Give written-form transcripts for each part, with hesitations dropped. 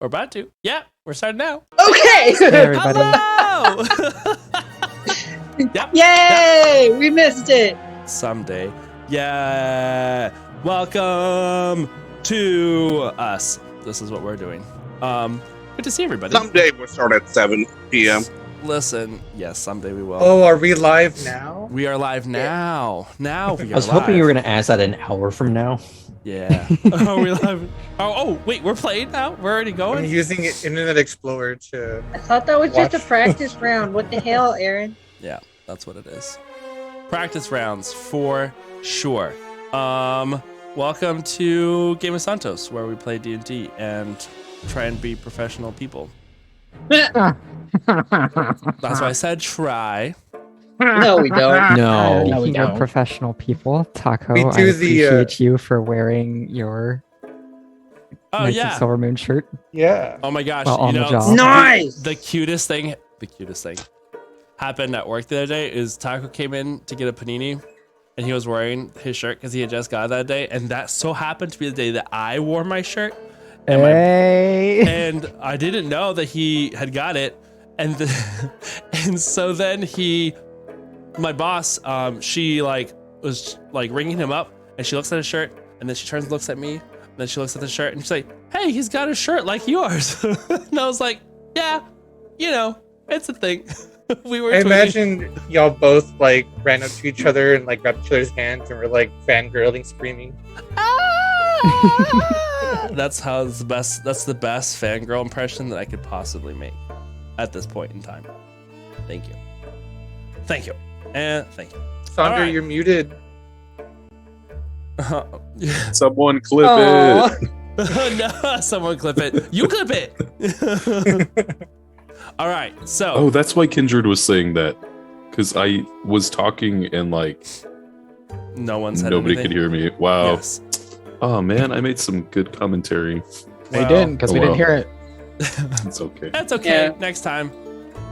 We're about to. Yeah, we're starting now. Okay. Hey, everybody. Hello! Yep. Yay! We missed it. Someday. Yeah. Welcome to us. This is what we're doing. Good to see everybody. Someday we'll start at 7 p.m. Listen, yes, someday we will. Oh, are we live now? We are live now. Now we are I was hoping live. you were going to ask that an hour from now. Yeah. Oh, we live. Oh, wait, we're playing now? We're already I'm going? using Internet Explorer to. I thought that was just a Watch. practice round. What the hell, Aaron? Yeah, that's what it is. Practice rounds for sure. Welcome to Game of Santos, where we play D&D and try and be professional people. That's why I said try. No, we don't. No. No, we Speaking of don't. professional people, Taco, We I do the, appreciate you for wearing your Oh, Knights yeah. of Silver Moon shirt. Yeah. Oh my gosh, Well, on you the know, job. Nice. the cutest thing happened at work the other day is Taco came in to get a panini and he was wearing his shirt because he had just got it that day, and that so happened to be the day that I wore my shirt. And, and I didn't know that he had got it, and and so then my boss, she was ringing him up, and she looks at his shirt, and then she turns and looks at me, and then she looks at the shirt, and she's like, "Hey, he's got a shirt like yours." And I was like, "Yeah, you know, it's a thing." We were. I tweeting. imagine y'all both ran up to each other and grabbed each other's hands and were fangirling, screaming. Ah! That's the best fangirl impression that I could possibly make at this point in time. Thank you. And thank you. Sandra, All right. you're muted. Someone clip Aw. it. No, someone clip it. You clip it. All right, so Oh, that's why Kindred was saying that. Because I was talking and no one said nobody anything. could hear me. Wow. Yes. Oh man, I made some good commentary. They Well, didn't, because we well. didn't hear it. It's okay. That's okay. Yeah. Next time.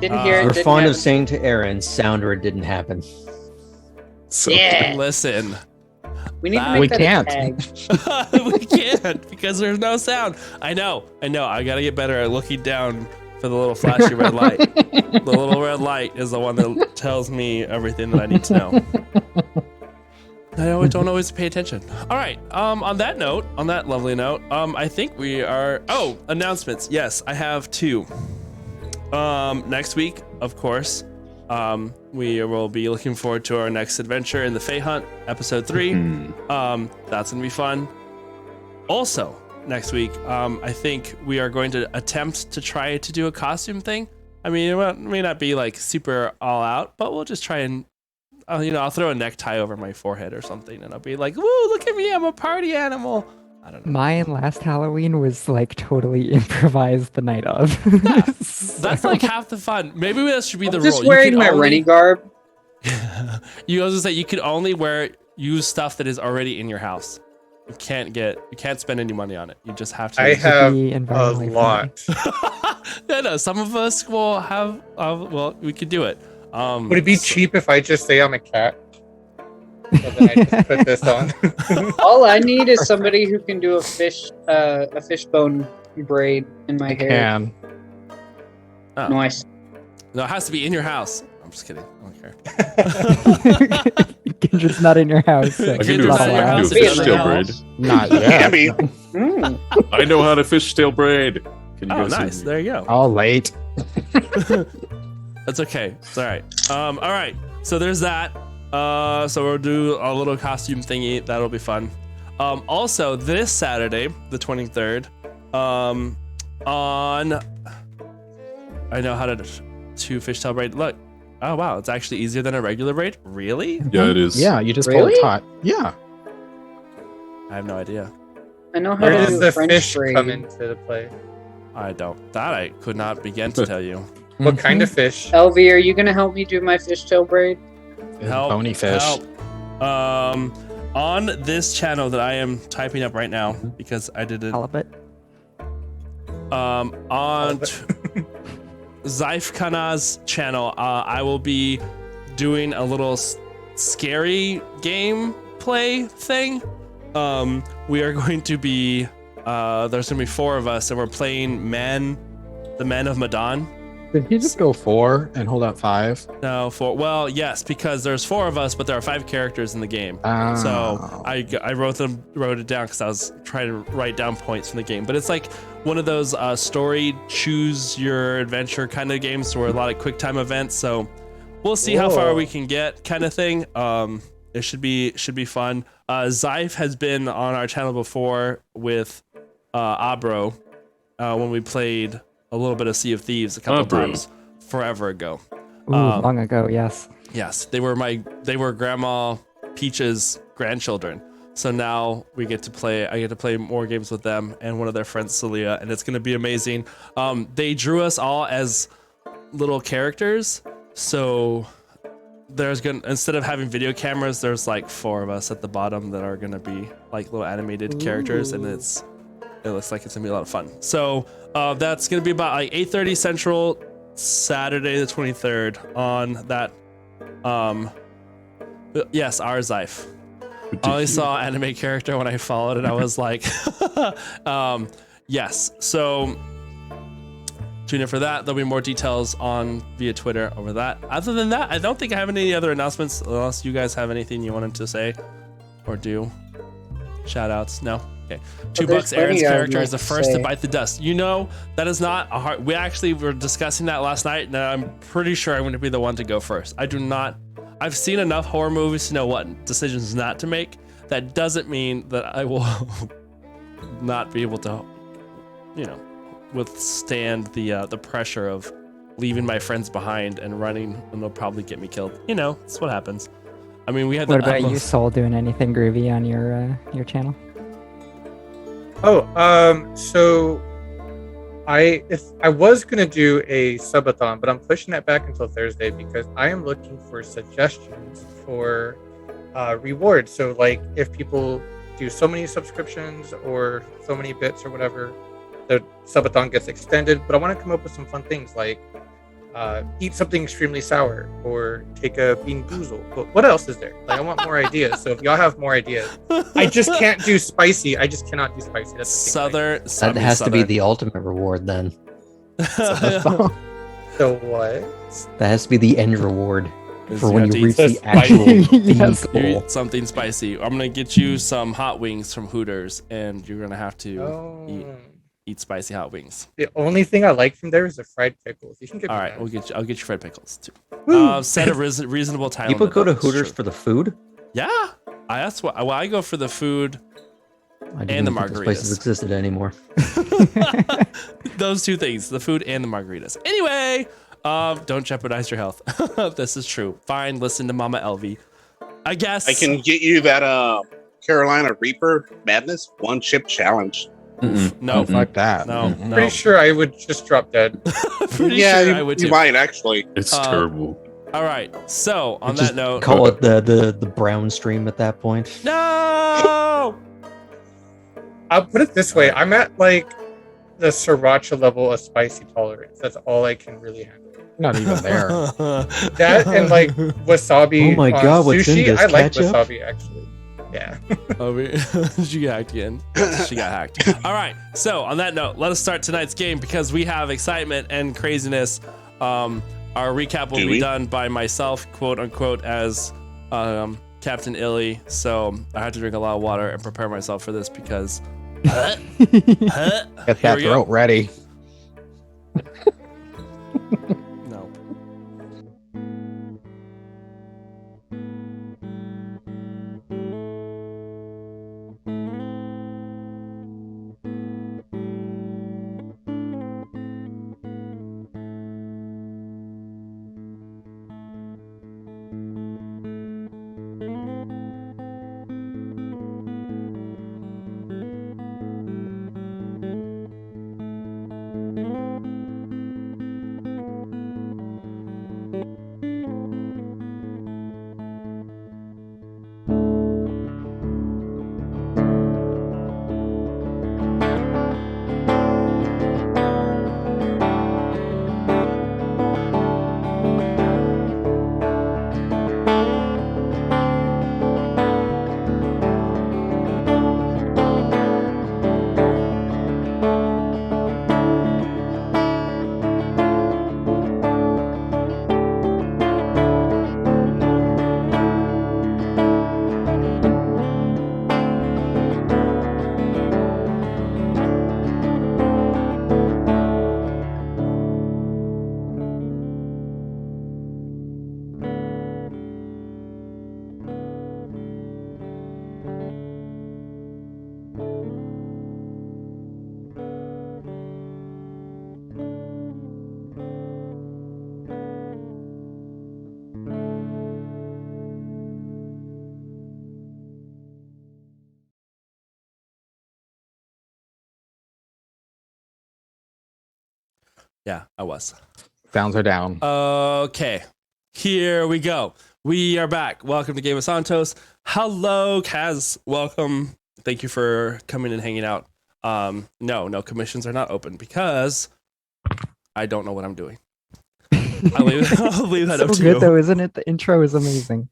Didn't hear it. We're Didn't fond have of it. saying to Aaron, sound or it didn't happen. So, Yeah. Listen, We need to That- make We that can't. a tag. we can't because there's no sound. I know. I gotta get better at looking down for the little flashy red light. The little red light is the one that tells me everything that I need to know. I don't always pay attention. All right. On that lovely note, I think we are. Oh, announcements. Yes, I have two. Next week, of course, we will be looking forward to our next adventure in the Fae Hunt, episode 3. That's gonna be fun. Also, next week, I think we are going to attempt to try to do a costume thing. I mean, it may not be super all out, but we'll just try and, I'll throw a necktie over my forehead or something, and I'll be like, "Woo! Look at me! I'm a party animal." I don't know. Mine last Halloween was totally improvised the night of. Yeah, So- That's half the fun. Maybe that should be the I'm rule. just You wearing can my only- Rennie garb. You also say you can only use stuff that is already in your house. You can't spend any money on it. You just have to. I use- have be a environmentally lot. No. Some of us will have. Well, we could do it. Would it be cheap if I just say I'm a cat? So then I just put this on. All I need is somebody who can do a fishbone braid in my hair. Can. Oh. Nice. No, it has to be in your house. I'm just kidding. I don't care. Kindred's not in your house. So I can Kindred's do not a in your house, fishtail it's in your braid. house. Not Can yet. be. Mm. I know how to fishtail braid. Can you Oh, guys hear nice. me? There you go. Oh, late. That's okay. It's all right. All right. So there's that. So we'll do a little costume thingy. That'll be fun. Also, this Saturday, the 23rd, on I know how to fishtail braid. Look. Oh wow, it's actually easier than a regular braid. Really? Yeah, it is. Yeah, you just Really? pull it taut. Yeah. I have no idea. I know how Where to does do the French fish braid. come into play? I don't. That I could not begin to tell you. What kind of fish? LV, are you gonna help me do my fishtail braid? Help, Bony fish. Help. On this channel that I am typing up right now because I did it. Halibut. On Zaifkana's channel, I will be doing a little scary game play thing. We are going to be there's gonna be 4 of us, and we're playing the Men of Medan. Did he just go 4 and hold out 5? No, 4. Well, yes, because there's 4 of us, but there are 5 characters in the game. Oh. So I wrote it down because I was trying to write down points from the game. But it's like one of those story choose your adventure kind of games where a lot of quick time events. So we'll see how far we can get, kind of thing. It should be fun. Zyph has been on our channel before with Abro when we played a little bit of Sea of Thieves a couple times forever ago. Ooh, long ago, yes. Yes, they were Grandma Peach's grandchildren. So now I get to play more games with them and one of their friends, Celia, and it's gonna be amazing. They drew us all as little characters, so instead of having video cameras, there's like 4 of us at the bottom that are gonna be like little animated characters, and it looks like it's gonna be a lot of fun. So that's gonna be about like 8:30 Central, Saturday the 23rd on that. Yes, our Zyph. I only saw anime character when I followed, and I was like, yes. So tune in for that. There'll be more details via Twitter over that. Other than that, I don't think I have any other announcements, unless you guys have anything you wanted to say or do. Shout outs? No? Okay. $2 Aaron's character is the first to bite the dust. You know, that is not a hard. We actually were discussing that last night, and I'm pretty sure I'm going to be the one to go first. I've seen enough horror movies to know what decisions not to make. That doesn't mean that I will not be able to, withstand the pressure of leaving my friends behind and running, and they'll probably get me killed. That's what happens. I mean, we had. What about you, Soul, doing anything groovy on your channel? So I was gonna do a subathon, but I'm pushing that back until Thursday because I am looking for suggestions for rewards. So like if people do so many subscriptions or so many bits or whatever, the subathon gets extended. But I want to come up with some fun things like eat something extremely sour or take a bean boozle. But what else is there? Like I want more ideas. So if y'all have more ideas, I just can't do spicy. I just cannot do spicy. That's Southern. That has to be the ultimate reward then. So what? That has to be the end reward for when you reach the the actual Yes. goal. You eat something spicy. I'm gonna get you some hot wings from Hooters, and you're gonna have to eat spicy hot wings. The only thing I like from there is the fried pickles. You can get. All right, I'll get you fried pickles too. Woo! Set a reasonable time. People limit, go to that's Hooters true. for the food. Yeah, that's what. Well, I go for the food I didn't and the know those places margaritas. existed anymore. Those 2 things: the food and the margaritas. Anyway, don't jeopardize your health. This is true. Fine, listen to Mama Elvie. I guess I can get you that Carolina Reaper Madness 1-chip challenge. No, Fuck that. no, Mm-mm. no. Pretty sure I would just drop dead. Pretty Yeah, sure I would you too. might actually. It's terrible. All right. So on Just that note, call it the brown stream at that point. no. I'll put it this way: I'm at like the sriracha level of spicy tolerance. That's all I can really handle. Not even there. That and like wasabi. Oh my on God, what's in sushi. this, I like ketchup? wasabi actually. Yeah. She got hacked again. Yes, she got hacked. All right. So on that note, let us start tonight's game because we have excitement and craziness. Our recap will be done by myself, quote unquote, as Captain Illy. So I have to drink a lot of water and prepare myself for this because. Get Here that we go. throat ready. No. Yeah, I was. Sounds are down. Okay, here we go. We are back. Welcome to Game of Santos. Hello, Kaz. Welcome. Thank you for coming and hanging out. No commissions are not open because I don't know what I'm doing. I'll leave that up to good you. though, isn't it? The intro is amazing.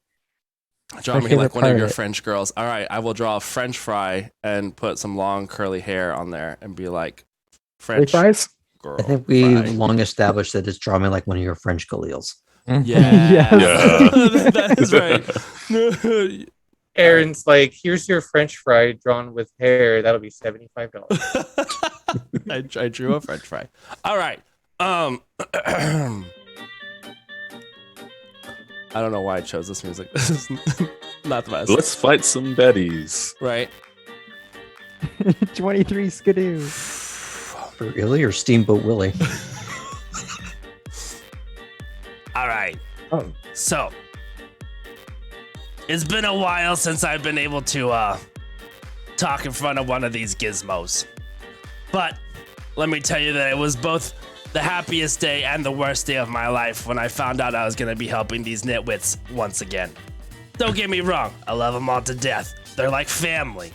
Draw My me favorite like one of part your of it. French girls. All right, I will draw a French fry and put some long curly hair on there and be like French fries? girl. I think we fry. long established that it's drawing like one of your French Galils. Yeah, Yeah. that is right. Aaron's like, here's your French fry drawn with hair. That'll be $75. I drew a French fry. All right. I don't know why I chose this music. This is not the best. Let's fight some baddies. Right. 23 skidoo. Really? Or Steamboat Willie? All right. Oh. So, it's been a while since I've been able to talk in front of one of these gizmos. But let me tell you that it was both the happiest day and the worst day of my life when I found out I was going to be helping these nitwits once again. Don't get me wrong, I love them all to death. They're like family.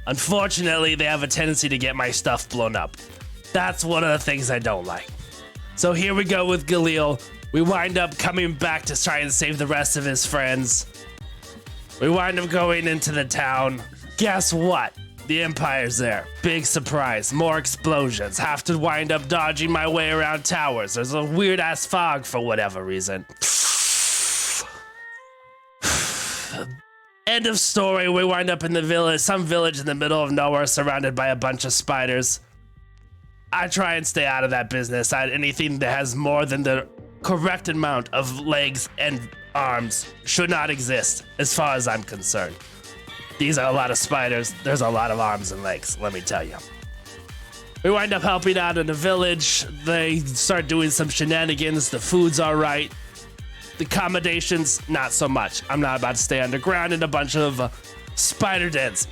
Unfortunately, they have a tendency to get my stuff blown up. That's one of the things I don't like. So here we go with Galil. We wind up coming back to try and save the rest of his friends. We wind up going into the town. Guess what? The Empire's there. Big surprise. More explosions. Have to wind up dodging my way around towers. There's a weird ass fog for whatever reason. End of story. We wind up in the village, some village in the middle of nowhere surrounded by a bunch of spiders. I try and stay out of that business. Anything that has more than the correct amount of legs and arms should not exist as far as I'm concerned. These are a lot of spiders. There's a lot of arms and legs, let me tell you. We wind up helping out in the village. They start doing some shenanigans. The food's all right. The accommodations, not so much. I'm not about to stay underground in a bunch of spider dens.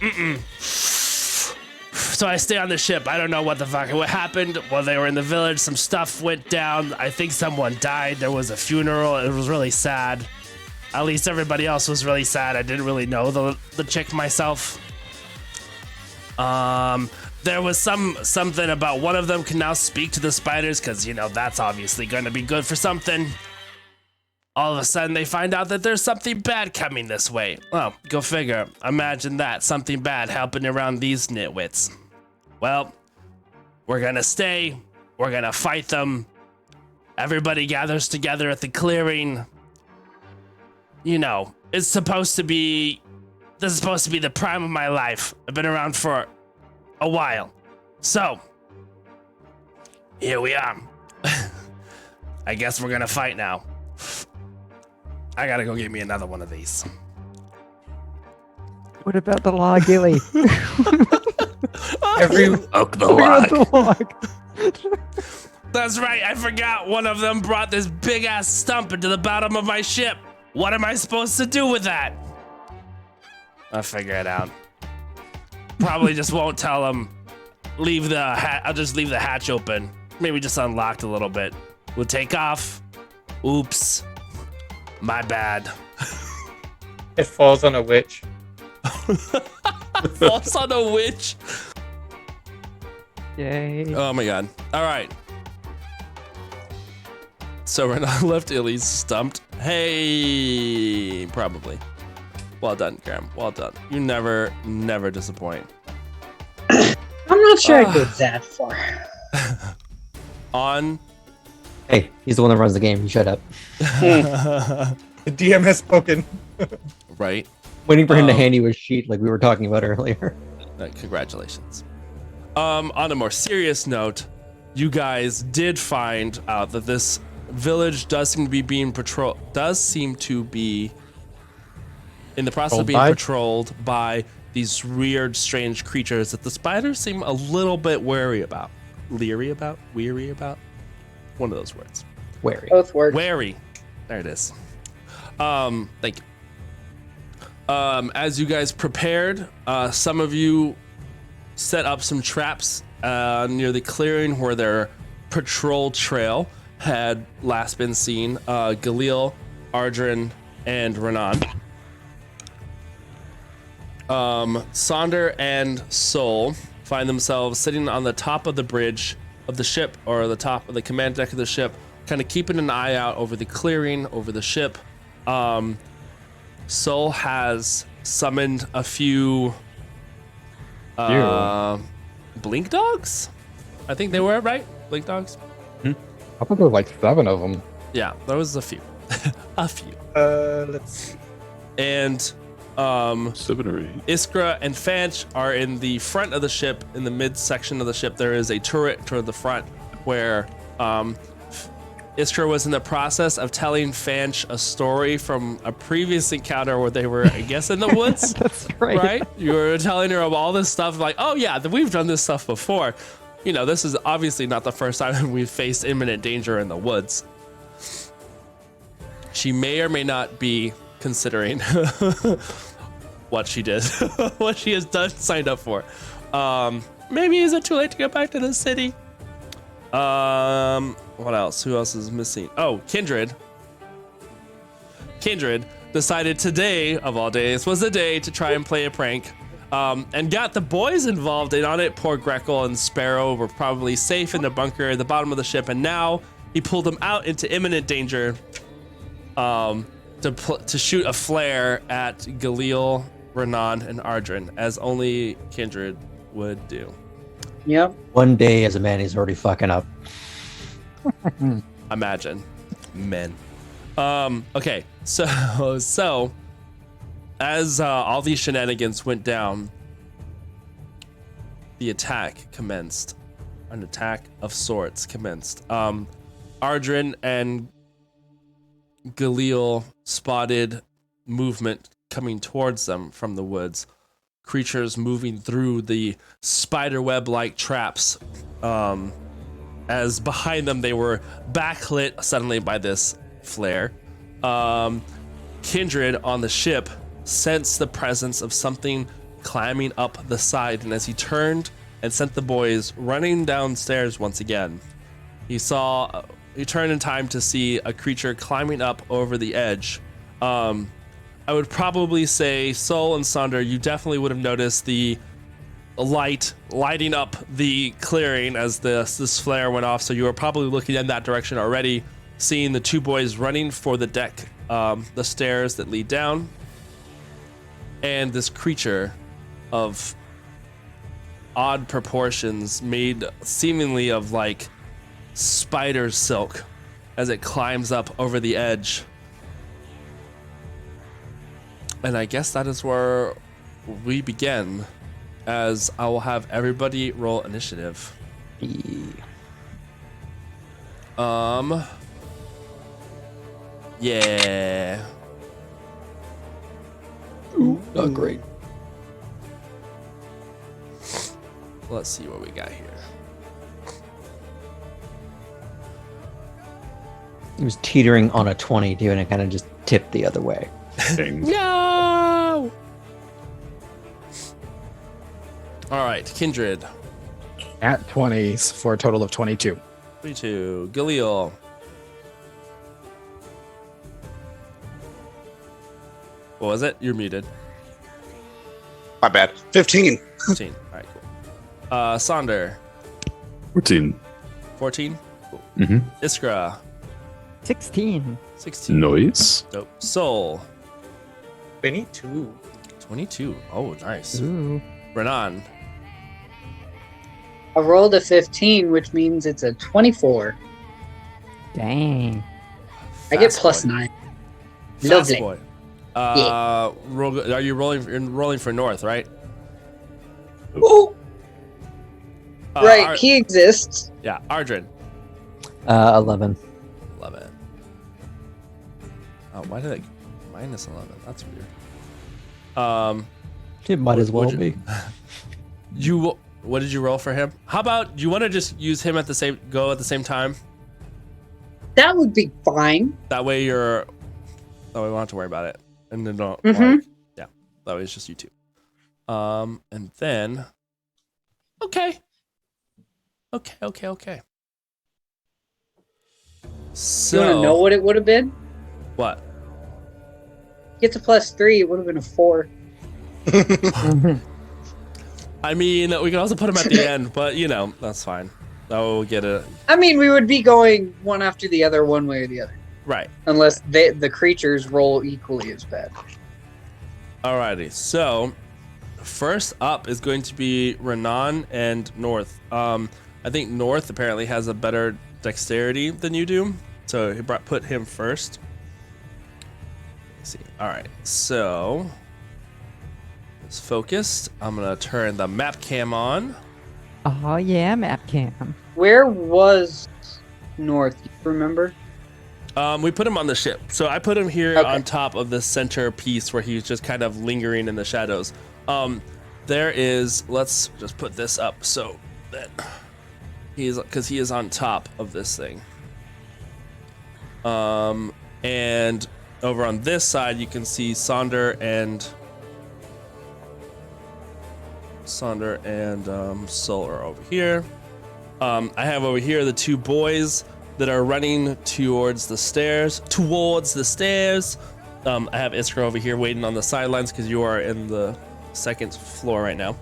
So I stay on the ship. I don't know what the fuck what happened while they were in the village. Some stuff went down. I think someone died. There was a funeral. It was really sad. At least everybody else was really sad. I didn't really know the chick myself. There was something about one of them can now speak to the spiders because, you know, that's obviously going to be good for something. All of a sudden, they find out that there's something bad coming this way. Oh, go figure. Imagine that. Something bad helping around these nitwits. Well, we're gonna stay. We're gonna fight them. Everybody gathers together at the clearing. You know, this is supposed to be the prime of my life. I've been around for a while. So, here we are. I guess we're gonna fight now. I gotta go get me another one of these. What about the log, Gilly? Up the What about log. the log? That's right, I forgot one of them brought this big ass stump into the bottom of my ship. What am I supposed to do with that? I'll figure it out. Probably just won't tell them. I'll just leave the hatch open. Maybe just unlocked a little bit. We'll take off. Oops. My bad. It falls on a witch. Falls on a witch. Yay. Oh my god. All right. So we're not left Illy's stumped. Hey, probably. Well done, Graham. Well done. You never disappoint. I'm not sure I go that far. On. Hey, he's the one that runs the game. You shut up. The DM has spoken. Right. Waiting for him to hand you a sheet like we were talking about earlier. Congratulations. On a more serious note, you guys did find out that this village does seem to be in the process of being patrolled by these weird, strange creatures that the spiders seem a little bit wary about. Leery about? Weary about? One of those words. Wary. Both work. Wary. There it is. Thank you. As you guys prepared, some of you set up some traps near the clearing where there patrol trail had last been seen. Galil, Ardrin, and Renan. Sonder and Sol find themselves sitting on the top of the bridge of the ship, or the top of the command deck of the ship, kind of keeping an eye out over the clearing, over the ship. Sol has summoned a few blink dogs? I think they were, right? Blink dogs? I thought there were like 7 of them. Yeah, there was a few. A few. Let's see. And 7 or 8. Iskra and Fanch are in the front of the ship. In the midsection of the ship, there is a turret toward the front where Iskra was in the process of telling Fanch a story from a previous encounter where they were, I guess, in the woods. That's right. Right? You were telling her of all this stuff, like, oh yeah, we've done this stuff before. You know, this is obviously not the first time we've faced imminent danger in the woods. She may or may not be considering what she did, what she has done, signed up for. Maybe is it too late to get back to the city? What else? Who else is missing? Oh, Kindred. Kindred decided today, of all days, was the day to try and play a prank, and got the boys involved in on it. Poor Grekel and Sparrow were probably safe in the bunker at the bottom of the ship, and now he pulled them out into imminent danger to shoot a flare at Galil, Renan, and Ardrin, as only Kindred would do. Yep. One day as a man, he's already fucking up. Imagine. Men. Okay, so as all these shenanigans went down, the attack commenced. An attack of sorts commenced. Ardrin and Galil spotted movement coming towards them from the woods. Creatures moving through the spiderweb-like traps, as behind them they were backlit suddenly by this flare. Kindred on the ship sensed the presence of something climbing up the side, and as he turned and sent the boys running downstairs once again, he turned in time to see a creature climbing up over the edge. I would probably say, Sol and Sonder, you definitely would have noticed the lighting up the clearing as this flare went off, so you were probably looking in that direction already, seeing the two boys running for the deck, the stairs that lead down, and this creature of odd proportions, made seemingly of like spider silk, as it climbs up over the edge. And I guess that is where we begin, as I will have everybody roll initiative. Yeah. Ooh, not great. Let's see what we got here. He was teetering on a 22 and it kind of just tipped the other way. Dang. No! All right, Kindred. At 20s for a total of 22. 22. Galil. What was it? You're muted. My bad. 15. 15. All right, cool. Sonder. 14. 14. Cool. Mm-hmm. Iskra. 16. 16. Noise. Dope. Soul. 22. 22. Oh, nice. Ooh. Renan. I rolled a 15, which means it's a 24. Dang. I get Fast plus boy. 9. Fast Lovely. boy. Yeah. Are you rolling for north, right? Ooh, Uh, right, he exists. Yeah, Ardrin. 11. 11. Oh, why did I minus 11? That's weird. It might as well Would be. What did you roll for him? How about, do you want to just use him at the same time? That would be fine. That way we don't have to worry about it. And then don't, Mhm. yeah, that way it's just you two. And then, okay. So, You want to know what it would have been? what? Gets a +3. It would have been a 4. I mean, we can also put him at the end, but you know, that's fine. We'll get it. I mean, we would be going one after the other, one way or the other. Right. Unless the creatures roll equally as bad. Alrighty. So, first up is going to be Renan and North. I think North apparently has a better dexterity than you do, so he put him first. Let's see. All right. So, it's focused. I'm gonna turn the map cam on. Oh yeah, map cam. Where was North? You remember? We put him on the ship. So I put him here Okay. on top of the center piece where he's just kind of lingering in the shadows. There is, let's just put this up so that because he is on top of this thing. And over on this side, you can see Sonder and Sol are over here. I have over here the two boys that are running towards the stairs. I have Iskra over here waiting on the sidelines because you are in the second floor right now.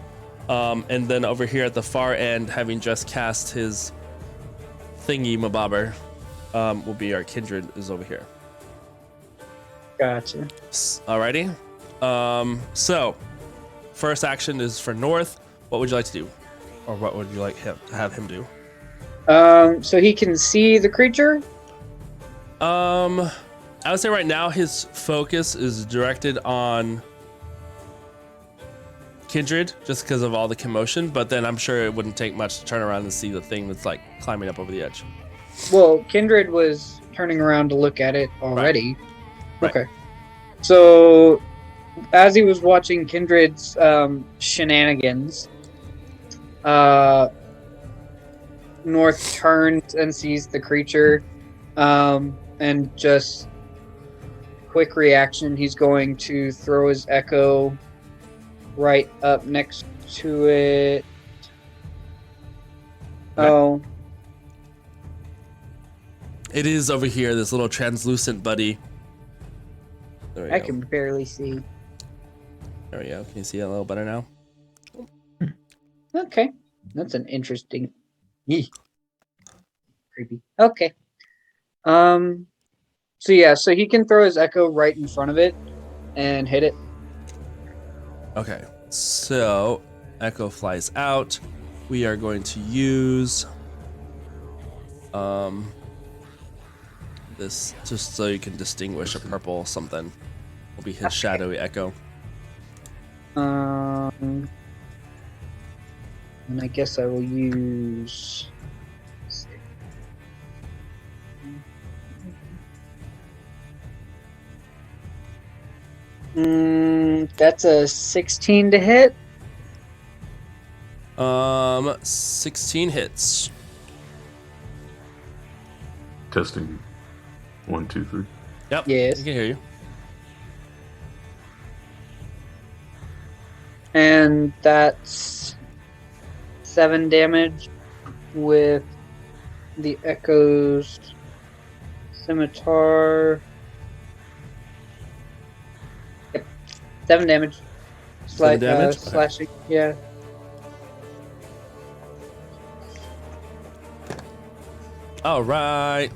And then over here at the far end, having just cast his thingy mabobber, will be our Kindred is over here. Gotcha. Alrighty. So first action is for North. What would you like to do? Or what would you like him to have him do? So he can see the creature? I would say right now his focus is directed on Kindred just because of all the commotion, but then I'm sure it wouldn't take much to turn around and see the thing that's like climbing up over the edge. Well, Kindred was turning around to look at it already. Right. Okay. So, as he was watching Kindred's shenanigans, North turns and sees the creature, and just quick reaction, he's going to throw his echo right up next to it. Right. Oh, It is over here, this little translucent buddy. There we I go. can barely see. There we go. Can you see it a little better now? Okay, that's an interesting. Eeh. Creepy. Okay. So yeah, so he can throw his echo right in front of it and hit it. Okay, so Echo flies out. We are going to use this just so you can distinguish a purple something. Will be his shadowy Echo. And I guess I will use. Let's see. That's a 16 to hit. 16 hits. Testing. 1, 2, 3. Yep. Yes. I can hear you. And that's 7 damage with the Echo's scimitar. Yep, 7 damage. 7 damage? Okay. Slashing, yeah. All right.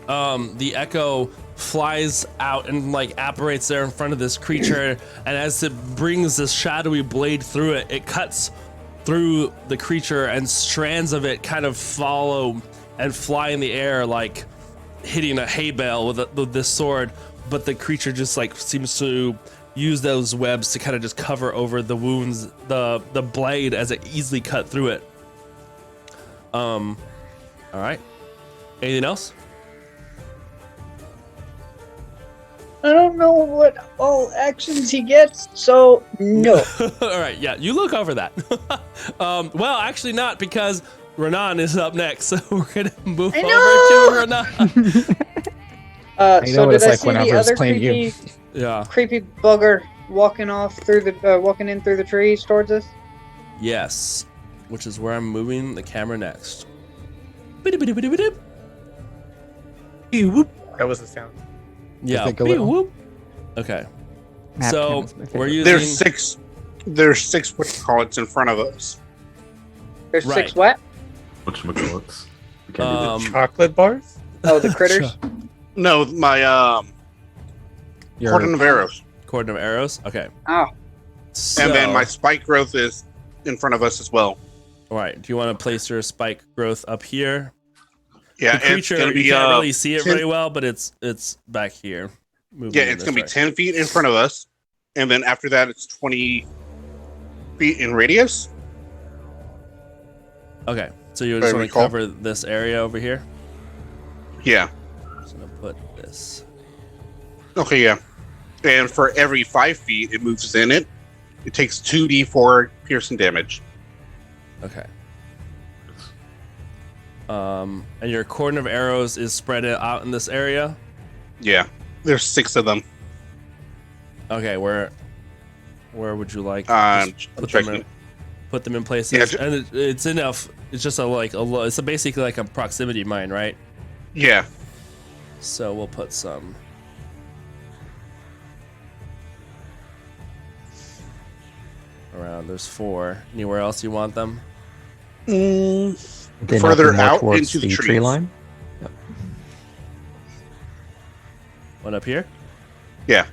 The Echo flies out and like apparates there in front of this creature, and as it brings this shadowy blade through it, it cuts through the creature, and strands of it kind of follow and fly in the air like hitting a hay bale with this sword. But the creature just like seems to use those webs to kind of just cover over the wounds, the blade as it easily cut through it. All right. Anything else? I don't know what all actions he gets, so no. All right, yeah, you look over that. Well, actually not, because Renan is up next, so we're gonna move over to Renan. I know So what did it's I like see when the Alvarez other playing you. Yeah. creepy bugger walking off through the walking in through the trees towards us? Yes, which is where I'm moving the camera next. Biddy-biddy-biddy-biddy. Whoop. That was the sound. Yeah. think a little. Whoop. Okay. Map So cannon's my we're favorite. using. There's six whatchamacallits in front of us. There's Right. 6 what? Whatchamacallits? Chocolate bars? Oh, the critters. No, my Your cordon of arrows. Cordon of arrows. Okay. Oh, And then So- my spike growth is in front of us as well. All right. Do you want to place your spike growth up here? Yeah, The creature, it's gonna be you can't really see it 10 very well, but it's back here. Moving Yeah, in it's this gonna be direction. 10 feet in front of us, and then after that, it's 20 feet in radius. Okay. So you If just I want to recall. cover this area over here? Yeah. Just gonna put this. Okay. Yeah. And for every 5 feet it moves in it, it takes 2d4 piercing damage. Okay. And your cordon of arrows is spread out in this area. Yeah. There's 6 of them. Okay, where would you like? I'm just put them checking. in, put them in places, Yeah, and it's enough. It's just it's basically like a proximity mine, right? Yeah. So we'll put some. Around. There's 4. Anywhere else you want them? Then Further up more out towards into the tree trees. line. One up here. Yeah.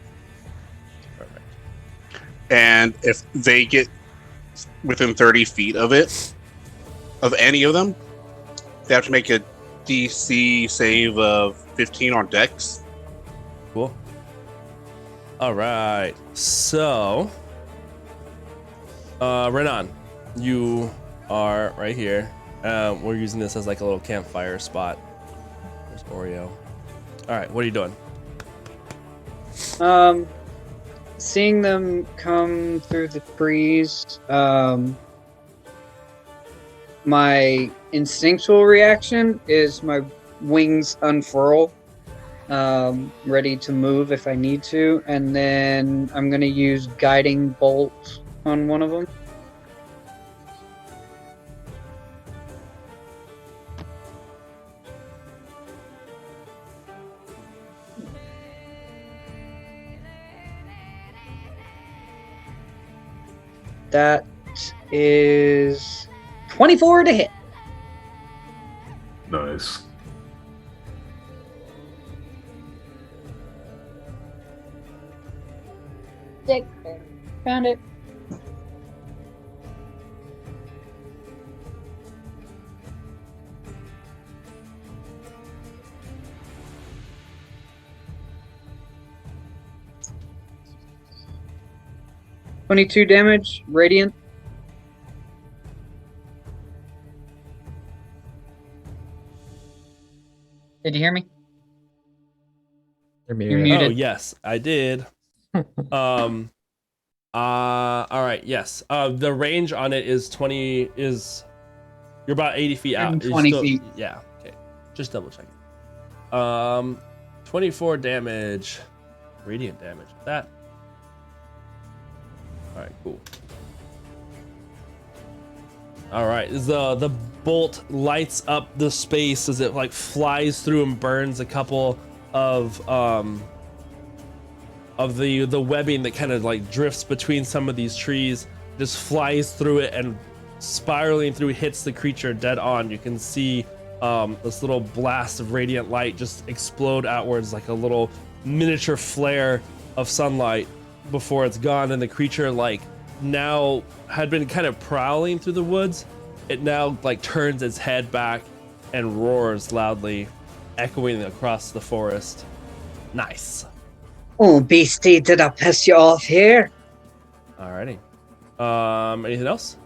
Perfect. And if they get within 30 feet of it, of any of them, they have to make a DC save of 15 on Dex. Cool. All right. So, Renan, you are right here. We're using this as like a little campfire spot. There's Oreo. All right. What are you doing? Seeing them come through the trees, my instinctual reaction is my wings unfurl, ready to move if I need to, and then I'm gonna use guiding bolt on one of them. That is 24 to hit. Nice. Found it. $22 damage, radiant. Did you hear me? You're You're muted. muted. Oh yes, I did. All right. Yes. The range on it is 20. You're about 80 feet out. You're 20 feet. Yeah. Okay. Just double checking. 24 damage, radiant damage. That. All right. Cool. All right. The bolt lights up the space as it like flies through and burns a couple of the webbing that kind of like drifts between some of these trees, just flies through it and spiraling through hits the creature dead on. You can see this little blast of radiant light just explode outwards like a little miniature flare of sunlight before it's gone, and the creature like now had been kind of prowling through the woods. It now like turns its head back and roars loudly, echoing across the forest. Nice. Oh, beastie, did I piss you off here? Alrighty. Anything else?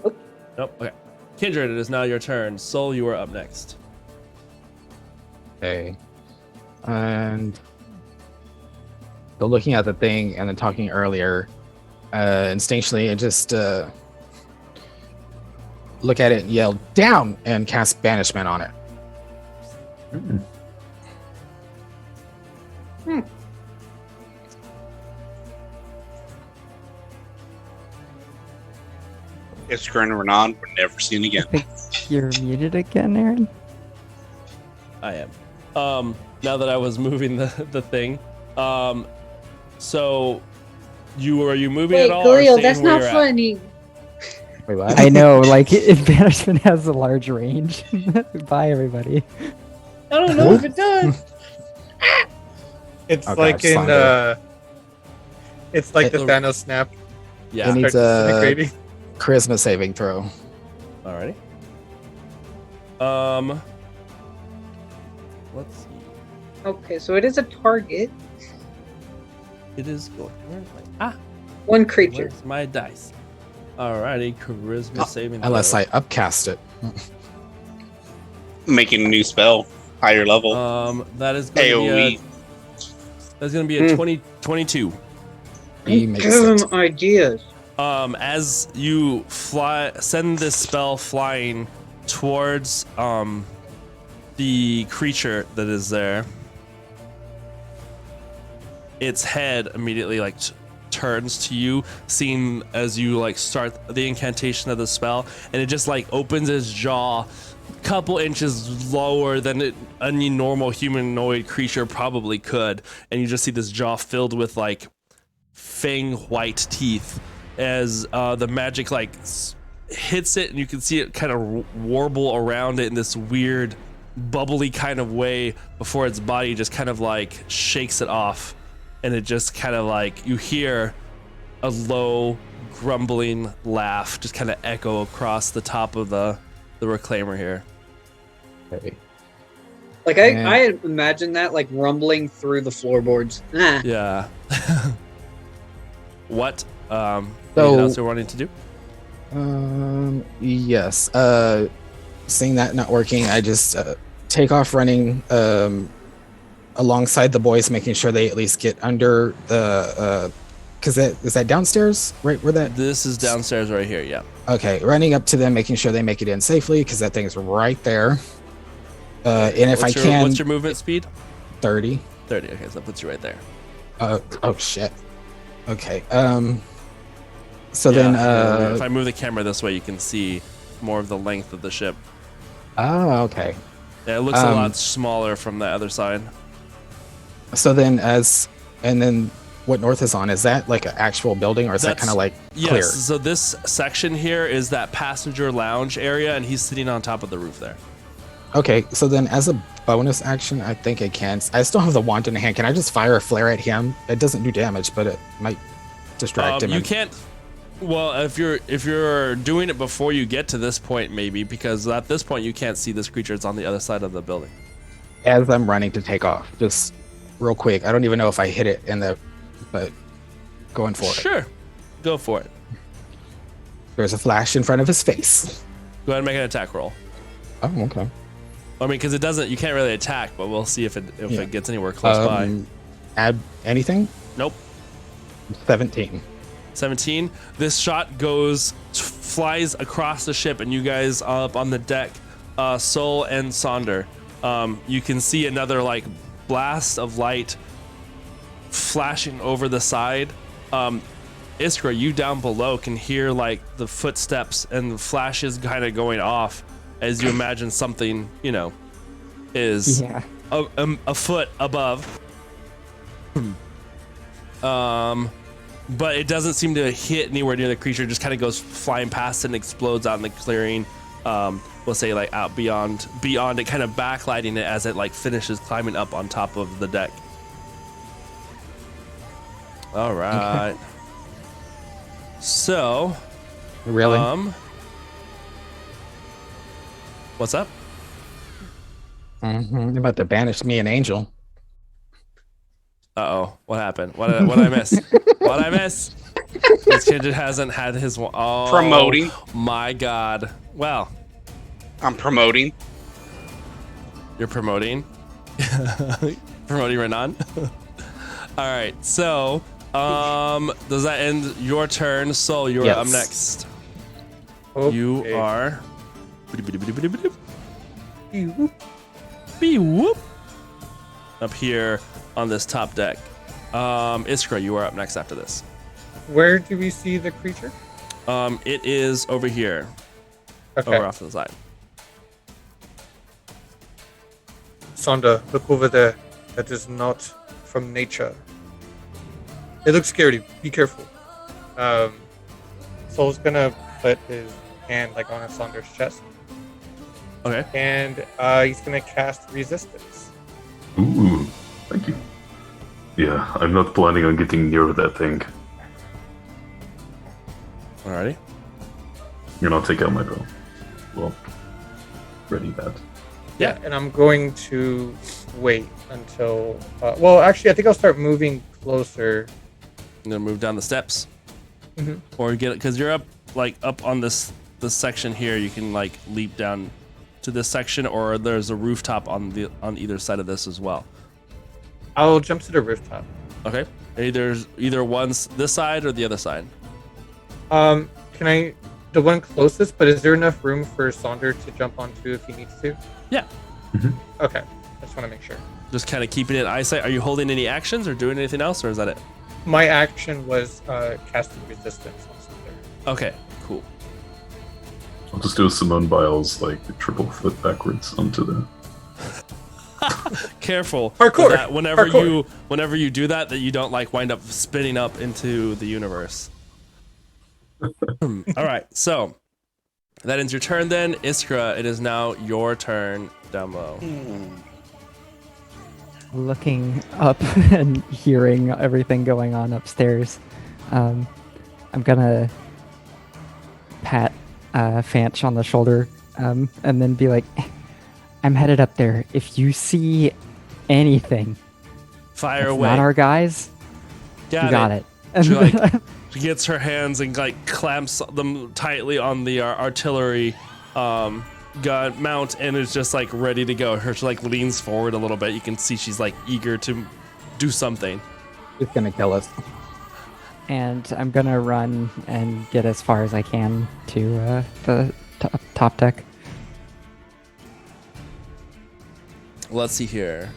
Nope. Nope. Okay. Kindred, it is now your turn. Soul, you are up next. Okay. And so looking at the thing and then talking earlier, instinctually, I just look at it and yell down and cast banishment on it. Iskra and Renan were never seen again. I think you're muted again, Aaron. I am. Now that I was moving the thing. So are you moving Wait, at all? Or Galil, staying that's where not you're at? funny. Wait, what? I know, like, banishment has a large range. Bye, everybody. I don't know if it does. It's Oh, like gosh, in Sonder. it's like It- the Thanos snap. Yeah. It needs Starts a disintegrating. charisma saving throw. Alrighty. Let's see. Okay, so it is a target. It is going. Where's my One creature. Where's my dice? Alrighty, charisma saving. Unless throw. I upcast it. Making a new spell, higher level. That is going to be AOE. that's going to be a 22. He makes Give it. him ideas. As you send this spell flying towards the creature that is there, its head immediately like turns to you, seeing as you like start the incantation of the spell, and it just like opens its jaw a couple inches lower than any normal humanoid creature probably could, and you just see this jaw filled with like fang white teeth as the magic like hits it, and you can see it kind of warble around it in this weird bubbly kind of way before its body just kind of like shakes it off, and it just kind of like you hear a low grumbling laugh just kind of echo across the top of the reclaimer here. Okay. Like I imagine that like rumbling through the floorboards. Ah. Yeah. What anything So- else you're wanting to do? Yes. Seeing that not working, I just take off running alongside the boys, making sure they at least get under the. Because is that downstairs, right? Where that? This is downstairs right here. Yeah. Okay, running up to them, making sure they make it in safely, because that thing's right there. And if What's I your, can, what's your movement speed? 30. 30. Okay, so that puts you right there. Oh shit. Okay. So Yeah, then. if I move the camera this way, you can see more of the length of the ship. Oh, okay. Yeah, it looks a lot smaller from the other side. So then, and then what North is on, is that like an actual building, or is that That's- kind of like Yes. clear? So this section here is that passenger lounge area, and he's sitting on top of the roof there. Okay, so then as a bonus action, I think I can. I still have the wand in hand. Can I just fire a flare at him? It doesn't do damage, but it might distract him. You can't. Well, if you're doing it before you get to this point, maybe, because at this point you can't see this creature. It's on the other side of the building. As I'm running to take off, just real quick. I don't even know if I hit it but going for it. Sure, go for it. There's a flash in front of his face. Go ahead and make an attack roll. Oh, okay. I mean, because it doesn't. You can't really attack, but we'll see if it gets anywhere close by. Add anything? Nope. 17. 17. This shot flies across the ship, and you guys up on the deck, Sol and Sonder, you can see another like blast of light flashing over the side. Iskra, you down below can hear like the footsteps and flashes kind of going off as you imagine something, is Yeah. a foot above. But it doesn't seem to hit anywhere near the creature. It just kind of goes flying past and explodes out in the clearing. We'll say like out beyond it, kind of backlighting it as it like finishes climbing up on top of the deck. All right. Okay. So, Really? what's up? They're about to banish me an angel. Uh-oh, what happened? What did I miss? What did I miss? This kid hasn't had his Promoting. My God. Well, I'm promoting. you're promoting. Promoting Renan. All right. So, does that end your turn? Sol, you're Yes. up next. Okay. You are. Whoop. Up here on this top deck. Iskra, you are up next after this. Where do we see the creature? It is over here, Okay. over off to the side. Sonda, look over there. That is not from nature. It looks scary. Be careful. Soul's gonna put his hand like on Sonder's chest, Okay. and he's gonna cast resistance. Ooh, thank you. Yeah, I'm not planning on getting near that thing. Alrighty. And I'll take out my bow. Well, ready that. Yeah. And I'm going to wait until. Well, actually, I think I'll start moving closer. I'm gonna move down the steps, Mhm. or get it because you're up on this section here. You can like leap down to this section, or there's a rooftop on either side of this as well. I'll jump to the rooftop. Okay. Either one's this side or the other side. Can I? The one closest, but is there enough room for Sonder to jump onto if he needs to? Yeah. Okay. I just want to make sure. Just kind of keeping it in eyesight. Are you holding any actions or doing anything else, or is that it? My action was casting resistance on Sonder. Okay. Cool. I'll just do a Simone Biles like triple flip backwards onto the. Careful. Parkour. That whenever you do that you don't like wind up spinning up into the universe. All right, so that ends your turn. Then Iskra, it is now your turn down below. Looking up and hearing everything going on upstairs, I'm gonna pat Fanch on the shoulder and then be like, I'm headed up there. If you see anything, Fire that's away. not our guys, you got it. She gets her hands and like clamps them tightly on the artillery gun mount and is just like ready to go. She like leans forward a little bit. You can see she's like eager to do something. It's gonna kill us. And I'm gonna run and get as far as I can to the top deck. Let's see here.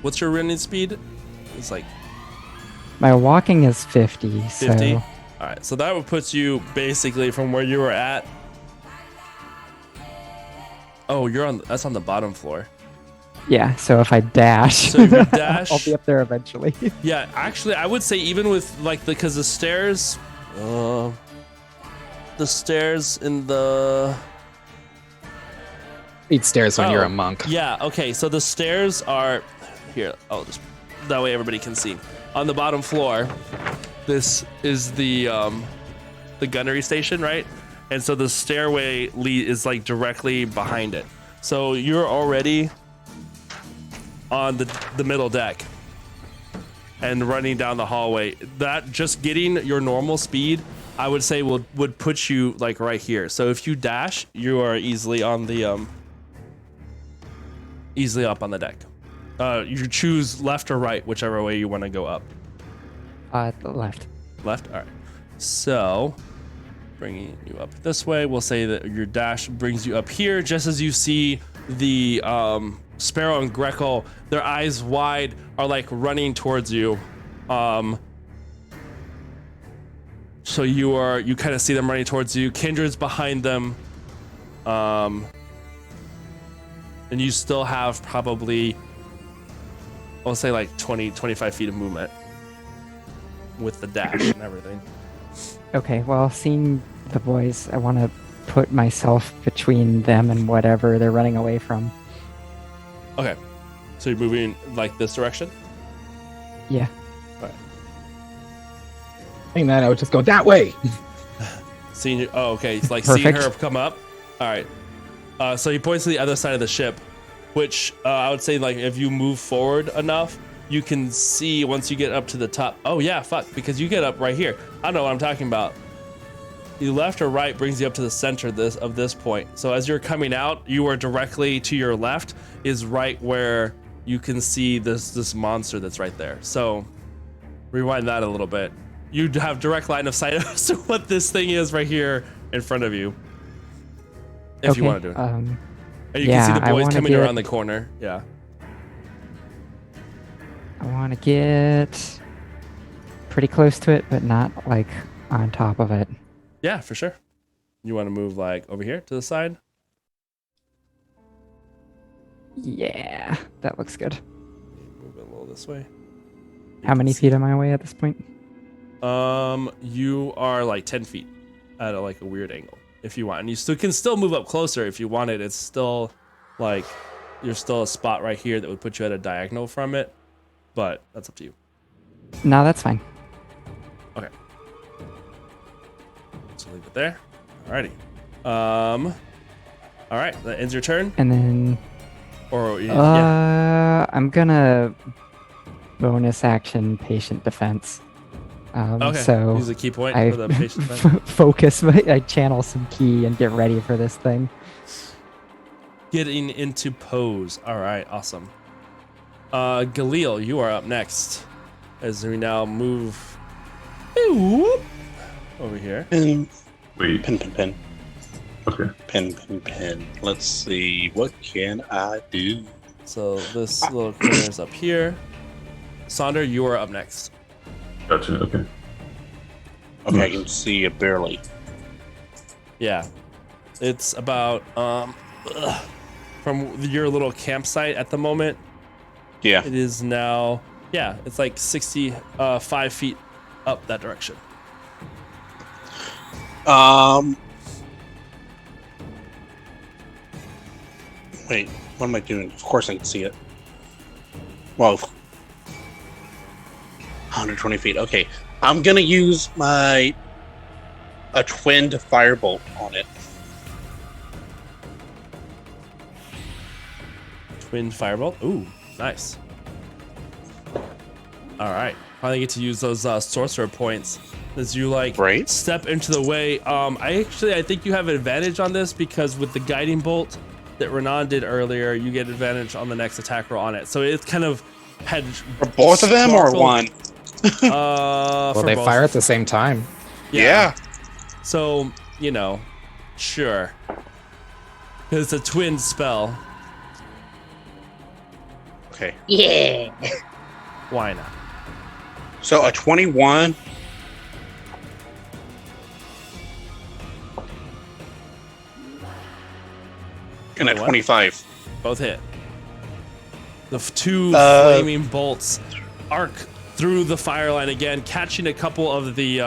What's your running speed? It's like My walking is 50, 50. so All right, so that would put you basically from where you were at. Oh, that's on the bottom floor. yeah. So if I dash, So if you dash- I'll be up there eventually. Yeah, actually, I would say even with like because the stairs in the Eat stairs when you're Oh, a monk. yeah, okay, so the stairs are here. I'll just that way everybody can see. On the bottom floor, this is the gunnery station, right? And so the stairway is like directly behind it. So you're already on the middle deck and running down the hallway. That just getting your normal speed, I would say would put you like right here. So if you dash, you are easily on the easily up on the deck. You choose left or right, whichever way you want to go up. Left. Left? All right. So, bringing you up this way, we'll say that your dash brings you up here, just as you see the Sparrow and Greco, their eyes wide, are like running towards you. So you kind of see them running towards you. Kindred's behind them. And you still have probably, I'll say like 20, 25 feet of movement with the dash and everything. Okay, well, seeing the boys, I want to put myself between them and whatever they're running away from. Okay. So you're moving like this direction? Yeah. Saying that, I would just go that way. Seeing you, oh, okay. It's like seeing Perfect. her come up. All right. So he points to the other side of the ship, which I would say like if you move forward enough, you can see once you get up to the top. Oh yeah, fuck, because you get up right here. I know what I'm talking about. You left or right brings you up to the center of this point. So as you're coming out, you are directly to your left is right where you can see this monster that's right there. So rewind that a little bit. You have direct line of sight as to what this thing is right here in front of you. If you want to do it. And you can see the I boys wanna coming get- around the corner. Yeah. I want to get pretty close to it, but not like on top of it. Yeah, for sure. You want to move like over here to the side? Yeah, that looks good. Move it a little this way. How many feet am I away at this point? You are like 10 feet at like a weird angle if you want, and you still can still move up closer if you wanted. It's still like you're still a spot right here that would put you at a diagonal from it, but that's up to you. No, that's fine. Okay. So leave it there. Alrighty. All right, that ends your turn. And then Yeah. I'm gonna bonus action patient defense. Okay. So Use a key point I for the patient defense. focus. I channel some key and get ready for this thing. Getting into pose. All right, awesome. Galil, you are up next as we now move over here. Wait. Pin. Okay. Pin. Let's see. What can I do? So this little corner is up here. Sonder, you are up next. Gotcha. Okay. Okay, I can see it barely. Yeah, it's about from your little campsite at the moment. Yeah. It is now. Yeah, it's like 65 feet up that direction. Wait, what am I doing? Of course I can see it. Well, 120 feet. Okay, I'm gonna use a twinned firebolt on it. Twin firebolt. Ooh, nice. All right, finally get to use those sorcerer points as you like Right. step into the way. I think you have an advantage on this because with the guiding bolt that Renan did earlier, you get advantage on the next attack roll on it. So it's kind of had For both of them or one? Well, for they both. fire at the same time. Yeah. So, sure. It's a twin spell. Okay. Yeah. Why not? So a 21. And a What? 25. Both hit. The two Uh, flaming bolts arc through the fire line again, catching a couple of the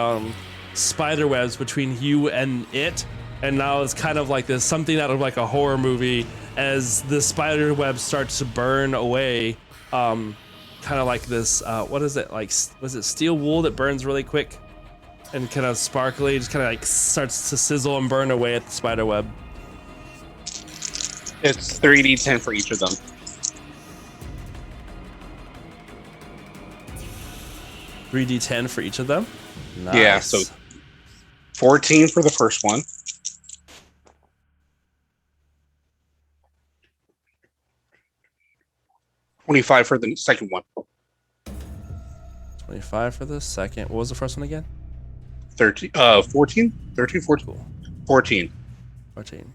spider webs between you and it. And now it's kind of like this something out of like a horror movie as the spider web starts to burn away. Kind of like this, what is it? Like, was it steel wool that burns really quick and kind of sparkly? Just kind of like starts to sizzle and burn away at the spider web. It's 3d10 for each of them. $3d10 for each of them. Nice. Yeah, so 14 for the first one. $25 for the second one. 25 for the second. What was the first one again? 14? 13, 14? Cool. 14. 14.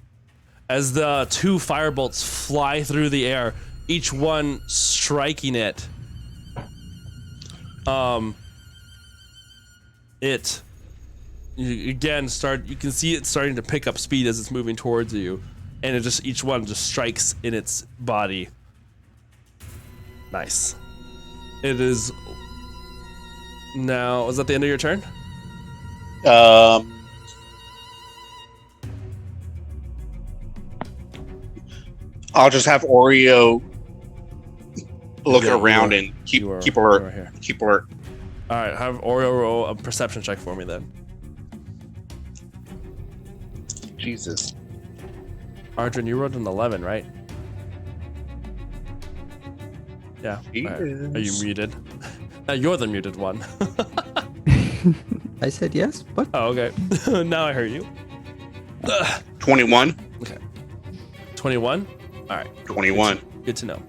As the two firebolts fly through the air, each one striking it, you can see it starting to pick up speed as it's moving towards you, and each one just strikes in its body. Nice. It is now. Was that the end of your turn? I'll just have Oreo look Yeah, around and keep you are alert. here. Keep alert. All right, have Oreo roll a perception check for me then. Jesus. Arjun, you rolled an 11, right? Yeah. All right. Are you muted? You're the muted one. I said yes. What? Oh, okay. Now I heard you. 21. 21? All right. 21. Good to know.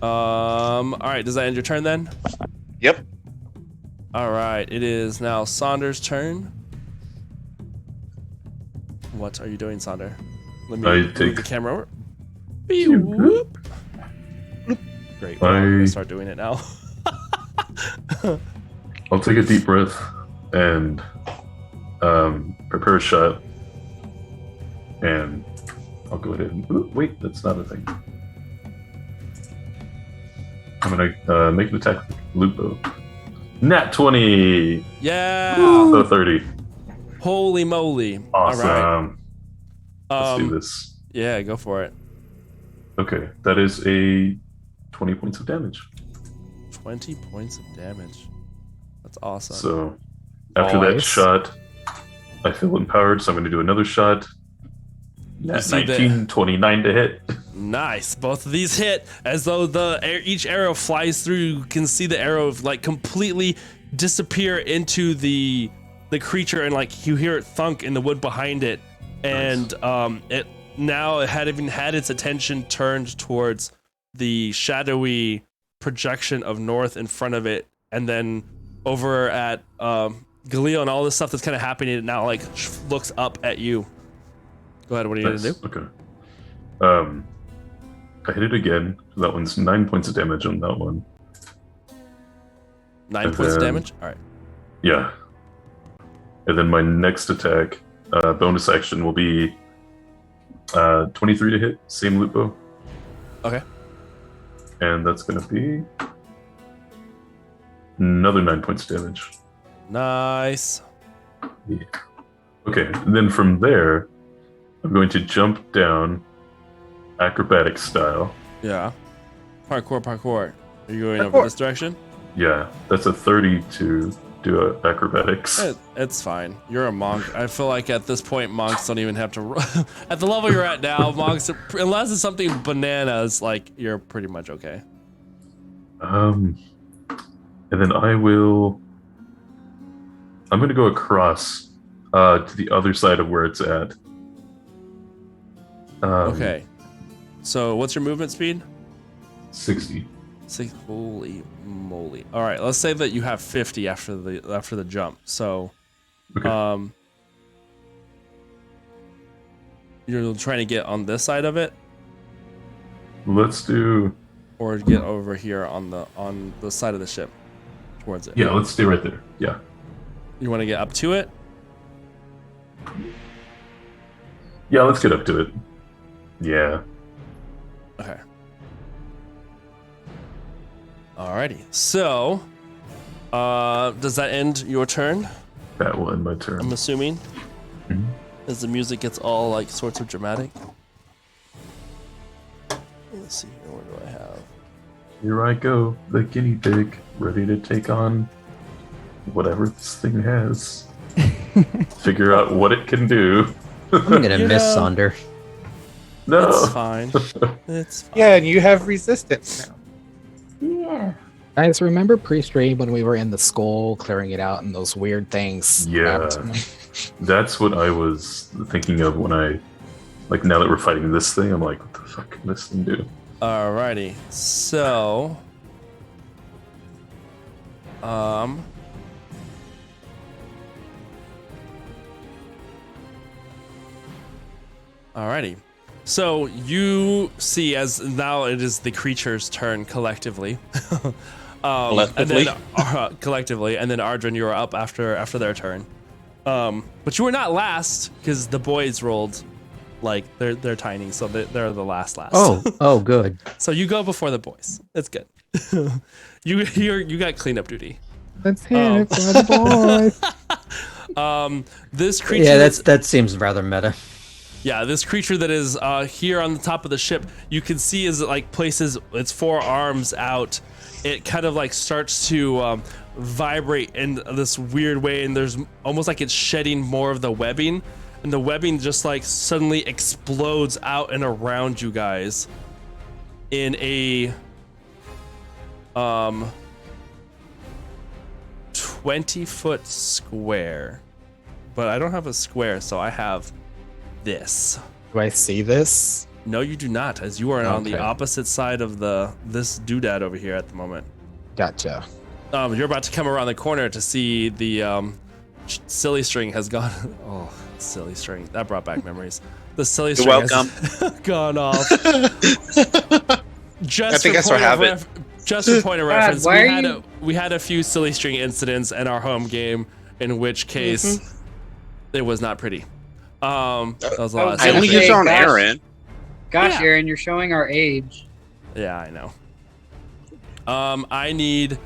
All right. Does that end your turn then? Yep. All right. It is now Saunders' turn. What are you doing, Sonder? Let me move the camera over. Whoop. Great. Well, I'm gonna start doing it now. I'll take a deep breath and prepare a shot. And I'll go ahead and... Ooh, wait, that's not a thing. I'm gonna make an attack with Lupo. Nat 20! Yeah! So 30. Holy moly. Awesome. All right. Let's do this. Yeah, go for it. Okay, that is a 20 points of damage. 20 points of damage. That's awesome. So, after that Nice. shot, I feel empowered, so I'm going to do another shot. Nat see 19, 29 to hit. Nice. Both of these hit as though each arrow flies through. You can see the arrow like completely disappear into the creature, and like you hear it thunk in the wood behind it. And it now had even had its attention turned towards the shadowy projection of north in front of it, and then over at Galil and all this stuff that's kind of happening, it now like looks up at you. Go ahead. What are you Nice. gonna do? Okay. I hit it again. That one's 9 points of damage on that one. 9 And points of then- damage. All right. Yeah. And then my next attack, bonus action, will be 23 to hit, same Lupo. Okay. And that's going to be another 9 points of damage. Nice. Yeah. Okay, and then from there, I'm going to jump down, acrobatic style. Yeah. Parkour. Are you going over Parkour. this direction? Yeah, that's a 30 to do acrobatics. It's fine. You're a monk. I feel like at this point, monks don't even have to. At the level you're at now, monks, unless it's something bananas, like you're pretty much okay. And then I'm going to go across to the other side of where it's at. Okay. So what's your movement speed? 60. Holy moly! All right, let's say that you have 50 after the jump. So, Okay. you're trying to get on this side of it, Let's do... or get over here on the side of the ship towards it. Yeah, let's stay right there. Yeah. You want to get up to it? Yeah, let's get up to it. Yeah. Okay. Alrighty. So, does that end your turn? That will end my turn. I'm assuming. Mhm. As the music gets all like sorts of dramatic. Let's see here. What do I have? Here I go, the guinea pig, ready to take on whatever this thing has. Figure out what it can do. I'm gonna You miss know- Sonder. No. It's fine. It's fine. Yeah, and you have resistance now. Yeah. Guys, remember pre-stream when we were in the skull clearing it out and those weird things? Yeah. That's what I was thinking of when I, like, now that we're fighting this thing, I'm like, what the fuck can this thing do? Alrighty. So, alrighty. So you see, as now it is the creature's turn collectively. Collectively? And then, collectively, and then Ardrin, you are up after their turn. But you were not last because the boys rolled, like they're tiny, so they're the last. Oh, good. So you go before the boys. That's good. you got cleanup duty. Let's hit it for the boys. This creature. Yeah, that seems rather meta. Yeah, this creature that is here on the top of the ship, you can see as it like places its four arms out, it kind of like starts to vibrate in this weird way, and there's almost like it's shedding more of the webbing, and the webbing just like suddenly explodes out and around you guys in a 20-foot square. But I don't have a square, so I have this. Do I see this? No, you do not, as you are on the Okay. opposite side of this doodad over here at the moment. Gotcha. You're about to come around the corner to see the silly string has gone. Oh, silly string. That brought back memories. The silly string has gone off. Just I think I still have it. Just for point of God, reference, why we had a few silly string incidents in our home game, in which case it was not pretty. That was a lot of I only silly use it on Gosh. Aaron. Gosh, Yeah. Aaron, you're showing our age. Yeah, I know. I need.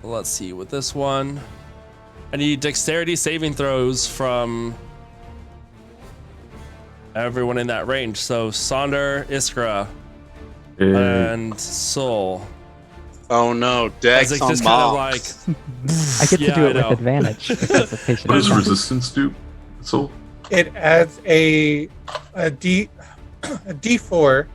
Let's see with this one. I need dexterity saving throws from everyone in that range. So Sonder, Iskra, and Soul. Oh no, As Dex it on just kind of mobs. like. I get to Yeah, do I it know. with advantage. Because of patient What does response. resistance do? So It adds a D4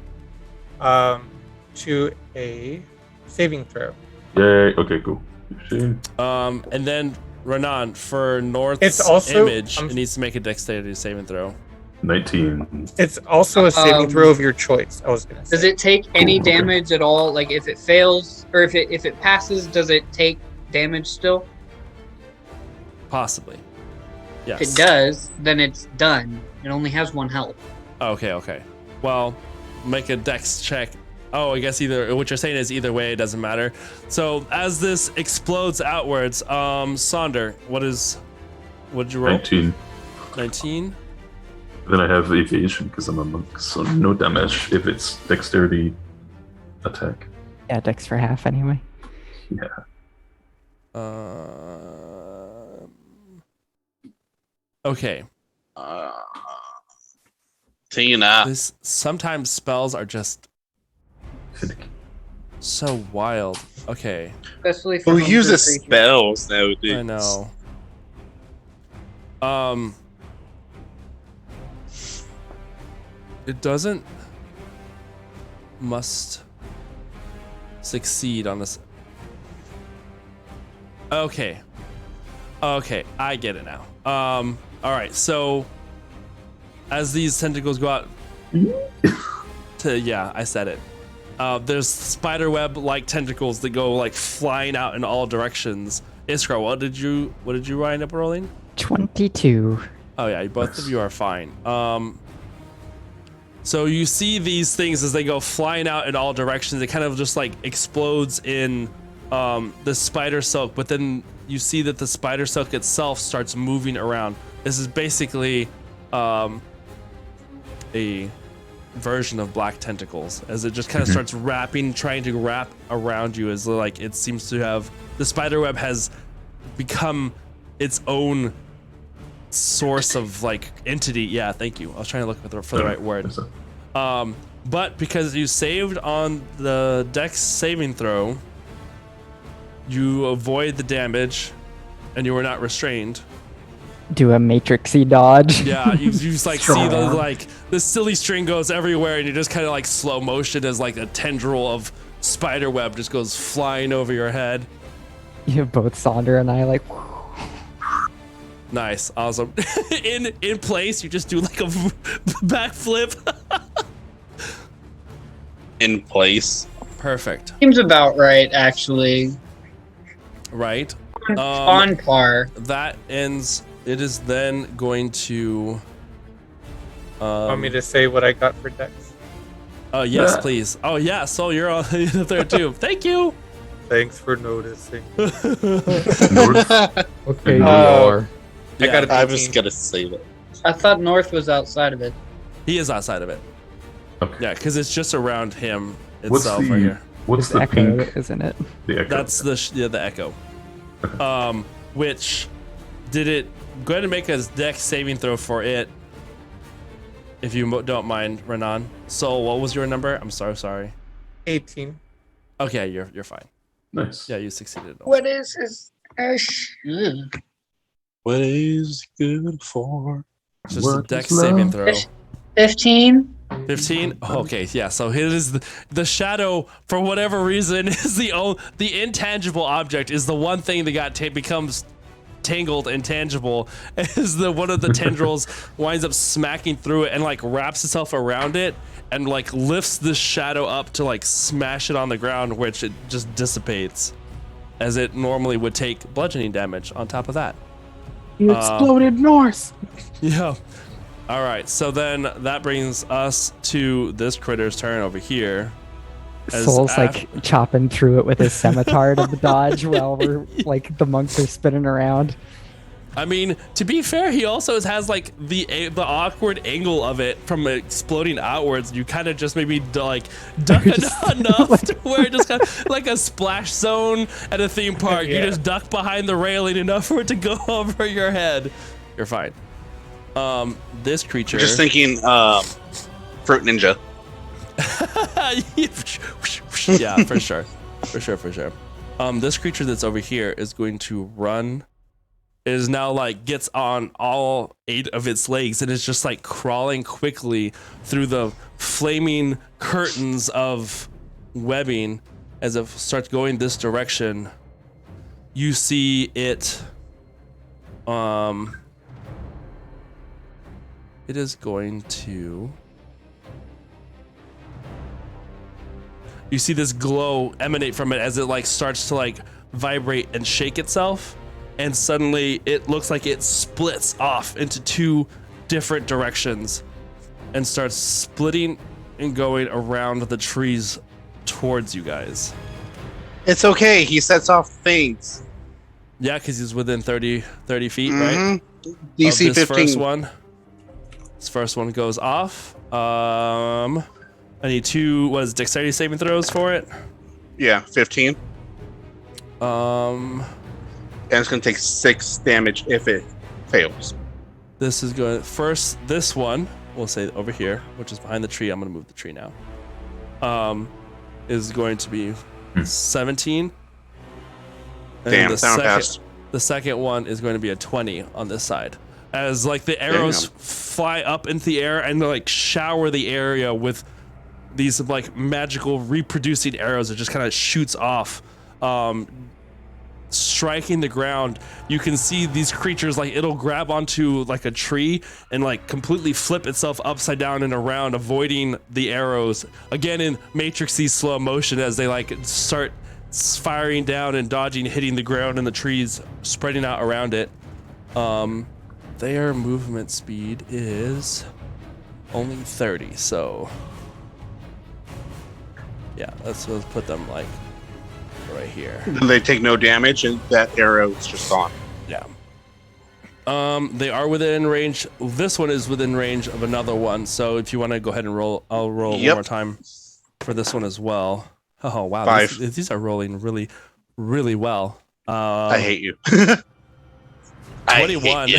to a saving throw. yay. Okay, cool. Shane. And then Renan for North's It's also- image, it needs to make a dexterity saving throw. 19. It's also a saving throw of your choice. I was gonna say. Does it take any Cool, okay. damage at all? Like if it fails or if it passes, does it take damage still? Possibly. Yes. If it does, then it's done. It only has 1 health. Okay. Well, make a dex check. Oh, I guess either what you're saying is either way, it doesn't matter. So as this explodes outwards, Sonder, what did you roll? 19. 19? Then I have evasion because I'm a monk, so no damage if it's dexterity attack. Yeah, dex for half anyway. Yeah. Okay. Tina. This sometimes spells are just Finicky. so wild. Okay. Especially for Who monster uses creatures. spells nowadays? I know. It doesn't must succeed on this. Okay, I get it now. All right, so as these tentacles go out I said it. There's spider web like tentacles that go like flying out in all directions. Iskra, what did you wind up rolling? 22. Oh yeah, both of you are fine. So you see these things as they go flying out in all directions. It kind of just like explodes in the spider silk, but then you see that the spider silk itself starts moving around. This is basically a version of black tentacles, as it just kind of starts trying to wrap around you. As like it seems to have the spider web has become its own source of like entity. Yeah, thank you. I was trying to look for the right word. But because you saved on the Dex saving throw, you avoid the damage, and you were not restrained. Do a matrixy dodge. Yeah, you just like see the silly string goes everywhere, and you just kind of like slow motion as like a tendril of spider web just goes flying over your head. You have both Sonder and I like. Nice, awesome. in place, you just do like a backflip. In place. Perfect. Seems about right, actually. Right. On par. That ends. It is then going to. Want me to say what I got for Dex? Oh yes, please. Oh yeah, so you're on there too. Thank you. Thanks for noticing. North. Okay, you are. I got a I 18. was gonna say that. I thought North was outside of it. He is outside of it. Okay. Yeah, because it's just around him What's itself right the here. what's It's the echo, pink? isn't it? The echo. That's the echo. Which did it? Go ahead and make a dex saving throw for it, if you don't mind, Renan. So what was your number? I'm sorry. 18. Okay, you're fine. nice. Yeah, you succeeded. What is his? What is good for? It's just a What dex is saving love? throw. 15. 15. Okay, yeah. So it is the shadow. For whatever reason, is the intangible object is the one thing that becomes tangled and tangible. Is the one of the tendrils winds up smacking through it and like wraps itself around it and like lifts the shadow up to like smash it on the ground, which it just dissipates, as it normally would take bludgeoning damage on top of that. You exploded north. Yeah. All right. So then that brings us to this critter's turn over here. As Soul's like chopping through it with his scimitar to dodge while we're like the monks are spinning around. I mean, to be fair, he also has like the awkward angle of it from exploding outwards. You kind of just maybe duck enough to where it just kind of like a splash zone at a theme park. Yeah. You just duck behind the railing enough for it to go over your head. You're fine. This creature. Just thinking, Fruit Ninja. Yeah, for sure. This creature that's over here is going to run. It is now like gets on all 8 of its legs and is just like crawling quickly through the flaming curtains of webbing as it starts going this direction. You see it. It is going to. You see this glow emanate from it as it like starts to like vibrate and shake itself. And suddenly it looks like it splits off into 2 different directions and starts splitting and going around the trees towards you guys. It's okay. He sets off things. Yeah, because he's within 30 feet, right? DC of this 15. First one. This first one goes off. I need 2, what is it, dexterity saving throws for it? Yeah, 15. And it's going to take 6 damage if it fails. This is going first. This one, we'll say over here, which is behind the tree. I'm going to move the tree now. Is going to be 17. And Damn, that one passed. The second one is going to be a 20 on this side. As like the arrows fly up into the air and like shower the area with these like magical reproducing arrows that just kind of shoots off. Striking the ground, you can see these creatures like it'll grab onto like a tree and like completely flip itself upside down and around, avoiding the arrows again in matrixy slow motion as they like start firing down and dodging, hitting the ground and the trees spreading out around it. Their movement speed is only 30, so yeah, let's put them like right here. Then they take no damage, and that arrow is just gone. Yeah. They are within range. This one is within range of another one. So if you want to go ahead and roll, I'll roll one more time for this one as well. Oh wow, 5. These are rolling really, really well. I hate you. 21.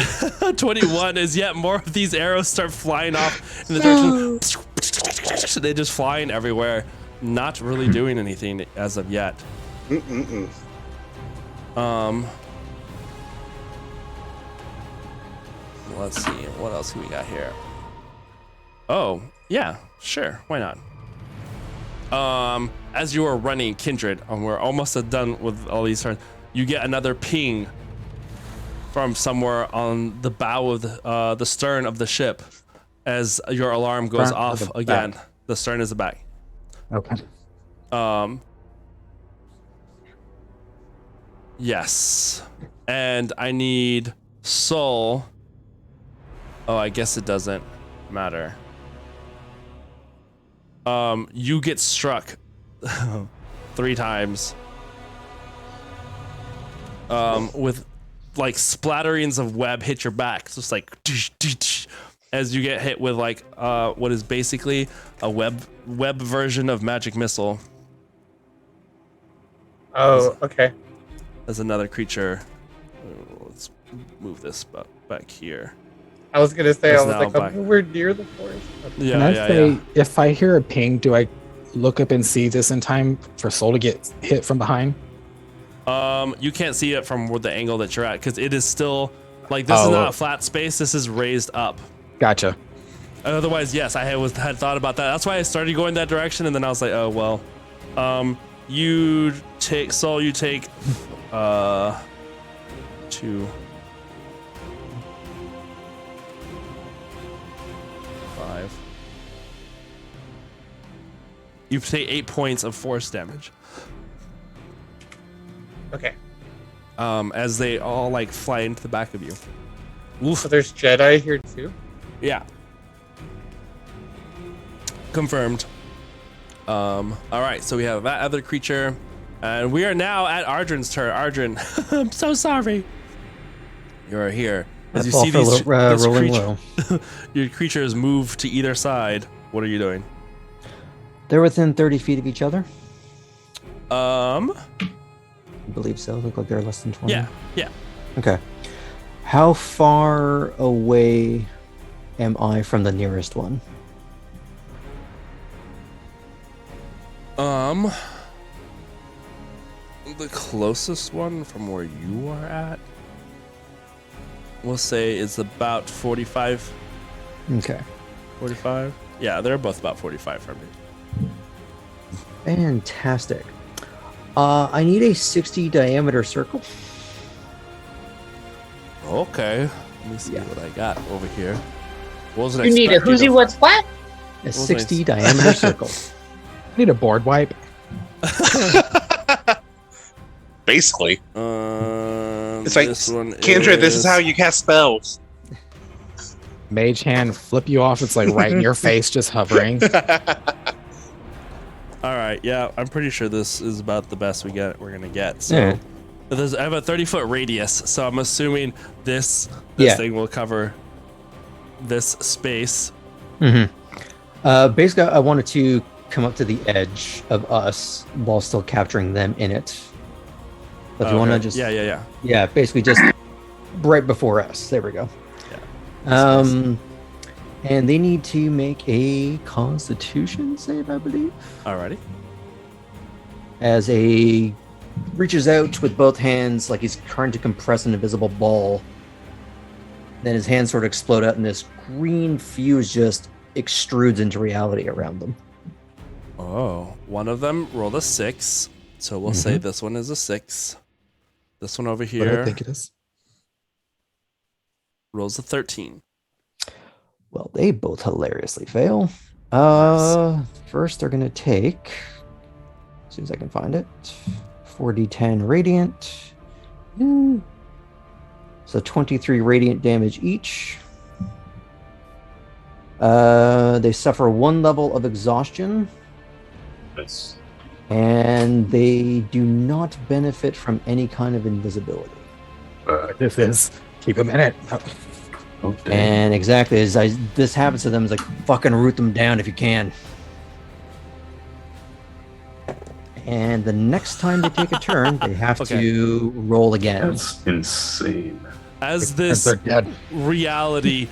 21 is yet more of these arrows start flying off in the direction. They just flying everywhere, not really doing anything as of yet. Let's see, what else do we got here? Oh, yeah, sure, why not? As you are running, Kindred, we're almost done with all these turns, you get another ping from somewhere on the bow of the stern of the ship as your alarm goes off again. Back. The stern is the back. Okay. Yes. And I need soul. Oh, I guess it doesn't matter. You get struck 3 times. With like splatterings of web hit your back. So it's like as you get hit with like what is basically a web version of magic missile. Oh, okay. As another creature. Let's move this back here. I was gonna say, It's I was now like, back. we're near the forest. Okay. Can I say, if I hear a ping, do I look up and see this in time for Soul to get hit from behind? You can't see it from the angle that you're at because it is still like this is not a flat space. This is raised up. Gotcha. Otherwise, yes, I had thought about that. That's why I started going that direction, and then I was like, oh well. You take Soul. You take 2, 5. You take 8 points of force damage. Okay. As they all like fly into the back of you. Oof. So there's Jedi here too? Yeah. Confirmed. All right, so we have that other creature, and we are now at Ardrin's turn. Ardrin, I'm so sorry. You're here. As you Fall see for these this rolling creature- low. your creatures move to either side. What are you doing? They're within 30 feet of each other. Um, I believe so. Look like they're less than 20. yeah. Okay. How far away am I from the nearest one? The closest one from where you are at, we'll say is about 45. Okay. 45? Yeah, they're both about 45 from me. Fantastic. I need a 60 diameter circle. Okay. Let me see what I got over here. What was You need a who's what's what? A 60 diameter circle. I need a board wipe. Basically, it's like this one Kendra. This is how you cast spells. Mage hand flip you off. It's like right in your face, just hovering. All right, yeah, I'm pretty sure this is about the best we're gonna get. So Yeah. I have a 30-foot radius, so I'm assuming this Yeah. thing will cover this space. Basically, I wanted to come up to the edge of us while still capturing them in it. But if you want to just... Yeah, basically just right before us. There we go. Yeah. And they need to make a Constitution save, I believe. Alrighty. As a reaches out with both hands like he's trying to compress an invisible ball. Then his hands sort of explode out and this green fuse just extrudes into reality around them. Oh, one of them rolled a 6, so we'll say this one is a 6. This one over What I here think it is. rolls a 13. Well, they both hilariously fail. First they're gonna take, as soon as I can find it, 4d10 radiant. So 23 radiant damage each. They suffer 1 level of exhaustion, Nice. and they do not benefit from any kind of invisibility. This is keep a minute. Okay. And exactly as this happens to them, it's like fucking root them down if you can. And the next time they take a turn, they have to roll again. That's insane. As this They're dead. reality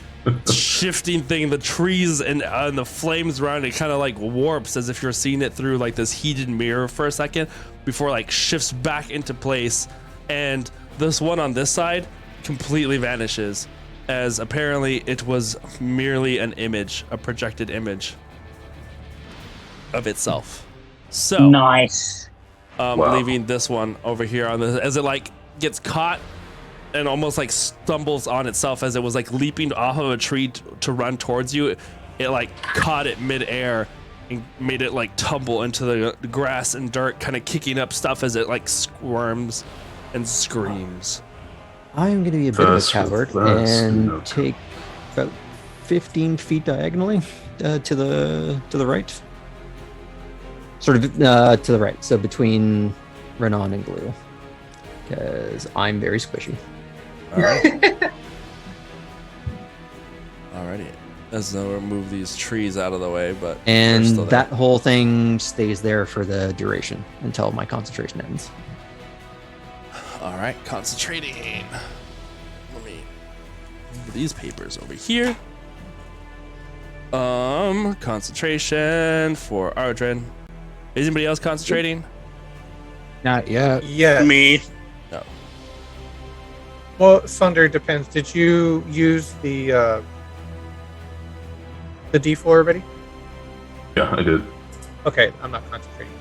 shifting thing, the trees and the flames around it kind of like warps as if you're seeing it through like this heated mirror for a second before like shifts back into place, and this one on this side completely vanishes, as apparently it was merely an image, a projected image of itself. So Nice. Wow. leaving this one over here on the, as it like gets caught and almost like stumbles on itself as it was like leaping off of a tree to run towards you. It like caught it midair and made it like tumble into the grass and dirt, kind of kicking up stuff as it like squirms and screams. I'm going to be a bit of a That's coward that's and no take about 15 feet diagonally to the right. Sort of to the right, so between Renan and Glue. Because I'm very squishy. All right. Alrighty. As though we'll move these trees out of the way, but they're And still there. that whole thing stays there for the duration until my concentration ends. All right, concentrating. Let me move these papers over here. Concentration for Ardren. Is anybody else concentrating? Not yet. Yeah. Me. No. Well, Sunder, depends. Did you use the D4 already? Yeah, I did. Okay, I'm not concentrating.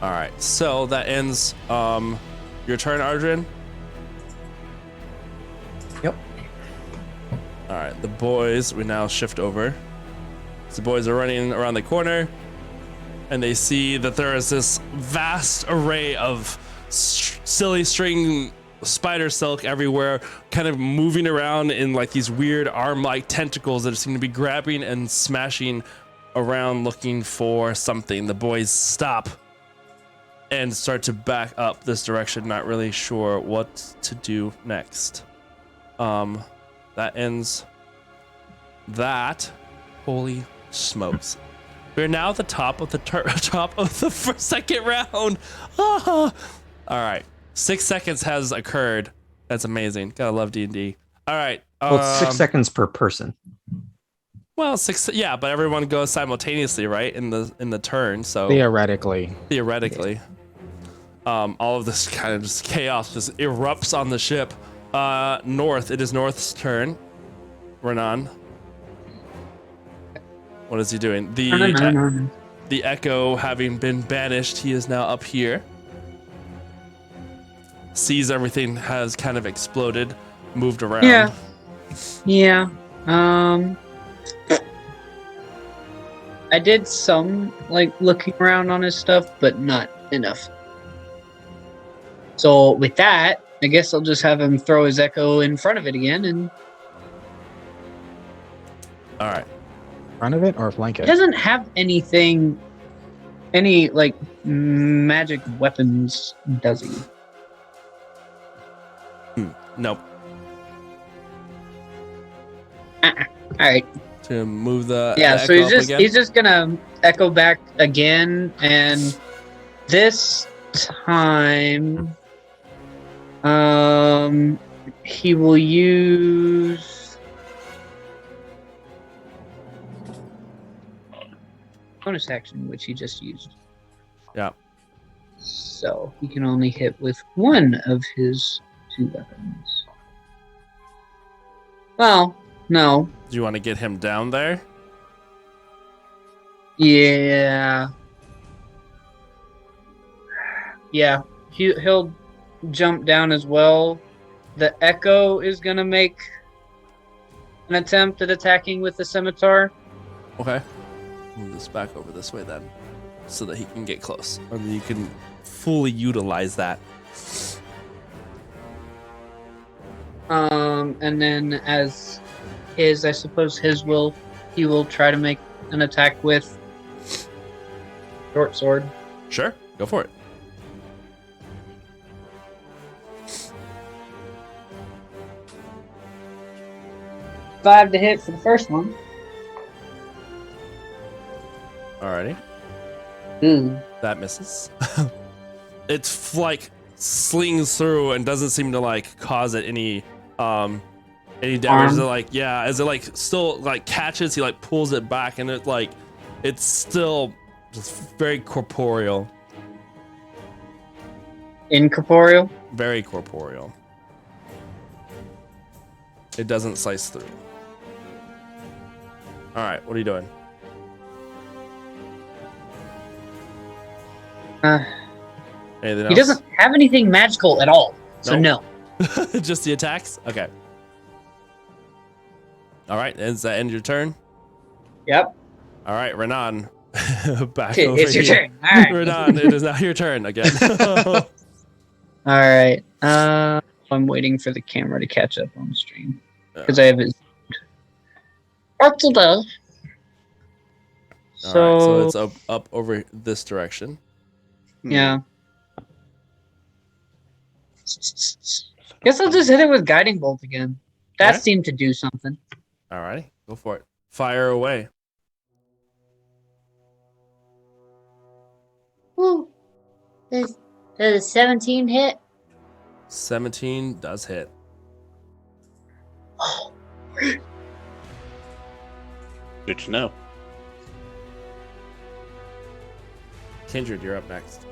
All right, so that ends your turn, Ardren. Yep. All right, the boys, we now shift over. So the boys are running around the corner, and they see that there is this vast array of silly string spider silk everywhere, kind of moving around in like these weird arm-like tentacles that seem to be grabbing and smashing around looking for something. The boys stop and start to back up this direction, not really sure what to do next. That ends that. Holy smokes. We're now at the top of the second round. All right. 6 seconds has occurred. That's amazing. Gotta love D&D. All right. Well, it's 6 seconds per person. Well, 6. Yeah, but everyone goes simultaneously, right? In the turn. So Theoretically. all of this kind of just chaos just erupts on the ship. North. It is North's turn. Renan. What is he doing? The Echo having been banished, he is now up here. Sees everything has kind of exploded, moved around. Yeah. I did some looking around on his stuff, but not enough. So with that, I guess I'll just have him throw his Echo in front of it again, and all right. Front of it or flank it it? Doesn't have any magic weapons, does he? Nope. All right. To move the so he's just gonna echo back again, and this time, he will use bonus action, which he just used. Yeah. So he can only hit with one of his 2 weapons. Well, no. Do you want to get him down there? Yeah. Yeah. He'll jump down as well. The Echo is going to make an attempt at attacking with the scimitar. Okay. Move this back over this way then, so that he can get close. And you can fully utilize that. And then as I suppose he will try to make an attack with short sword. Sure, go for it. Five to hit for the first one. Alrighty. That misses. It's slings through and doesn't seem to cause it any damage. As it still catches, he pulls it back, and it's still just very corporeal. Incorporeal? Very corporeal. It doesn't slice through. Alright, what are you doing? Anything else? He doesn't have anything magical at all, so no. Just the attacks? Okay. Alright, does that end your turn? Yep. Alright, Renan. Back over it's your turn. Alright. Renan, it is now your turn again. Alright. I'm waiting for the camera to catch up on stream. Because I have it. So Alright, so it's up over this direction. Yeah. Guess I'll just hit it with Guiding Bolt again. That seemed to do something. Alrighty, go for it. Fire away. Ooh. Does a 17 hit? 17 does hit. Good to know. Kindred, you're up next.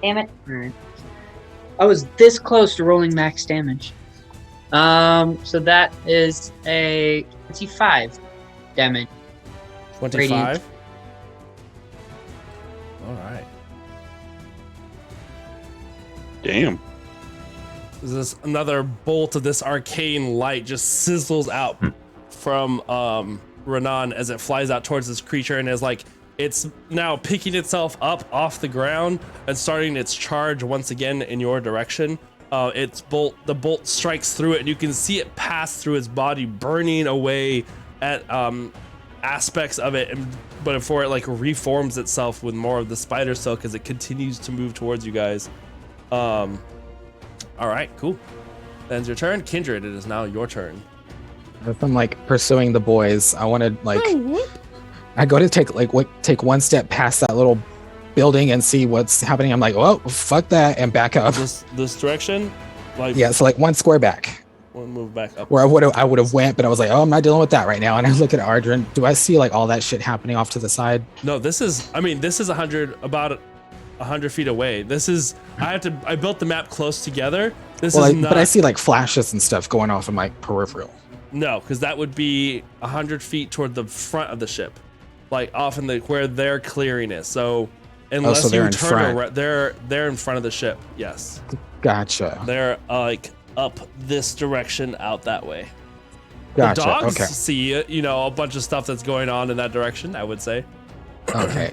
Damn it. Alright. I was this close to rolling max damage. So that is a 25 damage. 25? Radiant. Alright. Damn. This another bolt of this arcane light just sizzles out from Renan as it flies out towards this creature, and is it's now picking itself up off the ground and starting its charge once again in your direction. The bolt strikes through it, and you can see it pass through its body, burning away at aspects of it and but before it like reforms itself with more of the spider silk as it continues to move towards you guys. All right, cool. That ends your turn. Kindred, it is now your turn. If I'm like pursuing the boys, I want to like. I go to take one step past that little building and see what's happening. I'm like, oh, fuck that, and back up. This direction, like Yeah, so like one square back. One move back up. Where I would have went, but I was like, oh, I'm not dealing with that right now. And I look at Ardren. Do I see like all that shit happening off to the side? No, this is 100 feet away. This is I built the map close together. This is not. But I see like flashes and stuff going off in my peripheral. No, because that would be 100 feet toward the front of the ship, like off in where their clearing is. So unless so they're you in turn front. around, they're in front of the ship. Yes. Gotcha. They're like up this direction out that way. Gotcha. The dogs Okay. see a bunch of stuff that's going on in that direction, I would say. Okay.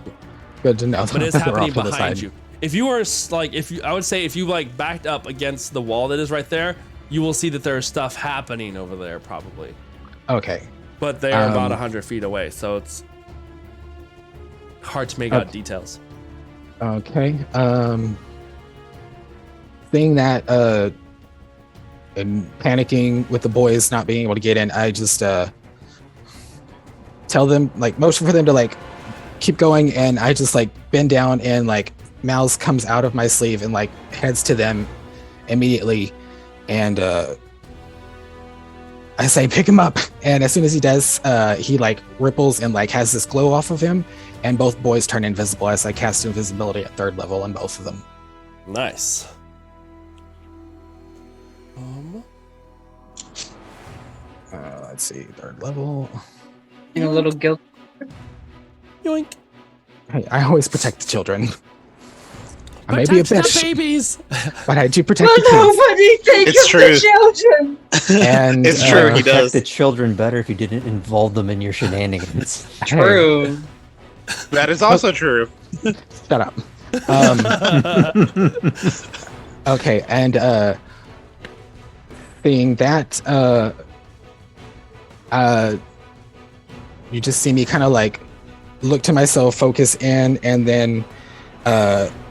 Good to know. But it's They're happening off to the behind side. you. If you are like, I would say if you like backed up against the wall that is right there, you will see that there's stuff happening over there probably. Okay. But they're about 100 feet away, so it's hard to make out details. Okay. Seeing that and panicking with the boys not being able to get in, I just tell them, like, motion for them to like keep going, and I just like bend down and like Mouse comes out of my sleeve and like heads to them immediately, and I say pick him up, and as soon as he does, he like ripples and like has this glow off of him, and both boys turn invisible as I cast invisibility at 3rd level on both of them. Nice. Let's see, 3rd level. Being a little guilty. Yoink. Hey, I always protect the children. I may be a Protect the bitch, babies. but I do protect Will the kids. nobody think It's of true. the children? And It's true, he Protect does. the children better if you didn't involve them in your shenanigans. True. That is also true. Shut up. Okay, and seeing that, you just see me kind of like look to myself, focus in, and then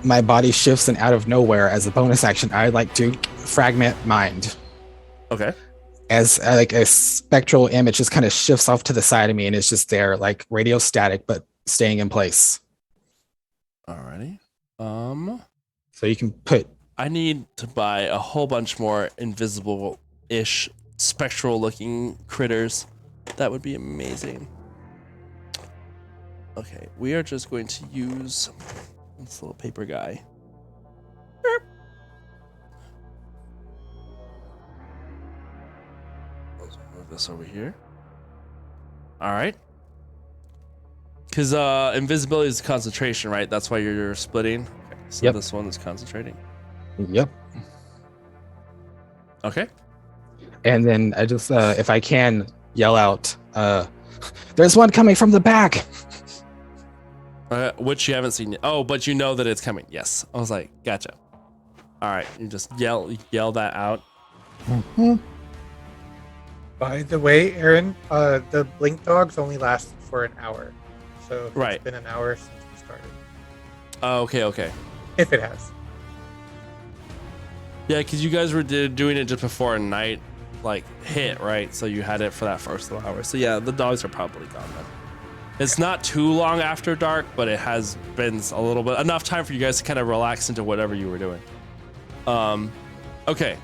my body shifts, and out of nowhere, as a bonus action, I like to fragment mind. Okay. As like a spectral image just kind of shifts off to the side of me, and it's just there, like radio static, but staying in place. Alrighty. So you can put. I need to buy a whole bunch more invisible-ish, spectral-looking critters. That would be amazing. Okay, we are just going to use this little paper guy. Beep. Let's move this over here. All right. Because invisibility is concentration, right? That's why you're splitting. Okay, so Yep. this one is concentrating. Yep. Okay. And then I just, if I can, yell out, there's one coming from the back. Which you haven't seen yet. Oh, but you know that it's coming. Yes. I was like, gotcha. All right. You just yell that out. By the way, Aaron, the blink dogs only last for an hour. So Right. it's been an hour since we started. Oh, okay. If it has. Yeah, because you guys were doing it just before night, like, hit, right? So you had it for that first little hour. So yeah, the dogs are probably gone then. It's not too long after dark, but it has been a little bit enough time for you guys to kind of relax into whatever you were doing. Okay.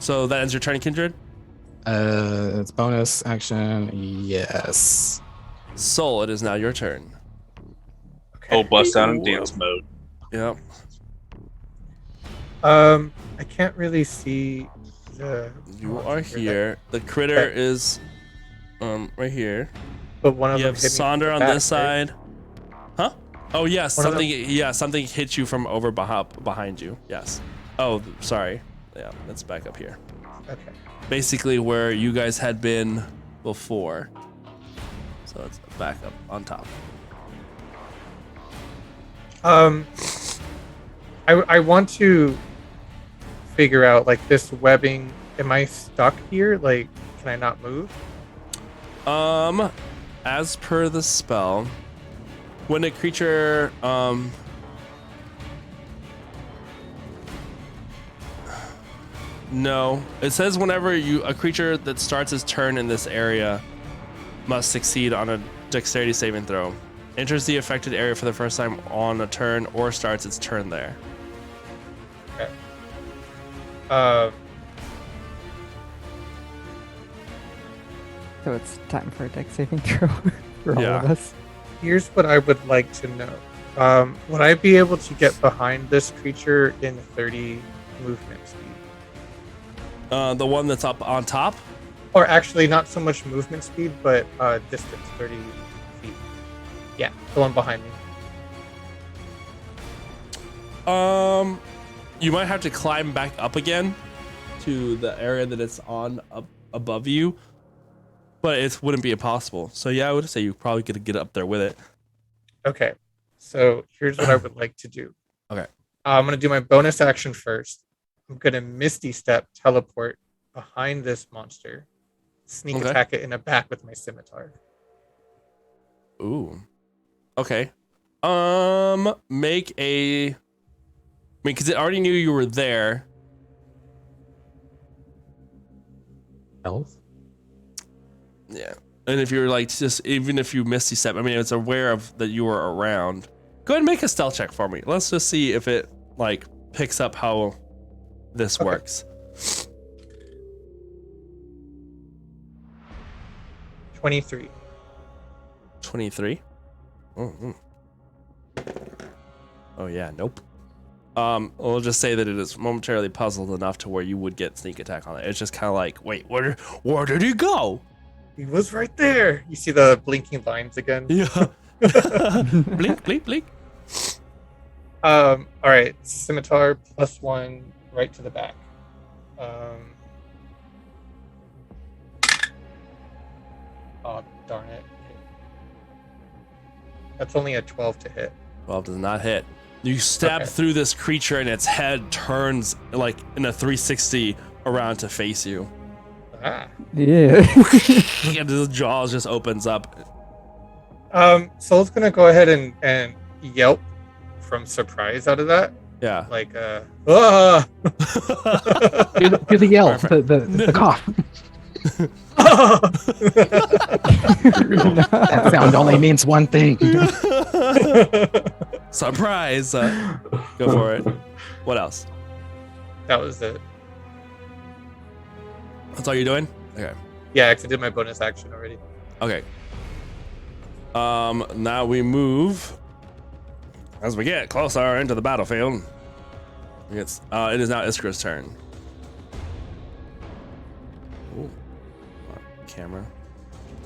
So that ends your turn, Kindred? It's bonus action. Yes. Soul, it is now your turn. Okay. Oh, bust out in dance mode. Yep. I can't really see the. You are here. The critter is right here. But one of You them have hit me from Sonder the on back, this right? side. Huh? Oh yes, One of them- something hit you from over behind you. Yes. Oh, sorry. Yeah, let's back up here. Okay. Basically where you guys had been before. So it's back up on top. I want to figure out like this webbing. Am I stuck here? Like, can I not move? As per the spell, when a creature no, it says whenever a creature that starts its turn in this area must succeed on a dexterity saving throw. Enters the affected area for the first time on a turn or starts its turn there. Okay. So it's time for a dex saving throw for all Yeah. of us. Here's what I would like to know. Would I be able to get behind this creature in 30 movement speed? The one that's up on top? Or actually, not so much movement speed, but distance, 30 feet. Yeah, the one behind me. You might have to climb back up again to the area that it's on up above you, but it wouldn't be impossible. So yeah, I would say you probably could get up there with it. Okay, so here's what I would like to do. Okay. I'm going to do my bonus action first. I'm going to Misty Step teleport behind this monster, sneak Okay. attack it in the back with my scimitar. Ooh. Okay. Make a. I mean, because it already knew you were there. Health? Yeah. And if you're like just even if you missed step, I mean, it's aware of that you were around. Go ahead and make a stealth check for me. Let's just see if it like picks up how this works. 23. 23. Oh yeah, nope. We'll just say that it is momentarily puzzled enough to where you would get sneak attack on it. It's just kind of like, wait, where did he go? He was right there. You see the blinking lines again? Yeah. Blink, blink, blink. All right, scimitar +1 right to the back. Oh darn it! That's only a 12 to hit. 12 does not hit. You stab through this creature and its head turns like in a 360 around to face you. Ah. Yeah. And his jaws just opens up. Soul's gonna go ahead and yelp from surprise out of that. Yeah. Like ah! Do the yell, the cough. That sound only means one thing. Surprise! Go for it. What else? That was it. That's all you're doing? Okay. Yeah, 'cause I did my bonus action already. Okay. Now we move as we get closer into the battlefield. It is now Iskra's turn. Ooh. Camera.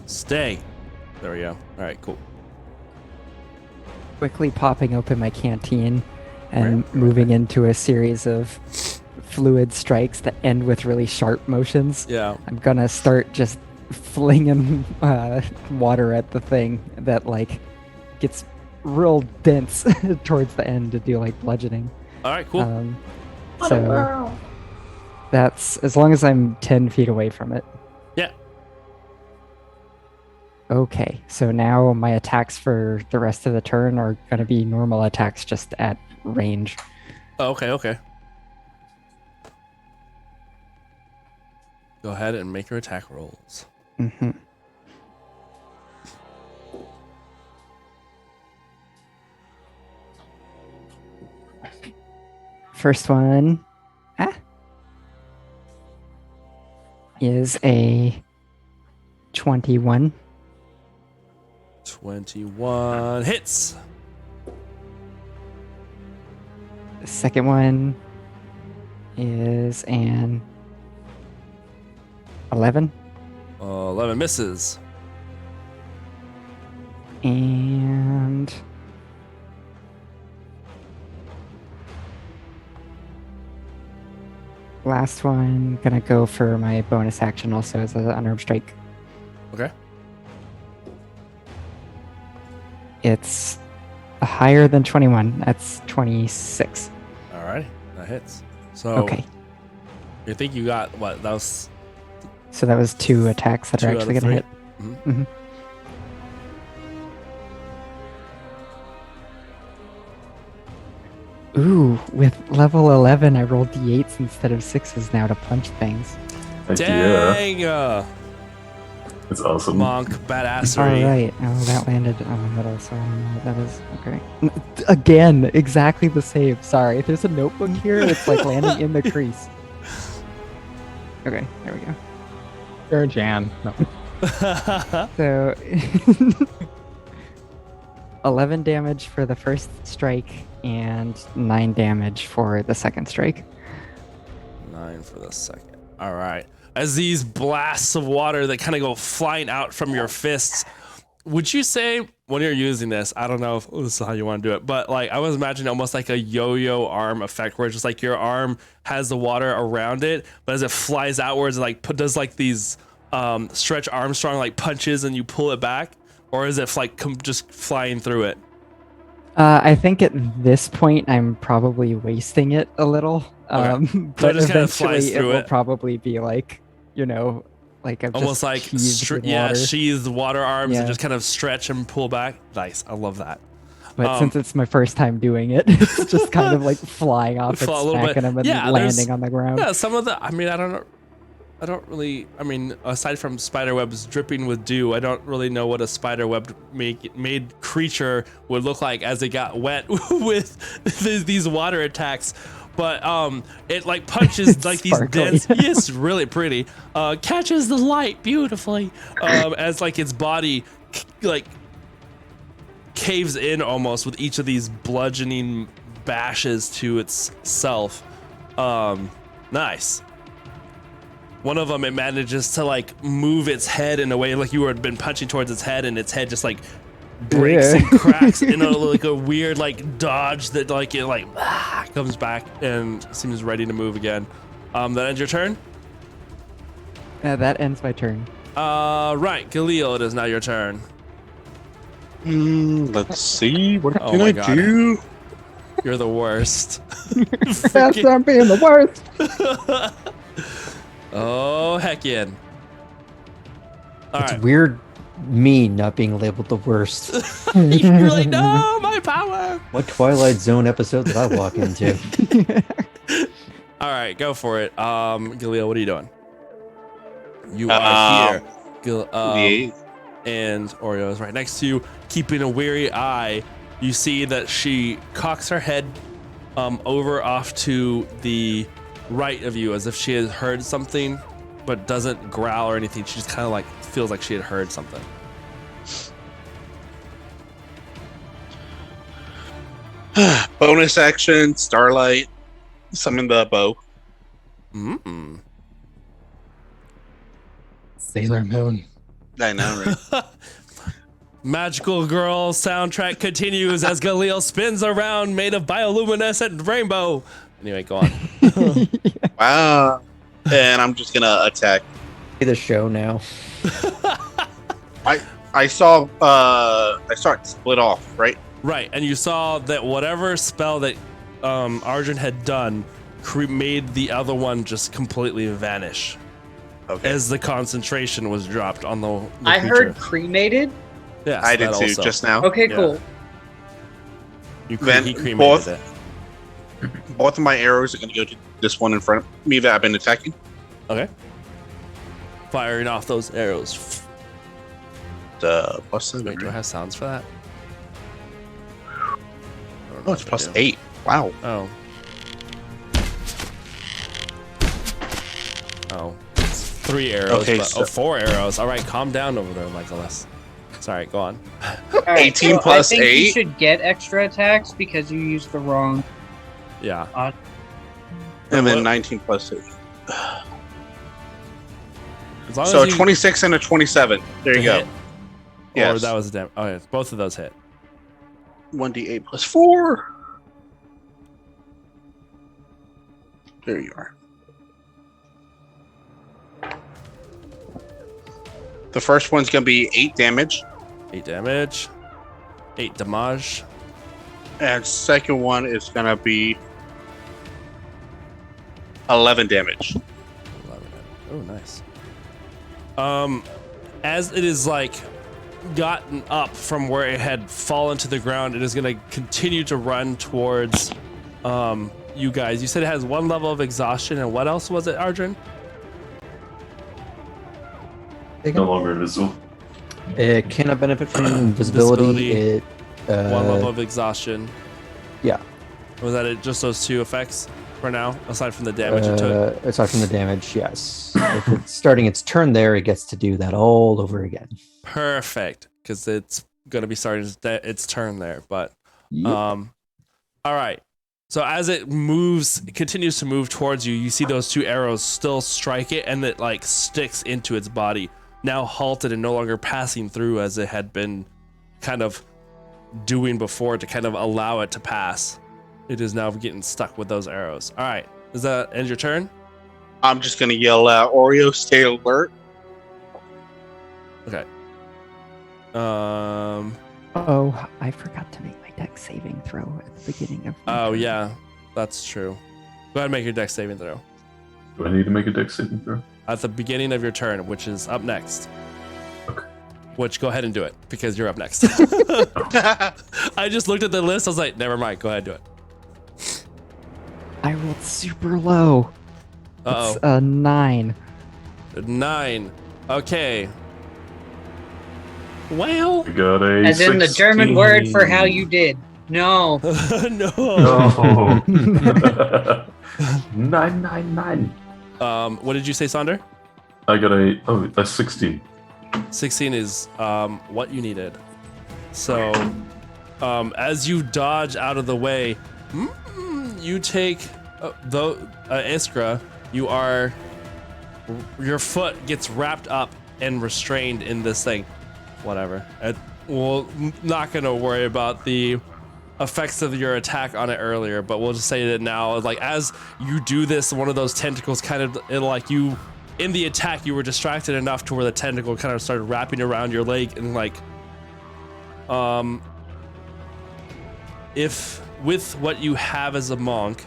Stay. There we go. All right, cool. Quickly popping open my canteen and moving into a series of fluid strikes that end with really sharp motions. Yeah. I'm gonna start just flinging water at the thing that like gets real dense towards the end to do like bludgeoning. All right, cool. What a world. That's as long as I'm 10 feet away from it. Yeah. Okay, so now my attacks for the rest of the turn are going to be normal attacks just at range. Oh, okay. Go ahead and make your attack rolls. Mm-hmm. First one is a 21. 21 hits. The second one is an 11. 11 misses. And last one, gonna go for my bonus action also as an unarmed strike. Okay. It's higher than 21. That's 26. All right, that hits. So Okay. you think you got what? That was So that was 2 attacks that 2 are out actually of gonna 3? hit. Mhm. Ooh, with level 11, I rolled d8s instead of 6s now to punch things. Heck yeah, Dang! it's awesome. Monk All badassery. right. Oh, that landed on the middle, so I don't know what that is. Okay. Again, exactly the same. Sorry. There's a notebook here. It's like landing in the crease. Okay, there we go. Sure, Jan. No. So 11 damage for the first strike and 9 damage for the second strike. 9 for the second. All right. As these blasts of water that kind of go flying out from your fists, would you say when you're using this, I don't know if this is how you want to do it, but like I was imagining almost like a yo-yo arm effect where it's just like your arm has the water around it, but as it flies outwards, it like does like these Stretch Armstrong like punches and you pull it back, or is it like just flying through it? I think at this point I'm probably wasting it a little. But it just kind of flies eventually it through will it. probably be like, like I've Almost just like sheathed with water. sheathed water arms Yeah. and just kind of stretch and pull back. Nice, I love that. But since it's my first time doing it, it's just kind of like flying off and A little bit. smacking them and Yeah, there's- landing on the ground. Yeah, some of the. I mean, I don't really. I mean, aside from spider webs dripping with dew, I don't really know what a spider web made creature would look like as it got wet with these water attacks. But it like punches like these Sparkly. dense. Yes, really pretty. Catches the light beautifully. As like its body like caves in almost with each of these bludgeoning bashes to itself. Nice. One of them, it manages to like move its head in a way like you had been punching towards its head, and its head just like breaks Yeah. and cracks in a like a weird like dodge that like it like comes back and seems ready to move again. That ends your turn. That ends my turn. Right, Galil, it is now your turn. Let's see. What Oh can my I God. do? You're the worst. That's not being the worst. Oh heck yeah! All It's right, weird me not being labeled the worst. you're like no, my power. What Twilight Zone episode did I walk into? All right, go for it. Galil, what are you doing? You are here. Yeah. And Oreo is right next to you, keeping a weary eye. You see that she cocks her head over off to the right of you as if she has heard something, but doesn't growl or anything. She just kind of like feels like she had heard something. Bonus action, Starlight, summon the bow. Mm-mm. Sailor Moon. I know, right? Magical Girl soundtrack continues as Galil spins around made of bioluminescent rainbow. Anyway, go on. Wow. And I'm just gonna attack. The show now. I saw it split off, right? Right, and you saw that whatever spell that Arjun had done made the other one just completely vanish Okay. as the concentration was dropped on the I creature. heard cremated. Yes, I did that too, also. just now. Okay, Yeah. cool. Then He cremated both- it. Both of my arrows are gonna go to this one in front of me that I've been attacking. Okay. Firing off those arrows. The plus 7. Wait, do I right? have sounds for that? Oh, it's plus I do. 8. Wow. Oh. Oh. It's 3 arrows, Okay, but so- 4 arrows. All right, calm down over there, Michaelis. Sorry, go on. All right, 18 so plus I think 8? you should get extra attacks because you used the wrong. Yeah. And then What? 19 plus 8. As long So as a you 26 and a 27. There you to go. hit, Or Yes. that was a damn. Oh, yeah, both of those hit. 1d8 plus 4. There you are. The first one's going to be 8 damage. 8 damage. 8 damage. And second one is going to be 11 damage. 11. Oh, nice. As it is like gotten up from where it had fallen to the ground, it is going to continue to run towards you guys. You said it has 1 level of exhaustion, and what else was it, Arjun? No longer invisible. It cannot benefit from invisibility. It 1 level of exhaustion. Yeah. Was that it? Just those 2 effects for now, aside from the damage it took? Aside from the damage, yes. If it's starting its turn there, it gets to do that all over again. Perfect, because it's gonna be starting its turn there. But Yep. all right. So as it continues to move towards you, you see those 2 arrows still strike it, and it like sticks into its body, now halted and no longer passing through as it had been kind of doing before to kind of allow it to pass. It is now getting stuck with those arrows. All right, does that end your turn? I'm just gonna yell out, Oreo, stay alert. Okay. Oh, I forgot to make my deck saving throw at the beginning of. my Oh turn. yeah, that's true. Go ahead and make your dex saving throw Do I need to make a dex saving throw? at the beginning of your turn, which is up next. Okay. Which, go ahead and do it because you're up next. I just looked at the list. I was like, never mind. Go ahead and do it. I rolled super low. Uh It's a 9. oh. 9. Okay. Well. We got a As in the German 16. word for how you did. No. No. No. 999. What did you say, Sonder? I got a 16. 16 is what you needed. So, as you dodge out of the way, you take Iskra. Your foot gets wrapped up and restrained in this thing. Whatever. We're not gonna worry about the effects of your attack on it earlier, but we'll just say that now, like as you do this, one of those tentacles kind of in the attack, you were distracted enough to where the tentacle kind of started wrapping around your leg, and like, if with what you have as a monk,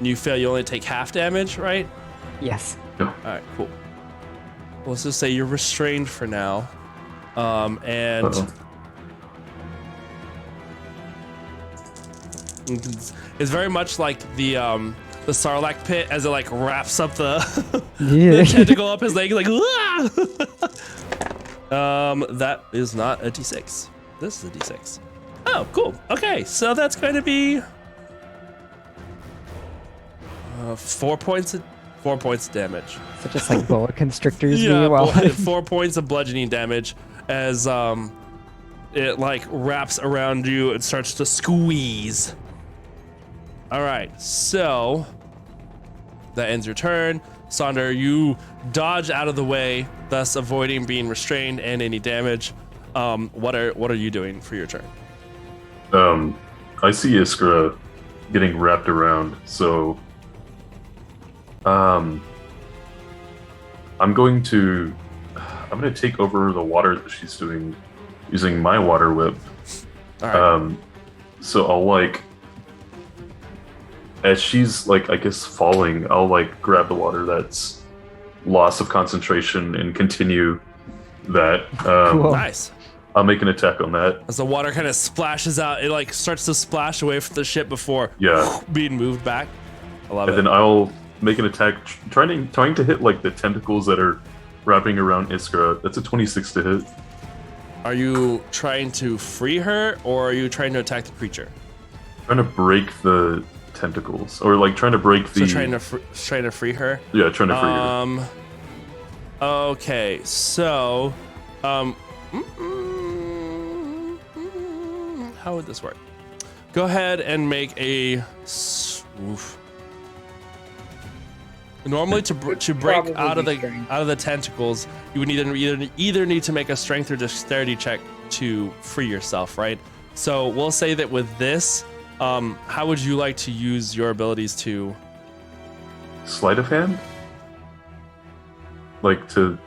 you fail, you only take half damage, right? Yes. All right, cool. Let's just say you're restrained for now, and Uh-oh. it's very much like the Sarlacc pit as it like wraps up the, Yeah. the tentacle up his leg, like that is not a d6. This is a d6. Oh, cool. Okay, so that's going to be 4 points of damage. So just like boa constrictors Yeah, me while 4 points of bludgeoning damage as it like wraps around you and starts to squeeze. All right, so that ends your turn. Sonder, you dodge out of the way, thus avoiding being restrained and any damage. What are you doing for your turn? I see Iskra getting wrapped around, so I'm going to take over the water that she's doing using my water whip. All right. So I'll like, as she's like, I guess falling, I'll like grab the water that's loss of concentration and continue that. Cool. Nice. I'll make an attack on that. As the water kind of splashes out, it like starts to splash away from the ship before being moved back. I love And it. then I'll make an attack trying to hit like the tentacles that are wrapping around Iskra. That's a 26 to hit. Are you trying to free her, or are you trying to attack the creature? Trying to break the tentacles, or like trying to break the. So trying to free her. Yeah, trying to free her. Okay, so, how would this work? Go ahead and make a. Oof. Normally, to break Probably out of be strength. the tentacles, you would either need to make a strength or dexterity check to free yourself, right? So we'll say that with this, how would you like to use your abilities to? Sleight of hand? Like to.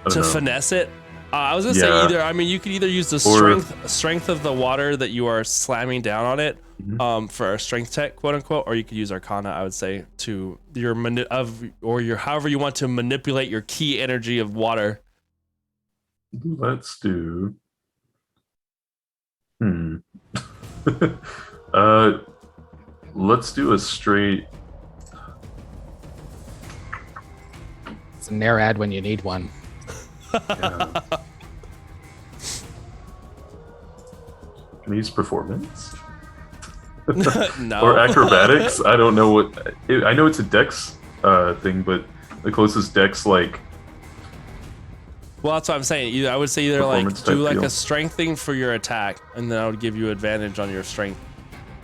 I don't know. Finesse it? I was gonna say Yeah. either. I mean, you could either use the Or- strength of the water that you are slamming down on it, for a strength check, quote unquote, or you could use Arcana. I would say to your however you want to manipulate your key energy of water. Let's do. Let's do a straight. It's a Narad when you need one. Yeah. Can I use performance? No. Or acrobatics? I don't know what. I know it's a dex thing, but the closest dex, like. Well, that's what I'm saying. I would say either like Performance do type like deal. a strength thing for your attack, and then I would give you advantage on your strength.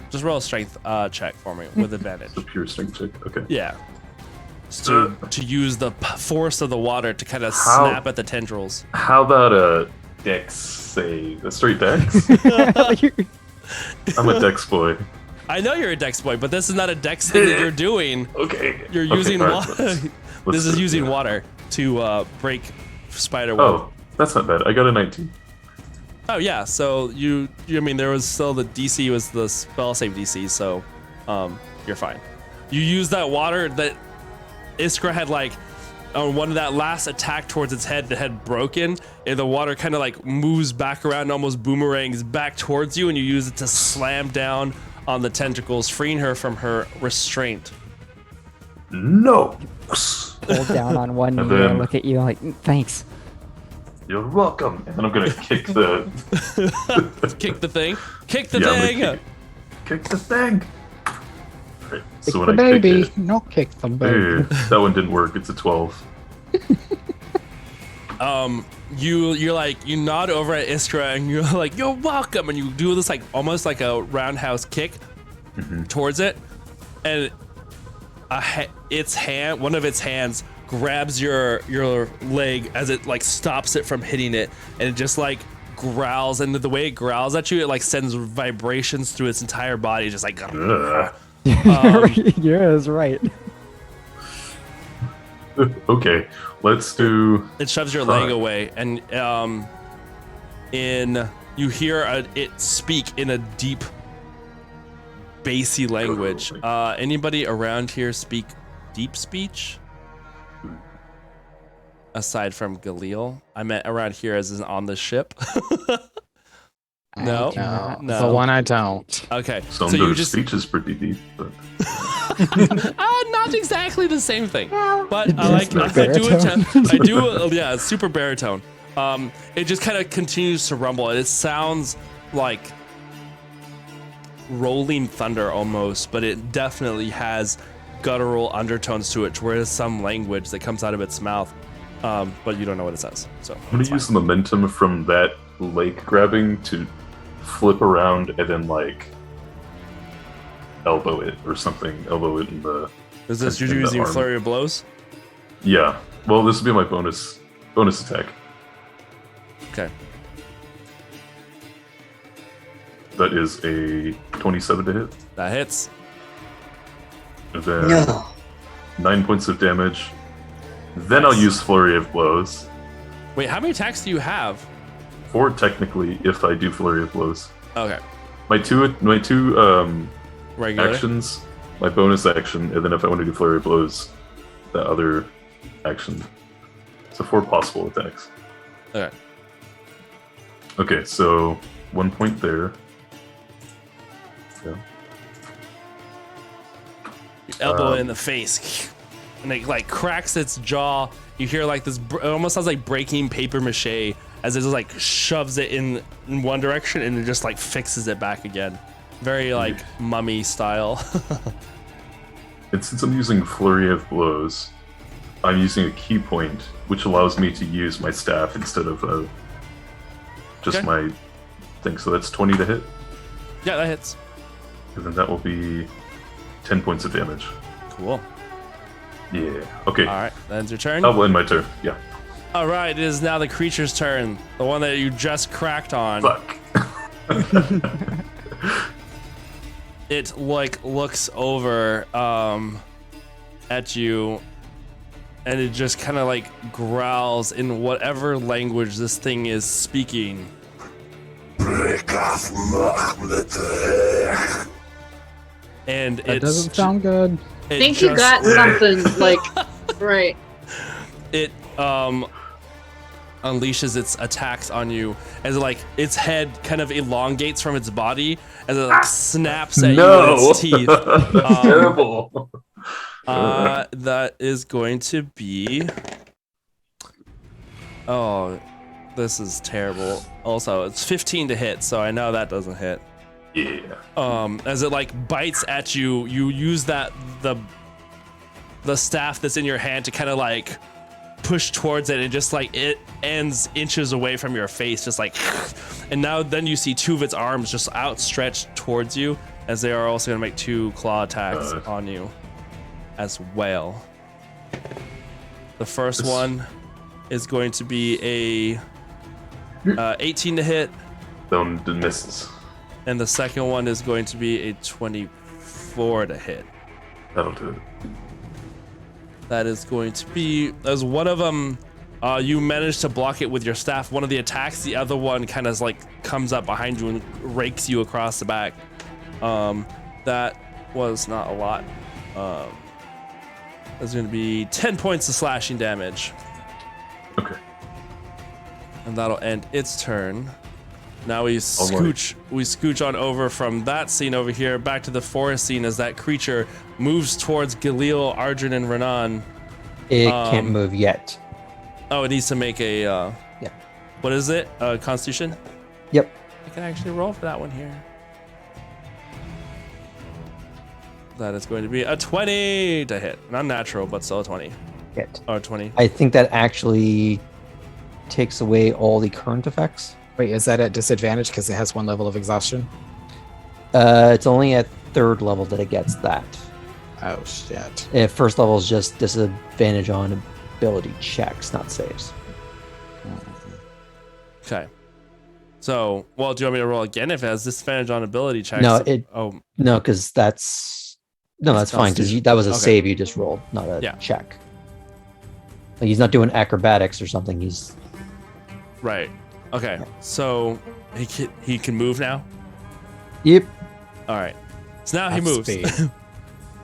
Just roll a strength check for me with advantage. It's a pure strength check. Okay. Yeah. Just to use the force of the water to kind of How- snap at the tendrils. How about a dex save? A straight dex? I'm a dex boy. I know you're a dex boy, but this is not a dex thing that you're doing. Okay. You're Okay, using all right, water. let's This is do it, using yeah. water to break spider web. Oh, that's not bad. I got a 19. Oh yeah, so you I mean there was still the DC was the spell save DC, so you're fine. You use that water that Iskra had like on one of that last attack towards its head that had broken, and the water kind of like moves back around and almost boomerangs back towards you, and you use it to slam down on the tentacles, freeing her from her restraint. No. Hold down on one knee And and then- look at you like, thanks. You're welcome. And then I'm gonna kick the. Kick the thing. Kick the Yeah, I'm thing. gonna kick the thing. Right, Kick so the when I baby. kicked No, kick the it, baby. that one didn't work. It's a 12. You're like you nod over at Iskra and you're like you're welcome, and you do this like almost like a roundhouse kick towards it, and one of its hands grabs your leg as it like stops it from hitting it, and it just like growls, and the way it growls at you, it like sends vibrations through its entire body, just like Ugh. Yeah, that's right. Okay, let's do. it shoves your Fine. leg away, and you hear it speak in a deep bassy language. Anybody around here speak deep speech? Aside from Galil, I meant around here as in on the ship. No? No, No. the one I don't. Okay, Some so of you their just speech is pretty deep, but not exactly the same thing, but Just I do yeah, it's super baritone. It just kind of continues to rumble, and it sounds like rolling thunder almost, but it definitely has guttural undertones to it, where there's some language that comes out of its mouth, but you don't know what it says. So I'm gonna use the momentum from that lake grabbing to flip around and then like elbow it or something. Elbow it in the. Is this in you the using arm. flurry of blows? Yeah. Well, this will be my bonus attack. Okay. That is a 27 to hit. That hits. And then No. 9 points of damage. Then I'll use flurry of blows. Wait, how many attacks do you have? 4 technically if I do flurry of blows. Okay. My two Regular. actions, my bonus action, and then if I want to do flurry of blows, the other action. So 4 possible attacks. Okay. Okay, so 1 point there. Yeah. You elbow it in the face, and it like cracks its jaw. You hear like this. It almost sounds like breaking paper mache as it just like shoves it in one direction and it just like fixes it back again. Very like mummy style. And since I'm using flurry of blows, I'm using a key point, which allows me to use my staff instead of just Okay. my thing. So that's 20 to hit, Yeah, that hits. and then that will be 10 points of damage. Cool. Yeah. Okay. All right, that ends your turn. That will end my turn. Yeah. All right, it is now the creature's turn. The one that you just cracked on. Fuck. It like looks over at you, and it just kind of like growls in whatever language this thing is speaking. And That it's doesn't sound good. it I think you just- got something like right. it unleashes its attacks on you as like its head kind of elongates from its body as it like snaps at you with its teeth. Terrible. That is going to be. Oh, this is terrible. Also, it's 15 to hit, so I know that doesn't hit. Yeah. As it like bites at you, you use the staff that's in your hand to kind of like push towards it, and just like it ends inches away from your face, just like, and now then you see two of its arms just outstretched towards you, as they are also gonna make 2 claw attacks on you as well. The first one is going to be a 18 to hit. Don't misses. And the second one is going to be a 24 to hit. That'll do it. That is going to be, as one of them, you manage to block it with your staff. One of the attacks, the other one kind of like comes up behind you and rakes you across the back. That was not a lot. That's going to be 10 points of slashing damage. Okay. And that'll end its turn. Now we scooch on over from that scene over here back to the forest scene as that creature moves towards Galil, Ardrin, and Renan. It can't move yet. Oh, it needs to make a Yeah. What is it? Constitution? Yep. I can actually roll for that one here. That is going to be a 20 to hit. Not natural, but still a 20. Hit. Or 20. I think that actually takes away all the current effects. Wait, is that at disadvantage because it has 1 level of exhaustion? It's only at 3rd level that it gets that. Oh shit. First level is just disadvantage on ability checks, not saves. Okay. So, well, do you want me to roll again if it has disadvantage on ability checks? No, No, because that's fine because that was a save you just rolled, not a check. Like he's not doing acrobatics or something. He's right. Okay, so he can move now? Yep. All right. So now he moves.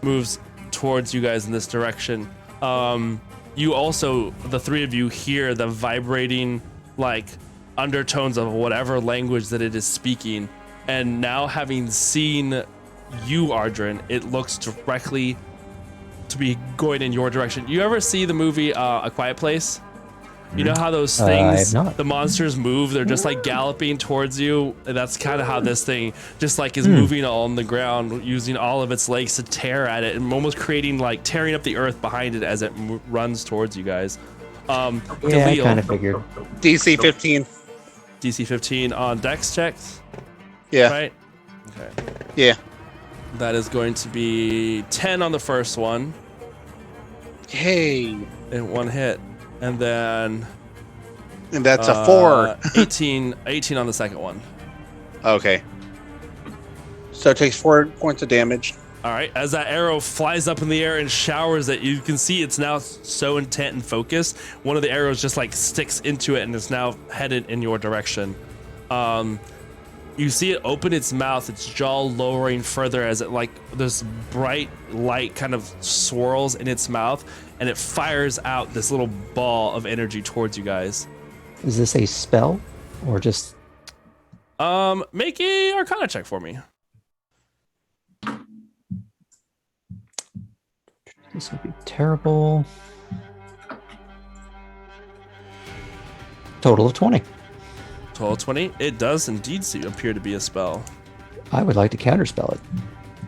Moves towards you guys in this direction. You also, the 3 of you, hear the vibrating, like, undertones of whatever language that it is speaking. And now, having seen you, Ardrin, it looks directly to be going in your direction. You ever see the movie A Quiet Place? You know how those things, the monsters move, they're just like galloping towards you. And that's kind of how this thing just like is moving on the ground, using all of its legs to tear at it and almost creating like tearing up the earth behind it as it runs towards you guys. Yeah, I kind of figured. DC 15. DC 15 on dex checks? Yeah. Right? Okay. Yeah. That is going to be 10 on the first one. Hey. And 1 hit. And then... And that's a 4. 18 on the second one. Okay. So it takes 4 points of damage. All right. As that arrow flies up in the air and showers it, you can see it's now so intent and focused. One of the arrows just like sticks into it and is now headed in your direction. You see it open its mouth, its jaw lowering further as it like this bright light kind of swirls in its mouth, and it fires out this little ball of energy towards you guys. Is this a spell or just? Make a Arcana check for me. This would be terrible. Total of 20. Total 20. It does indeed appear to be a spell. I would like to counterspell it.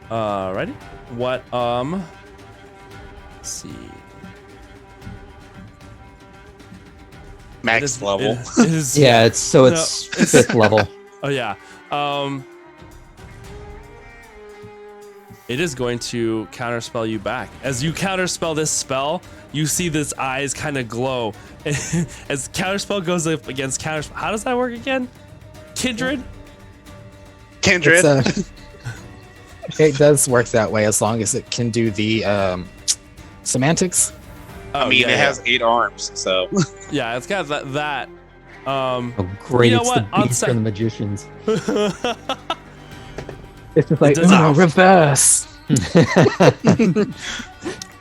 Alrighty. What, let's see. Max level. It is, yeah, it's 5th level. Oh yeah. It is going to counterspell you back. As you counterspell this spell, you see this eyes kind of glow. As counterspell goes up against counterspell. How does that work again? Kindred? Kindred. It does work that way as long as it can do the semantics. I mean, it has 8 arms, so. Yeah, it's got that. Oh, great. You know it's what? the beast from the magicians. It's just like, does reverse.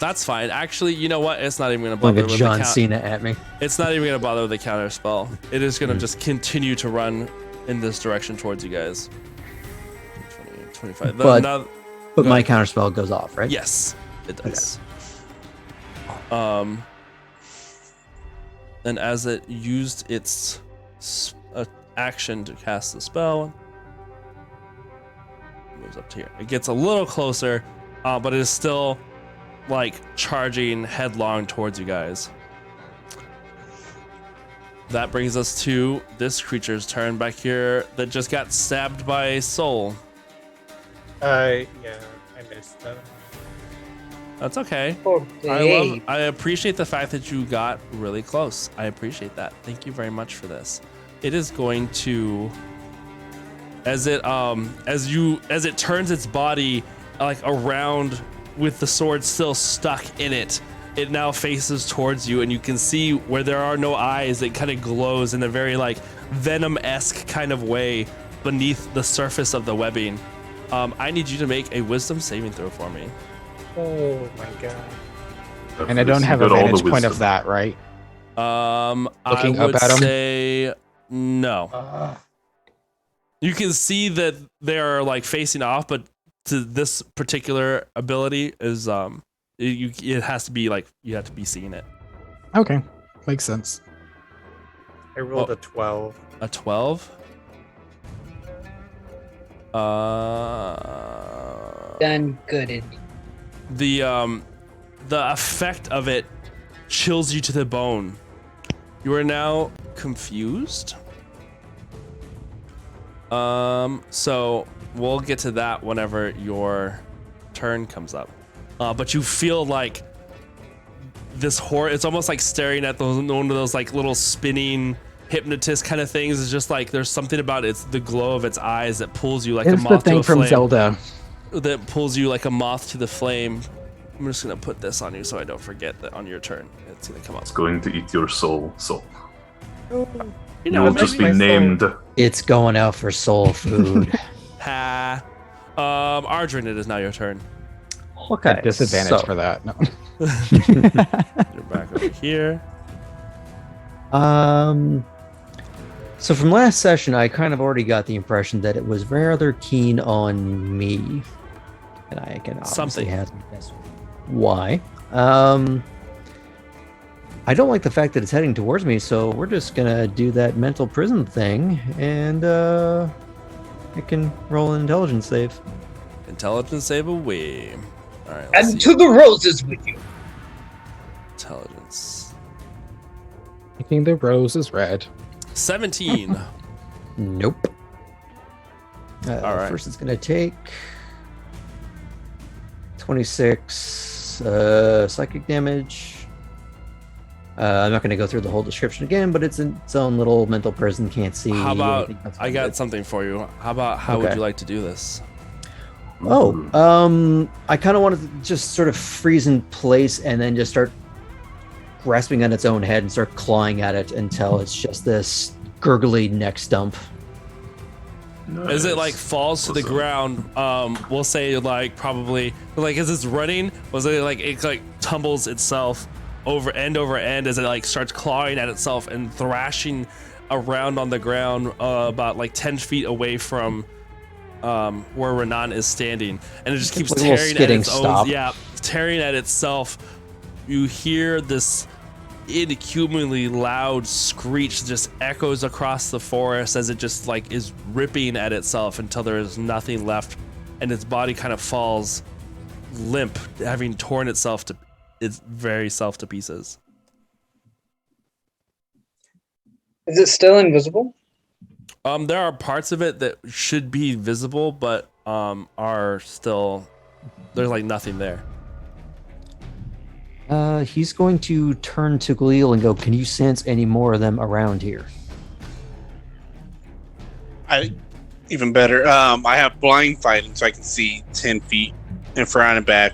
That's fine. Actually, you know what? It's not even gonna Like bother a with John the Cena at me. It's not even gonna bother with the counter spell. It is gonna just continue to run in this direction towards you guys. 20, 25. But Now, but go my ahead. counter spell goes off, right? Yes, it does. And as it used its action to cast the spell, it moves up to here. It gets a little closer, but it is still like charging headlong towards you guys. That brings us to this creature's turn back here that just got stabbed by a soul. Yeah, I missed that. That's okay. Oh, I appreciate the fact that you got really close. I appreciate that. Thank you very much for this. It is going to, as it turns its body like around with the sword still stuck in it, it now faces towards you, and you can see where there are no eyes. It kind of glows in a very like Venom-esque kind of way beneath the surface of the webbing. I need you to make a wisdom saving throw for me. Oh my god. And I don't have a Got all the vantage point wisdom. of that, right? I Looking up would at 'em? say no. You can see that they're like facing off, but to this particular ability is it has to be like you have to be seeing it. Okay, makes sense. I rolled a 12. A 12. Done gooded. The effect of it chills you to the bone. You are now confused. So we'll get to that whenever your turn comes up. But you feel like this horror. It's almost like staring at one of those like little spinning hypnotist kind of things. It's just like there's something about it's the glow of its eyes that pulls you like a It's moth the to thing a from flame. Zelda. That pulls you like a moth to the flame. I'm just gonna put this on you so I don't forget that on your turn it's gonna come up. It's going to eat your soul. So You you know, will maybe just be my soul. named. It's going out for soul food. Ha. Ardrin, it is now your turn. Okay. Disadvantage so, for that. No. You're back over here. So from last session, I kind of already got the impression that it was rather keen on me, and I can obviously Something. hazard guess why. I don't like the fact that it's heading towards me, so we're just gonna do that mental prison thing, and I can roll an intelligence save. Intelligence save away. All right. Let's And see. to the roses with you. Intelligence. Making the rose is red. 17. Nope. All right. First, it's gonna take 26 psychic damage. I'm not going to go through the whole description again, but it's in its own little mental prison. Can't see. How about anything else I about got it. something for you? How about how would Okay. you like to do this? I kind of wanted to just sort of freeze in place and then just start grasping on its own head and start clawing at it until it's just this gurgly neck stump. As it like falls to the Awesome. ground, we'll say like probably like as it's running, was it like tumbles itself over end as it like starts clawing at itself and thrashing around on the ground about like 10 feet away from where Renan is standing, and it just keeps Like a little tearing at skidding its stop. own, tearing at itself. You hear this inhumanly loud screech just echoes across the forest as it just like is ripping at itself until there is nothing left, and its body kind of falls limp, having torn itself to its very self to pieces. Is it still invisible? There are parts of it that should be visible, but are still there's like nothing there. He's going to turn to Galil and go, "Can you sense any more of them around here?" Even better. I have blind fighting, so I can see 10 feet in front and back.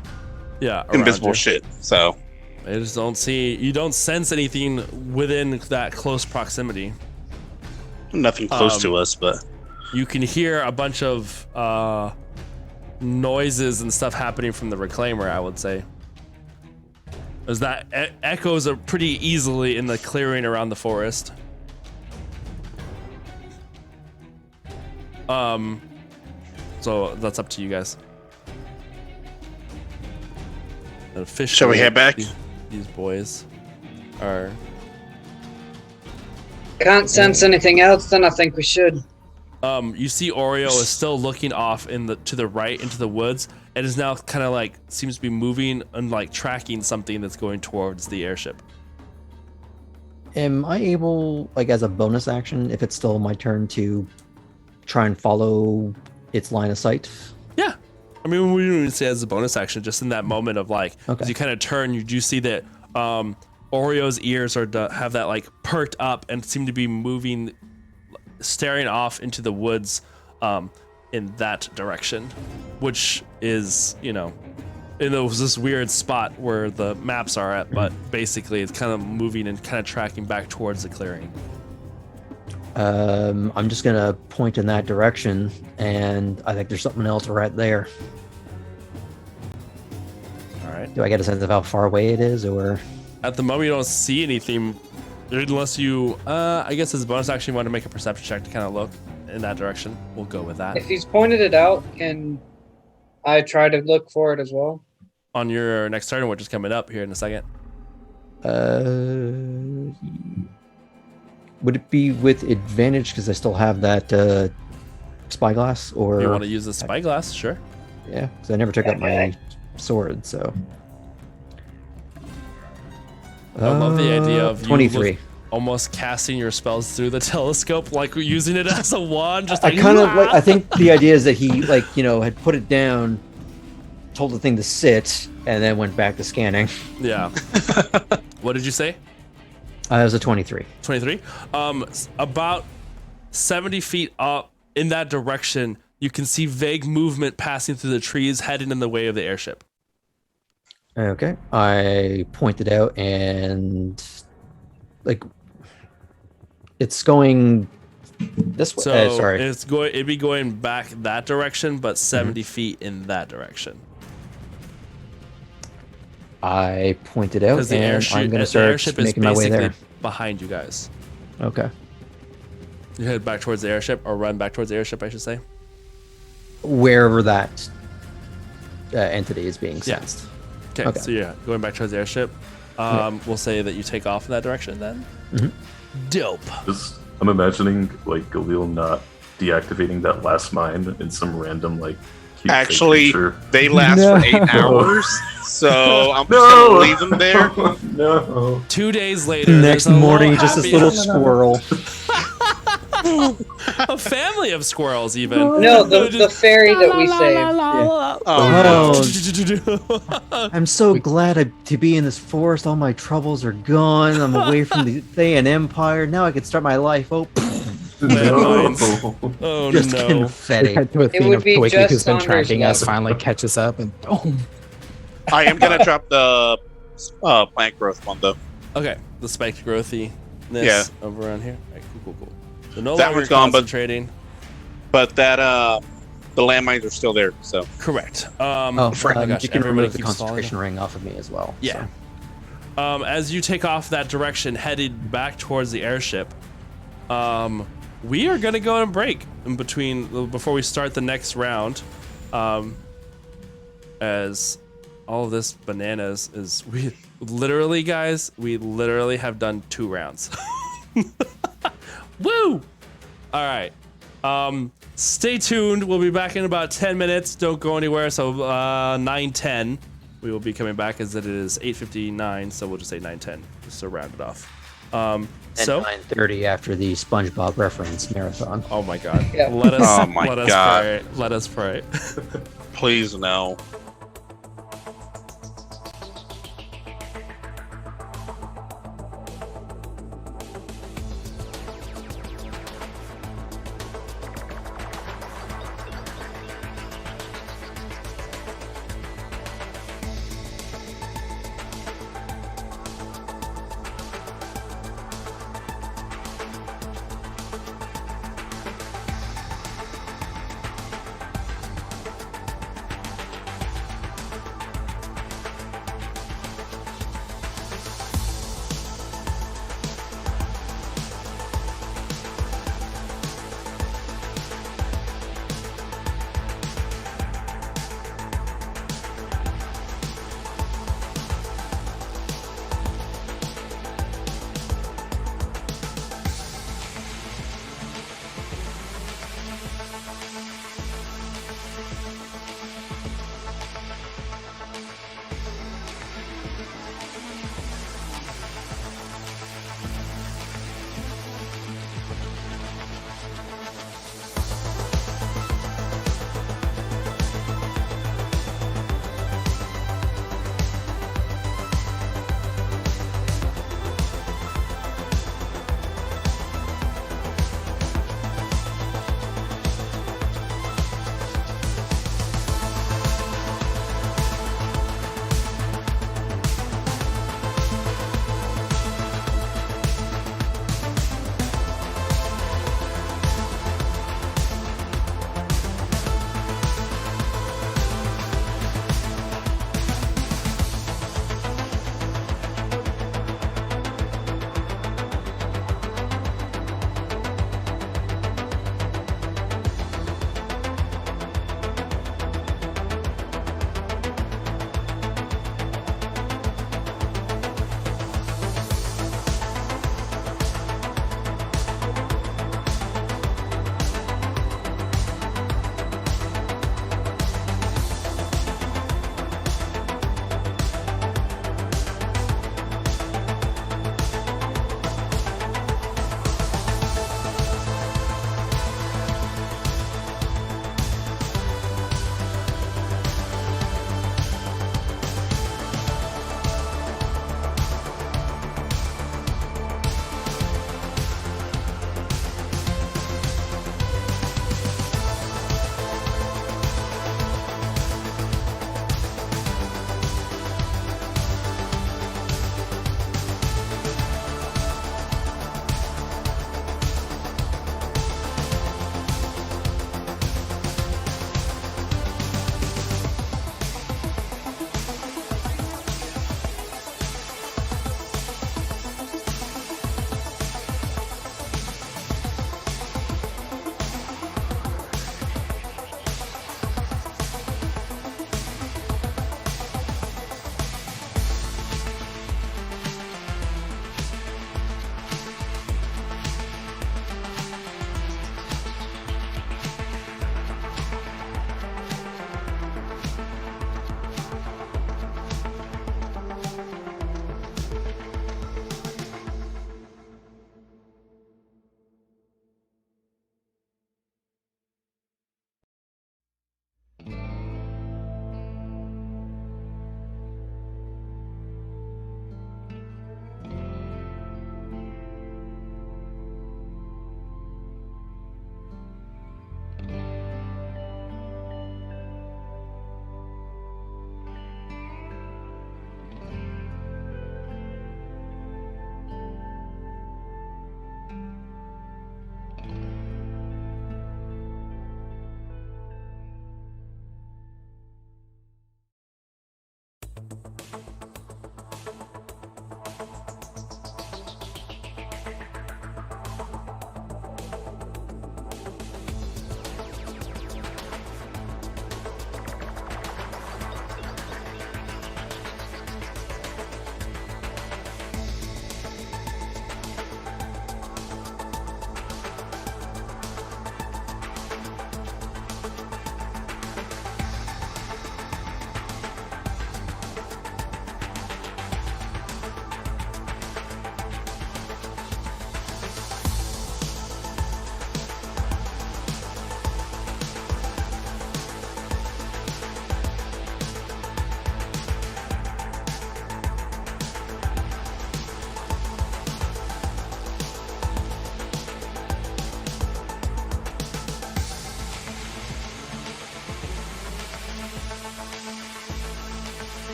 Yeah, around Invisible you. shit. So I just don't see. You don't sense anything within that close proximity. nothing close to us, but You can hear a bunch of noises and stuff happening from the reclaimer, I would say. as that echoes are pretty easily in the clearing around the forest. So that's up to you guys. Officially, Shall we head back? These boys are. Can't sense anything else, then I think we should. You see Oreo is still looking off to the right into the woods, and is now kind of like seems to be moving and like tracking something that's going towards the airship. Am I able, like, as a bonus action, if it's still my turn, to try and follow its line of sight? Yeah, I mean, we don't even say as a bonus action, just in that moment of like, as you kind of turn, you do see that Oreo's ears have that like perked up and seem to be moving, staring off into the woods in that direction, which is, you know, in this weird spot where the maps are at, but basically it's kind of moving and kind of tracking back towards the clearing. I'm just gonna point in that direction, and I think there's something else right there. All right. Do I get a sense of how far away it is, or? At the moment, you don't see anything, unless you, I guess as a bonus action, you want to make a perception check to kind of look in that direction. We'll go with that. If he's pointed it out, can I try to look for it as well? On your next turn, which is coming up here in a second. Would it be with advantage because I still have that spyglass, or You want to use the spyglass? Sure. yeah? Because I never took out my sword, so. I love the idea of you 23. almost casting your spells through the telescope, like using it as a wand. Just I like, kind of like. I think the idea is that he, like, you know, had put it down, told the thing to sit, and then went back to scanning. Yeah. What did you say? It was a 23. 23. About 70 feet up in that direction, you can see vague movement passing through the trees, heading in the way of the airship. Okay, I pointed out, and like it's going this way. So Sorry, it'd be going back that direction, but 70 feet in that direction. I pointed out, Because the and airship, I'm going to the start airship is making my way basically there. behind you guys. Okay, You head back towards the airship, or run back towards the airship, I should say. wherever that entity is being Yeah. sensed. Okay, so yeah, going back towards the airship. We'll say that you take off in that direction then. Dope. I'm imagining like Galil not deactivating that last mine in some random like cute Actually, feature. they last No. for 8 hours, so I'm just No! gonna leave them there. No. 2 days later, Next there's a morning, just this happy- little squirrel. a family of squirrels, even. No, the fairy that we saved. Oh, I'm so glad to be in this forest. All my troubles are gone. I'm away from the Thayan Empire. Now I can start my life. Oh, Oh just no. confetti. Cut to a It theme would of be Twiggy, just who's been Saunders tracking us, level. finally catches up, and I am gonna drop the plant growth one though. Okay, the spiked growthiness Yeah. over on here. Alright, cool. So no That longer one's gone, but- concentrating. But that the landmines are still there. So Correct. Oh, my gosh, you can everybody remove the keeps falling concentration ring off of me as well. Yeah. so. As you take off that direction, headed back towards the airship, we are gonna go on a break in between before we start the next round. As all of this bananas is, we literally have done 2 rounds. Woo! All right. Stay tuned. We'll be back in about 10 minutes. Don't go anywhere. So 9:10, we will be coming back, as it is 8:59. So we'll just say 9:10, just to round it off. And So 9:30 after the SpongeBob reference marathon. oh my God, Yeah. let us Oh my let us God. pray. Let us pray. please no.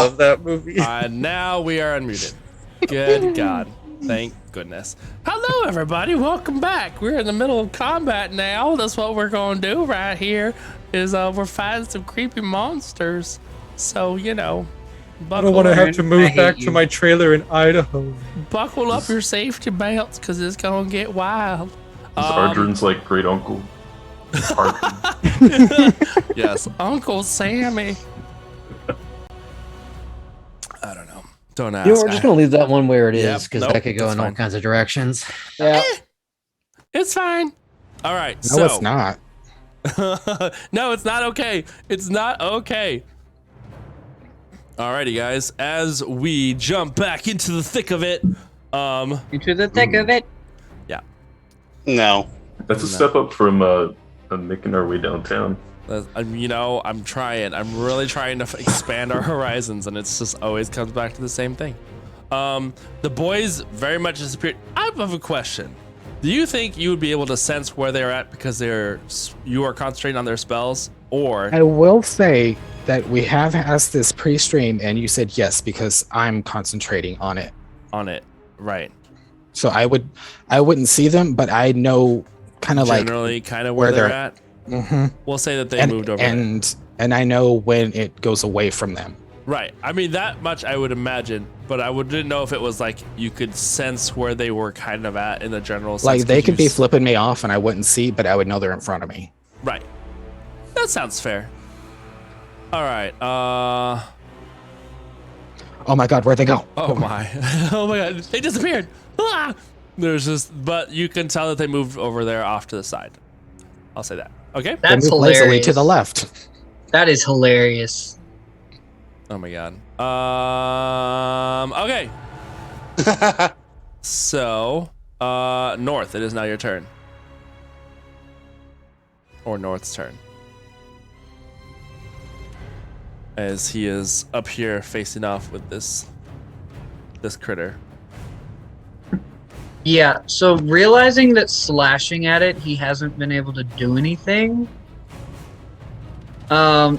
love that movie. Now we are unmuted. Good God. Thank goodness. Hello, everybody. Welcome back. We're in the middle of combat now. That's what we're going to do right here is we're fighting some creepy monsters. So, I don't want to have to move back to my trailer in Idaho. Buckle up your safety belts because it's going to get wild. Is Ardrin's like great uncle? Yes, Uncle Sammy. I don't know. Don't ask. We're just gonna leave that one where it is because nope, that could go that's in all fine. kinds of directions. Yeah. It's fine. All right. No, it's not. No, it's not okay. It's not okay. Alrighty, guys. As we jump back into the thick of it, Into the thick of it. No. That's a step up from making our way downtown. I'm trying. I'm really trying to expand our horizons, and it's just always comes back to the same thing. The boys very much disappeared. I have a question. Do you think you would be able to sense where they're at because you are concentrating on their spells, or? I will say that we have asked this pre-stream, and you said yes because I'm concentrating on it. On it, right? So I wouldn't see them, but I know kind of like generally kind of where they're at. Mm-hmm. We'll say that they moved over, and I know when it goes away from them. Right. I mean, that much I would imagine, but I didn't know if it was like you could sense where they were kind of at in the general sense. Like they could be flipping me off and I wouldn't see, but I would know they're in front of me. Right. That sounds fair. All right. Oh my God, where'd they go? Oh my. Oh my God. They disappeared. Ah! But you can tell that they moved over there off to the side. I'll say that. Okay. They That's moved lazily hilarious. to the left. That is hilarious. Oh my God. Okay. So, North, it is now your turn. Or North's turn. As he is up here facing off with this critter. Yeah, so realizing that slashing at it, he hasn't been able to do anything. I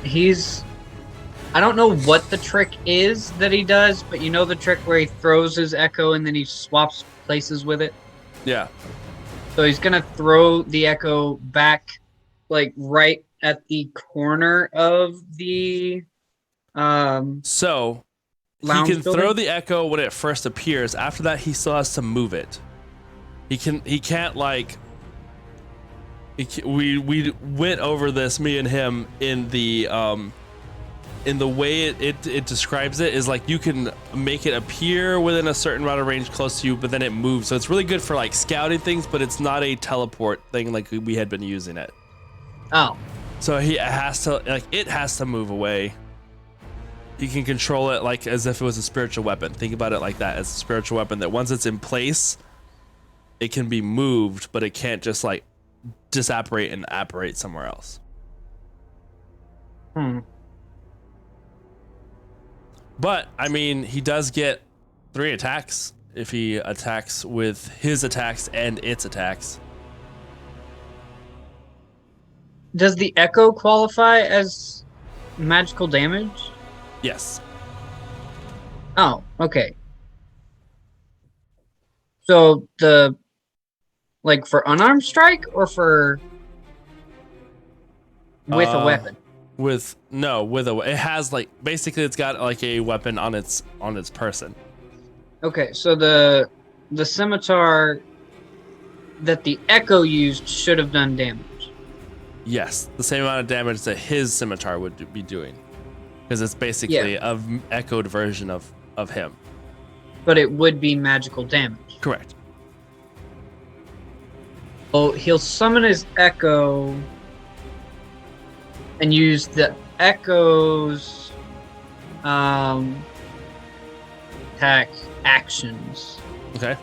don't know what the trick is that he does, but you know the trick where he throws his echo and then he swaps places with it? Yeah. So he's gonna throw the echo back, like right at the corner of the So he lounge can building? throw the echo when it first appears. After that, he still has to move it. He can't like. We went over this, me and him, in the way it describes it is like you can make it appear within a certain amount of range close to you, but then it moves. So it's really good for like scouting things, but it's not a teleport thing like we had been using it. Oh. So it has to move away. You can control it like as if it was a spiritual weapon. Think about it like that, as a spiritual weapon that once it's in place, it can be moved, but it can't just like disapparate and apparate somewhere else. But I mean, he does get 3 attacks if he attacks with his attacks and its attacks. Does the echo qualify as magical damage? Yes. Oh, okay. So like for unarmed strike or for with a weapon? It has like basically it's got like a weapon on its person. Okay, so the scimitar that the echo used should have done damage. Yes, the same amount of damage that his scimitar would be doing, because it's basically a echoed version of him. But it would be magical damage. Correct. Oh, he'll summon his echo and use the echo's attack actions. Okay.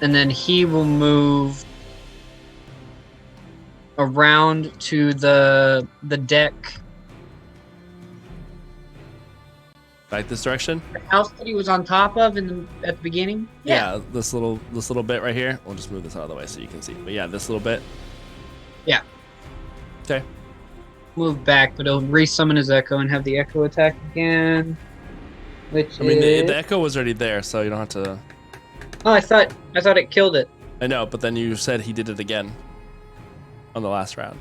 And then he will move around to the deck. Like this direction? The house that he was on top of at the beginning? Yeah, this little bit right here. We'll just move this out of the way so you can see. But yeah, this little bit. Yeah. Okay. move back, but he'll resummon his echo and have the echo attack again. Which I mean, is... the echo was already there, so you don't have to. Oh, I thought it killed it. I know, but then you said he did it again on the last round.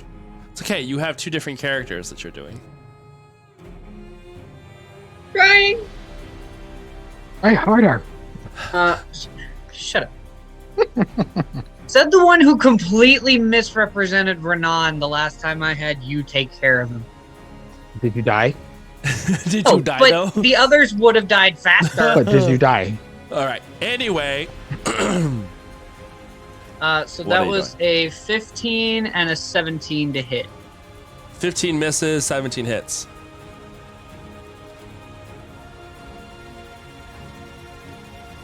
It's okay. You have 2 different characters that you're doing. Trying. Try harder. Shut up. Said the one who completely misrepresented Renan the last time I had you take care of him. Did you die? Did you die but though? the others would have died faster. But did you die? All right. Anyway. So What that are you was a 15 and a 17 to hit. 15 misses, 17 hits.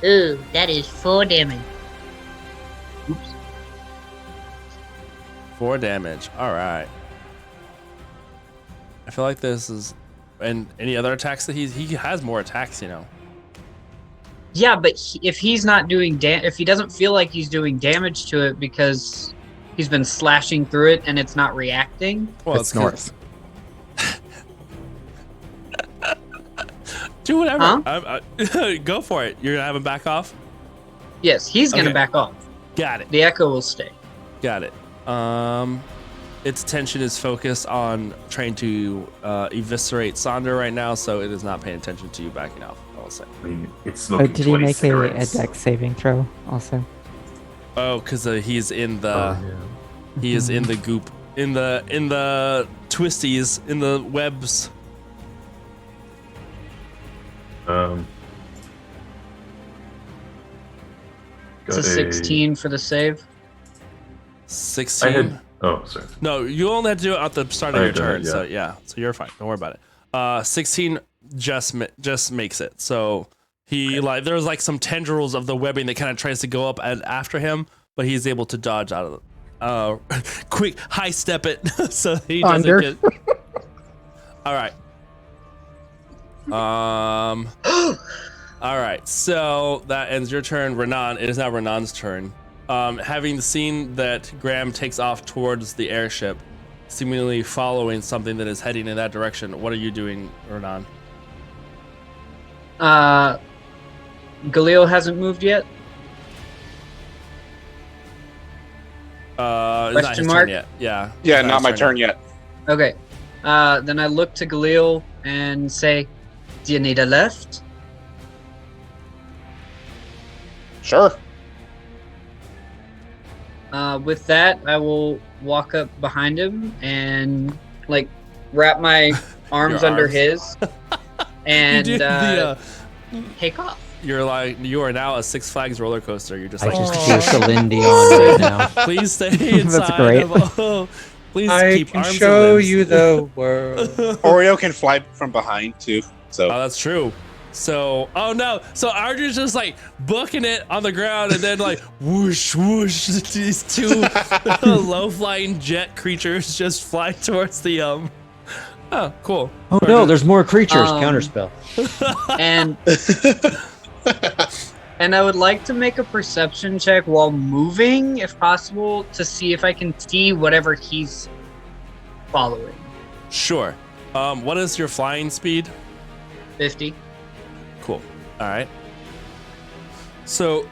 Ooh, that is 4 damage. Oops. 4 damage. All right. I feel like this is, and any other attacks that he has more attacks, you know. Yeah, but if he's not doing if he doesn't feel like he's doing damage to it because he's been slashing through it and it's not reacting. Well, It's north. Do whatever. Huh? Go for it. You're gonna have him back off. Yes, he's gonna Okay. back off. Got it. The echo will stay. Got it. Its attention is focused on trying to eviscerate Sonder right now, so it is not paying attention to you backing off. I will say. I mean, it's Oh, smoking did he 20 make a cigarettes. dex saving throw also? Oh, because he's in the Oh, he is in the goop, in the twisties, in the webs. yeah. It's a 16 for the save. 16. I had. Oh, sorry. No, you only had to do it at the start of I your did, turn. yeah. So yeah, so you're fine. Don't worry about it. 16 just makes it. So he like there's like some tendrils of the webbing that kind of tries to go up and after him, but he's able to dodge out of it. Quick high step it so he doesn't Under. get. All right. All right. So that ends your turn, Renan. It is now Renan's turn. Having seen that Graham takes off towards the airship, seemingly following something that is heading in that direction, what are you doing, Renan? Galil hasn't moved yet. It's not Question his mark? turn yet. Yeah. Yeah, it's not his my turn yet. Okay. Then I look to Galil and say, "Do you need a lift?" Sure. With that, I will walk up behind him and like wrap my arms Your under arms. his and You did take off. you are now a Six Flags roller coaster. You're just I like, just hear Celine on right now. please stay inside. great. Please I keep can arms show and limbs. you the world. Oreo can fly from behind too. So Oh, that's true. So, oh no. So Arjun's just like booking it on the ground and then like whoosh, whoosh. These 2 low flying jet creatures just fly towards the, Oh, cool. Oh no, there's more creatures. Um, Counterspell. And and I would like to make a perception check while moving, if possible, to see if I can see whatever he's following. Sure. What is your flying speed? 50. Cool. All right. So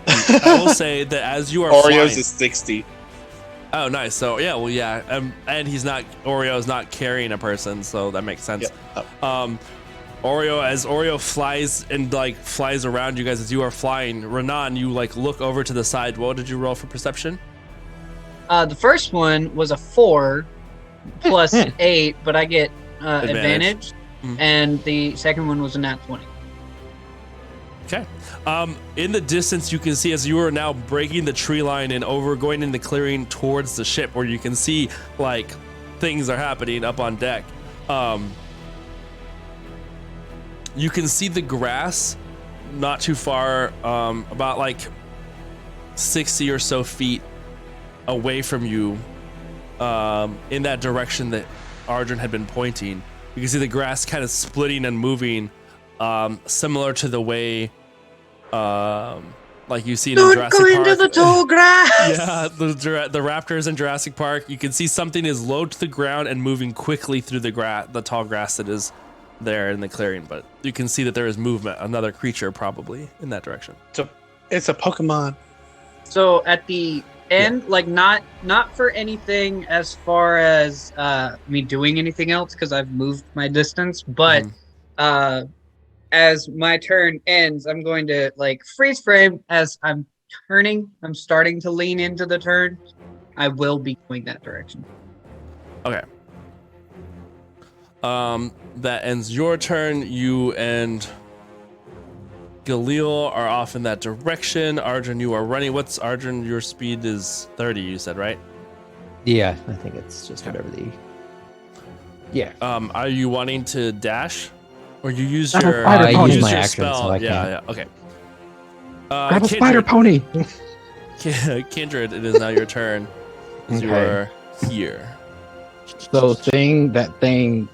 I will say that as you are Oreo's flying, is 60. oh, nice. So yeah, well, yeah, and Oreo's not carrying a person, so that makes sense. Yep. As Oreo flies and like flies around you guys as you are flying, Renan, you like look over to the side. What did you roll for perception? The first one was a 4 plus 8, but I get advantage. Mhm. And the second one was a nat 20. Okay. In the distance, you can see as you are now breaking the tree line and going in the clearing towards the ship, where you can see like things are happening up on deck. You can see the grass not too far, about like 60 or so feet away from you, in that direction that Arjun had been pointing. You can see the grass kind of splitting and moving, similar to the way like you've seen in Jurassic Park. into the tall grass. Yeah, the raptors in Jurassic Park. You can see something is low to the ground and moving quickly through the tall grass that is there in the clearing. But you can see that there is movement. Another creature probably in that direction. It's a Pokemon. So at the end, like not for anything as far as me doing anything else because I've moved my distance, but as my turn ends, I'm going to like freeze frame as I'm turning. I'm starting to lean into the turn. I will be going that direction. Okay. That ends your turn. You and Galil are off in that direction. Arjun, you are running. What's Arjun? Your speed is 30, you said, right? Yeah, I think it's just whatever the. Yeah. Are you wanting to dash? Or you use Grab a your spider pony. use Use my your action, spell? so I Yeah, okay. Grab a spider pony. Kindred, it is now your turn. Okay. You are here. So seeing that thing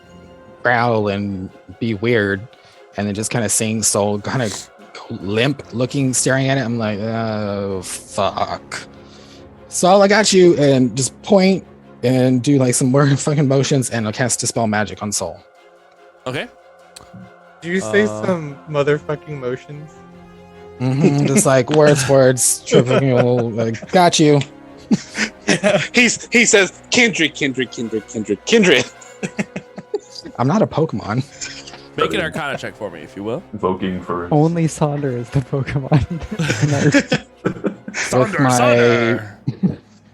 growl and be weird, and then just kind of seeing Soul kind of limp, looking, staring at it, I'm like, oh fuck. Saul, I got you, and just point and do like some more fucking motions, and I'll cast Dispel Magic on Soul. Okay. Do you say some motherfucking motions? Just like words, trivial. Like, got you. He says, Kindred. I'm not a Pokemon. Make an Arcana check for me, if you will. Invoking for Only Sonder is the Pokemon.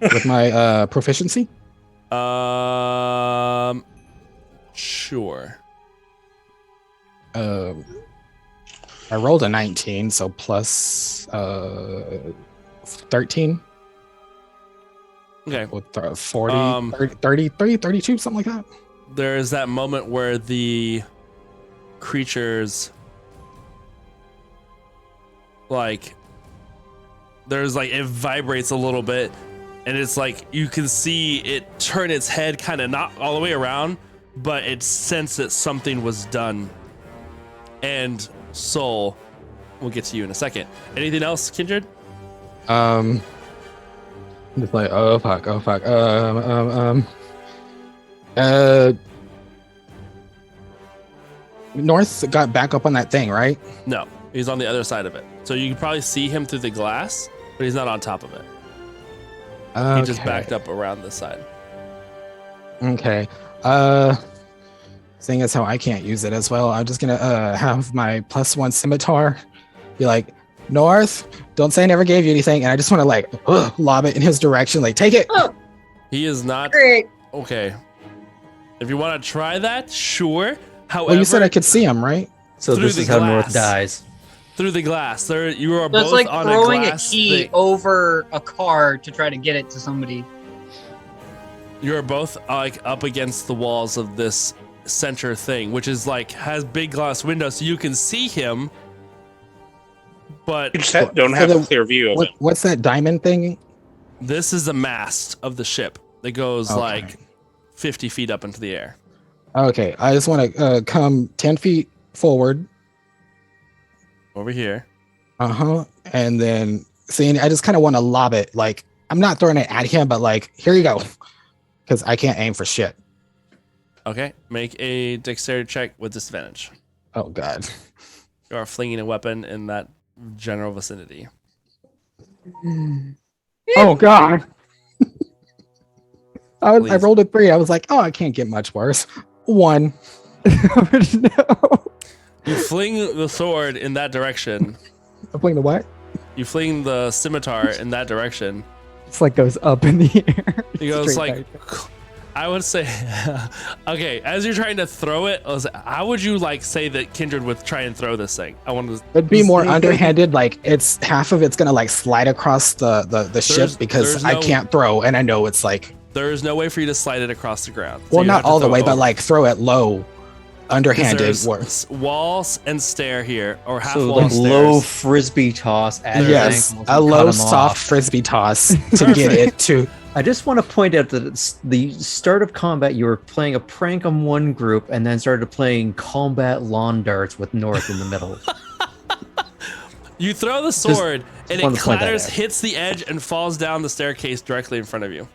With my proficiency. Sure. I rolled a 19, so plus 13. Okay. With 40, 30, 32, something like that. There is that moment where the creatures like there's like it vibrates a little bit and it's like you can see it turn its head kind of not all the way around, but it sensed that something was done. And Soul, we'll get to you in a second. Anything else, Kindred? Just like, oh fuck. North got back up on that thing, right? No, he's on the other side of it. So you can probably see him through the glass, but he's not on top of it. He just backed up around this side. Okay. Seeing as how I can't use it as well, I'm just gonna have my +1 scimitar be like, North, don't say I never gave you anything, and I just want to like lob it in his direction, like take it. Oh, He is not great. okay. If you want to try that, sure. However, Well, you said I could see him, right? So Through this the is how glass. North dies. through the glass. There, you are So both it's like on throwing a a glass key thing. over a car to try to get it to somebody. You are both like up against the walls of this center thing, which is like has big glass windows, so you can see him. But You just don't have a clear view of it. What's that diamond thing? this is the mast of the ship that goes Okay. like 50 feet up into the air. Okay, I just want to come 10 feet forward. Over here. And then seeing, I just kind of want to lob it. Like, I'm not throwing it at him, but like, here you go. Because I can't aim for shit. Okay, make a dexterity check with disadvantage. Oh, God. You are flinging a weapon in that general vicinity. Oh, God. I Please. rolled a 3. I was like, oh, I can't get much worse. 1. No. You fling the sword in that direction. I'm playing the what? You fling the scimitar in that direction. It's like goes up in the air. It goes Straight like, back. I would say, okay, as you're trying to throw it, how would you like say that Kindred would try and throw this thing? I want to. It'd be more underhanded. Like, it's half of it's going to like slide across the ship because there's I no- can't throw. And I know it's like, There is no way for you to slide it across the ground. So well, you not have to all the throw way, it but over. like throw it low, 'Cause underhanded. there's Works. walls and stair here, or half So wall like stairs. low frisbee toss at his Yes, ankles a and cut low him soft off. frisbee toss to get it to. I just want to point out that it's the start of combat. You were playing a prank on one group, and then started playing combat lawn darts with North in the middle. You throw the sword, and wanted it to point that clatters, out. hits the edge, and falls down the staircase directly in front of you.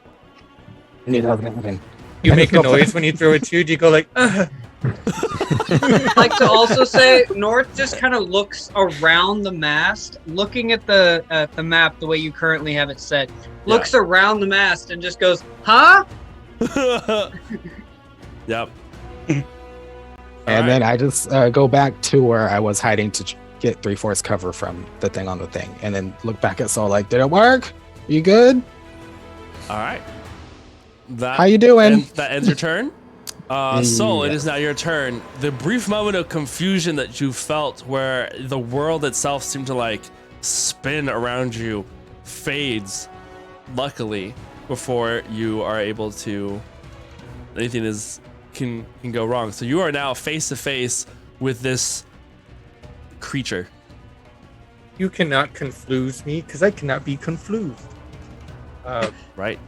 I knew that was gonna happen. You make a noise when you throw it too. Do you go like? I'd like to also say North just kind of looks around the mast, looking at the map the way you currently have it set. Looks around the mast and just goes, "Huh?" Yep. And then I just go back to where I was hiding to get 3/4 cover from the thing on the thing, and then look back at Soul like, did it work? You good? All right. How you doing? That ends your turn. Soul, it is now your turn. The brief moment of confusion that you felt where the world itself seemed to like spin around you fades, luckily, before you are able to anything can go wrong. So you are now face to face with this creature. You cannot confuse me because I cannot be confused. Right.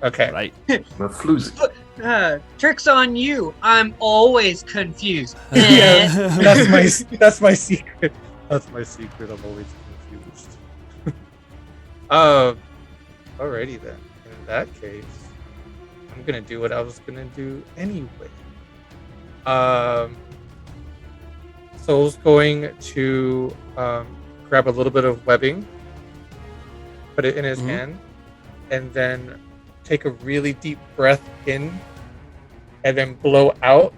Okay. Right. Not floozy. Trick's on you. I'm always confused. Yeah, that's my secret. That's my secret. I'm always confused. Alrighty then. In that case, I'm gonna do what I was gonna do anyway. Soul's going to grab a little bit of webbing, put it in his hand, and then take a really deep breath in, and then blow out.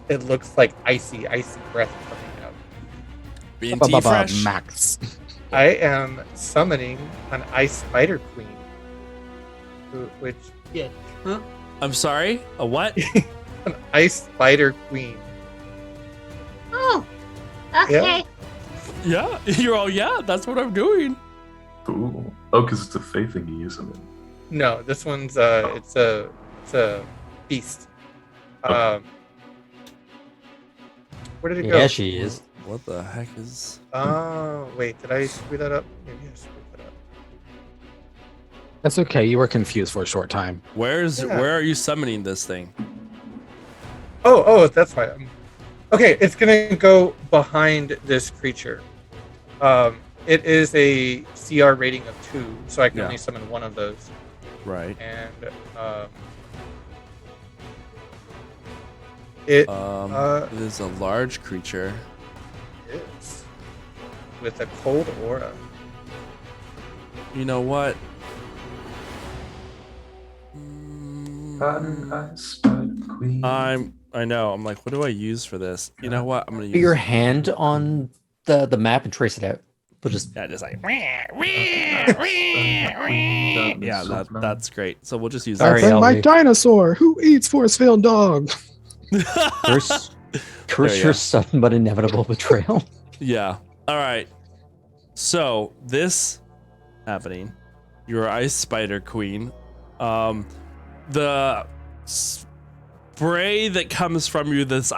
It looks like icy breath coming out. Being T-fresh. Max. I am summoning an ice spider queen, which I'm sorry. A what? an ice spider queen. Oh, okay. Yeah. You're all that's what I'm doing. Ooh. Oh, because it's a fae thingy, isn't it? No, this one's it's a beast. Where did it go? Yeah, she is. What the heck is? Oh, wait, did I screw that up? Maybe I screwed that up. That's okay. You were confused for a short time. Where are you summoning this thing? Oh, that's right. Okay, it's gonna go behind this creature. It is a CR rating of 2, so I can only summon one of those. Right. And it is a large creature. is with a cold aura. You know what? Pattern ice spider queen. I know. I'm like, what do I use for this? You know what? I'm gonna Put use your hand on the map and trace it out. We'll just just like that's great. So we'll just use Sorry, that. LV. dinosaur who eats force field dog. curse There you go. your sudden but inevitable betrayal. Yeah. All right. So this happening, your ice spider queen. The spray that comes from you, these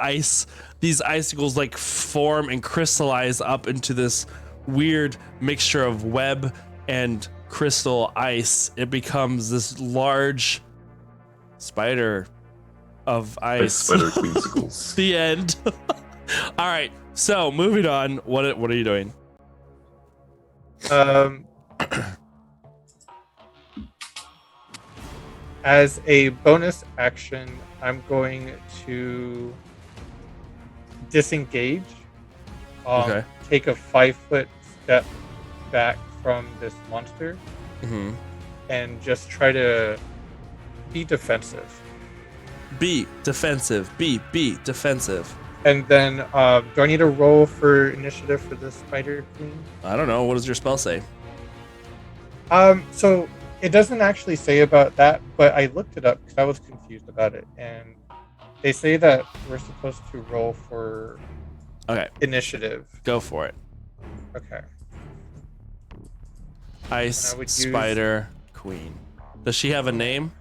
icicles like form and crystallize up into this weird mixture of web and crystal ice. It becomes this large spider of ice. Ice spider queensicles. The end. All right. So moving on. What are you doing? As a bonus action, I'm going to disengage. Okay. Take a 5-foot step back from this monster Mm-hmm. and just try to be defensive. Be defensive. Be defensive. And then, do I need to roll for initiative for this spider queen? I don't know. What does your spell say? So it doesn't actually say about that, but I looked it up because I was confused about it, and they say that we're supposed to roll for initiative. Go for it. Okay. Ice I would Spider Queen. Does she have a name?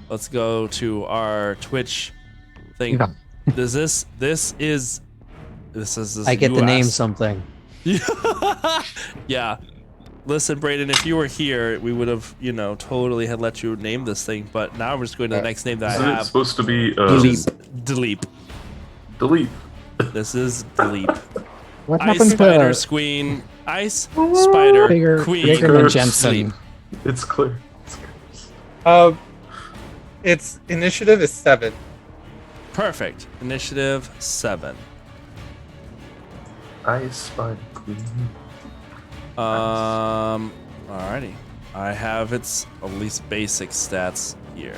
Let's go to our Twitch thing. Yeah. This is I get the name US. something. Yeah. Listen, Brayden, if you were here, we would have, totally had let you name this thing. But now we're just going to the next name that Isn't I it have. supposed to be Which is Deleep. delete? This is Deleep. What Ice happened Spider to Queen. Ice Spider Bigger Queen. than Curse. Jensen. It's clear. Its initiative is 7. Perfect. Initiative 7. I spy queen. Alrighty. I have its at least basic stats here.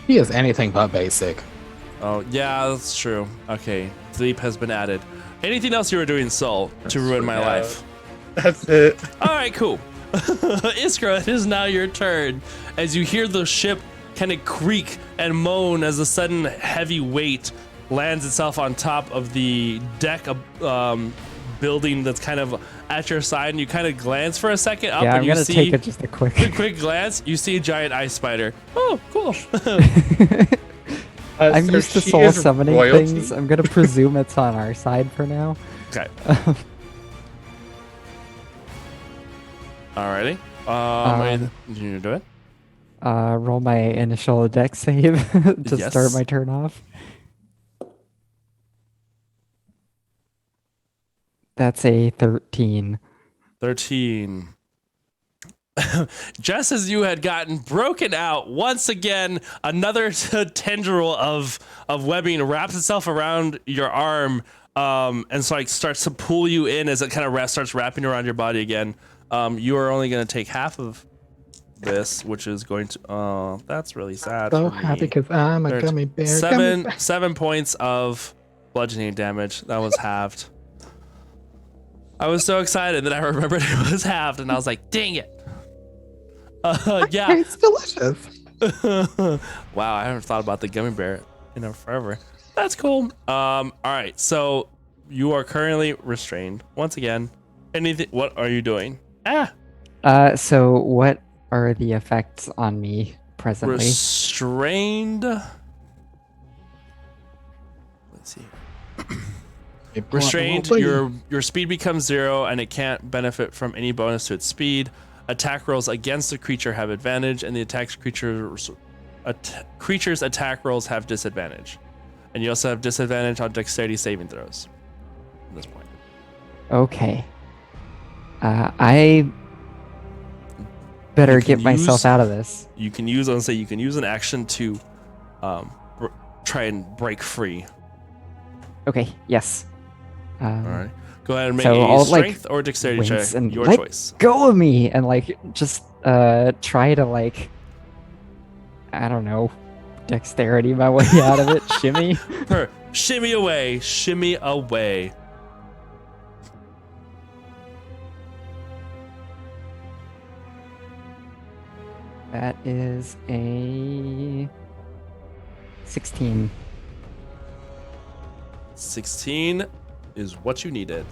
He is anything but basic. Oh, yeah, that's true. Okay. Sleep has been added. Anything else you were doing, Soul, to ruin my life? That's it. Alright, cool. Iskra, it is now your turn. As you hear the ship kind of creak and moan as a sudden heavy weight lands itself on top of the deck building that's kind of at your side, and you kind of glance for a second up, Yeah, and I'm you gonna see take it just a quick. quick glance. You see a giant ice spider. Oh, cool. I'm So used to she soul is summoning royalty. things. I'm gonna presume it's on our side for now. Okay. Alrighty. You do it. Roll my initial deck save to Yes. start my turn off. That's a 13. 13. Just as you had gotten broken out, once again, another tendril of webbing wraps itself around your arm, and so like starts to pull you in as it kind of starts wrapping around your body again. You are only going to take half of this, which is going to. Oh, that's really sad. So for me. happy because I'm a There's gummy bear. Gummy bear. 7 points of bludgeoning damage. That was halved. I was so excited that I remembered it was halved, and I was like, "Dang it!" Yeah. It's delicious. Wow, I haven't thought about the gummy bear in forever. That's cool. All right, so you are currently restrained once again. Anything? What are you doing? So what are the effects on me presently? Restrained. Let's see. Restrained, your speed becomes 0 and it can't benefit from any bonus to its speed. Attack rolls against the creature have advantage, and the creature's attack rolls have disadvantage. And you also have disadvantage on dexterity saving throws at this point. Okay. I better You can get myself use- out of this. You can use an action to try and break free. Okay, yes. All right. Go ahead and make So a I'll, strength or dexterity wince check. and Your let choice. go of me and just try to I don't know, dexterity my way out of it. Shimmy. Shimmy away. Shimmy away. That is a 16. 16 is what you needed.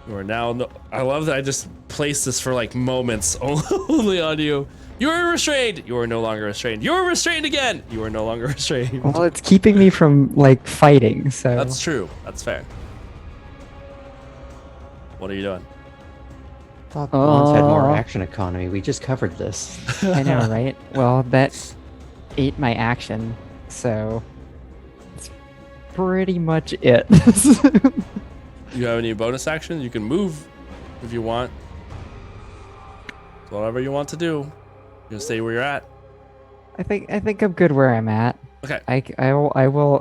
You are now. I love that I just placed this for moments only on you. You are restrained. You are no longer restrained. You are restrained again. You are no longer restrained. Well, it's keeping me from fighting, so That's true. That's fair. What are you doing? Thought Bonds had more Oh. action economy. We just covered this. I know, right? Well, that ate my action, so that's pretty much it. You have any bonus actions? You can move if you want. Whatever you want to do. You can stay where you're at. I think I'm good where I'm at. Okay. I will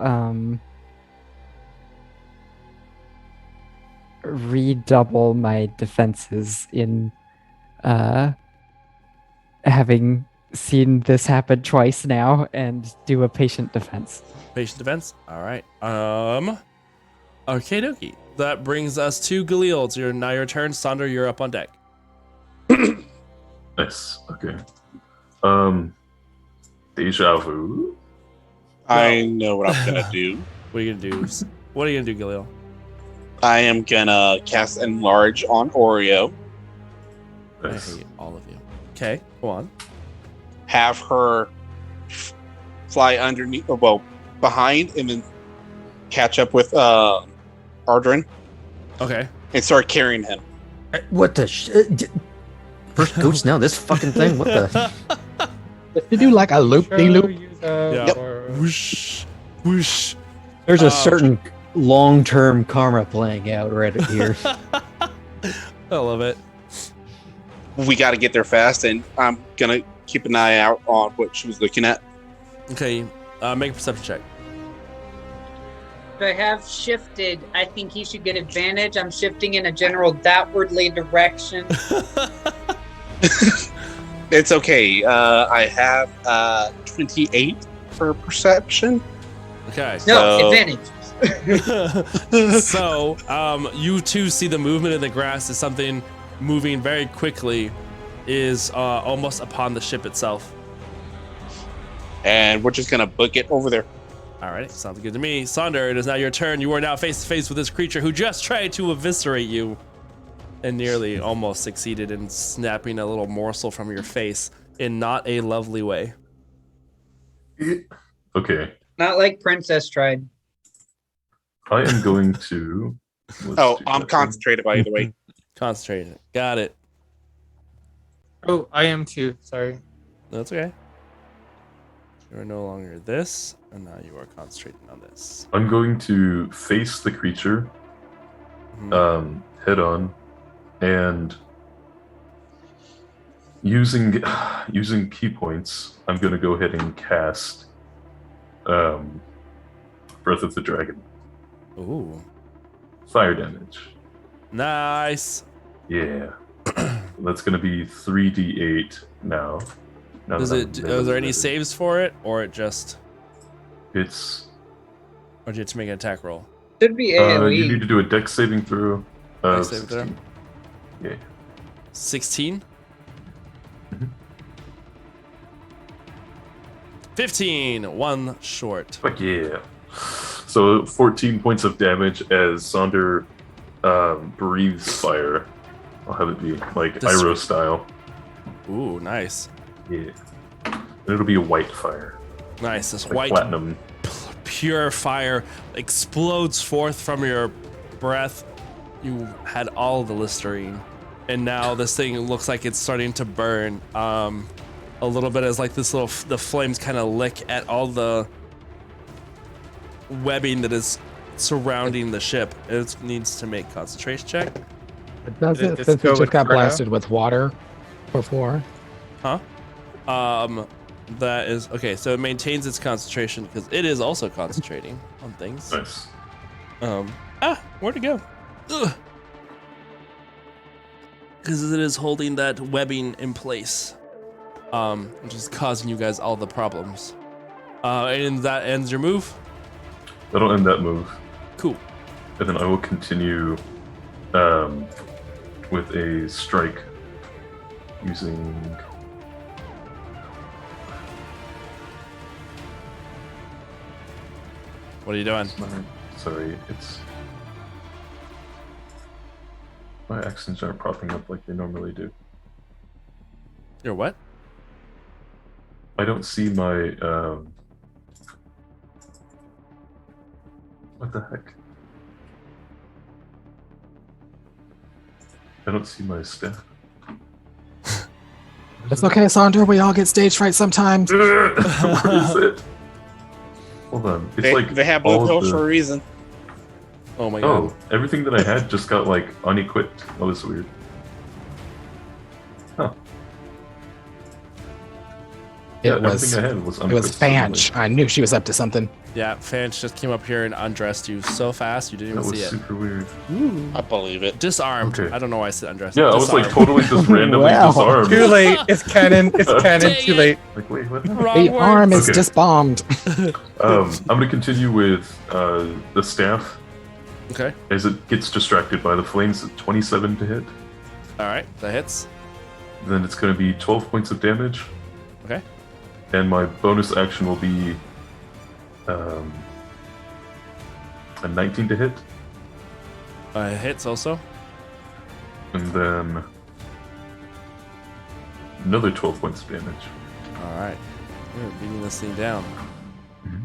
redouble my defenses in having seen this happen twice now and do a patient defense. Patient defense. All right. Okay, dokie. That brings us to Galil. It's now your turn. Sonder, you're up on deck. Nice. Okay. Deja vu. I know what I'm gonna do. What are you gonna do? What are you gonna do, Galil? I am gonna cast Enlarge on Oreo. Nice. I hate all of you. Okay, go on. Have her fly underneath, well, behind, and then catch up with Ardrin Okay. and start carrying him. What the First ghost now, this fucking thing. What the? You do a loop de loop. Yeah. Or Whoosh, whoosh. There's a Um, certain long-term karma playing out right here. I love it. We got to get there fast, and I'm gonna keep an eye out on what she was looking at. Okay, make a perception check. I have shifted. I think he should get advantage. I'm shifting in a general downwardly direction. It's okay. I have 28 for perception. Okay. No, So- advantage. So, you two see the movement in the grass is something moving very quickly, is almost upon the ship itself. And we're just gonna book it over there. All right, sounds good to me. Sonder, it is now your turn. You are now face to face with this creature who just tried to eviscerate you and nearly almost succeeded in snapping a little morsel from your face in not a lovely way. Okay. Not like Princess tried. I am going to. let's Oh, do I'm that. concentrated by either way. Concentrated. Got it. Oh, I am too. Sorry. That's okay. You are no longer this, and now you are concentrating on this. I'm going to face the creature, Mhm. head on, and using key points, I'm going to go ahead and cast Breath of the Dragon. Ooh, Fire damage. nice. Yeah. That's going to be 3d8 now. Now Is that it? I'm Are there any ready. saves for it, or it just? It's Or do you have to make an attack roll? Should be you AoE. need to do a dex saving throw. Dex saving throw? 16. Yeah. 16. Mhm. 15. One short. Fuck yeah. So 14 points of damage as Sonder breathes fire. I'll have it be like This- Iroh style. Ooh, nice. Yeah. And it'll be a white fire. Nice. This Like white platinum. pure fire explodes forth from your breath. You had all the Listerine, and now this thing looks like it's starting to burn. A little bit as like this little the flames kind of lick at all the webbing that is surrounding the ship. It needs to make concentration check. It doesn't Just since go it just with got Greta. blasted with water before. Huh? That is okay. So it maintains its concentration because it is also concentrating on things. Nice. Where'd it go? Because it is holding that webbing in place, which is causing you guys all the problems. And that ends your move. That'll end that move. Cool. And then I will continue with a strike using. What are you doing? Sorry, it's. My accents aren't propping up like they normally do. You're what? I don't see my. What the heck? I don't see my staff. It's okay, Sonder. We all get stage fright sometimes. Where is it? Hold on. It's like They have all blue of pills the- for a reason. Oh my god. Oh, everything that I had just got like unequipped. That was weird. Huh. It was everything I had was it was unequipped suddenly. Fanch. I knew she was up to something. Yeah, Fanch just came up here and undressed you so fast you didn't That even was see it. super weird. I believe it. Disarmed. Okay. I don't know why I said undressed. Yeah, I was like Disarmed. totally just randomly Wow. disarmed. Too late. It's canon. It's canon. Dang Too it. late. Like, wait, what? Wrong The word. arm is Okay. just bombed. I'm gonna continue with the staff Okay. as it gets distracted by the flames at 27 to hit. All right. That hits. Then it's gonna be 12 points of damage. Okay. And my bonus action will be a 19 to hit. It hits also. And then another 12 points of damage. All right. We're beating this thing down. Mhm.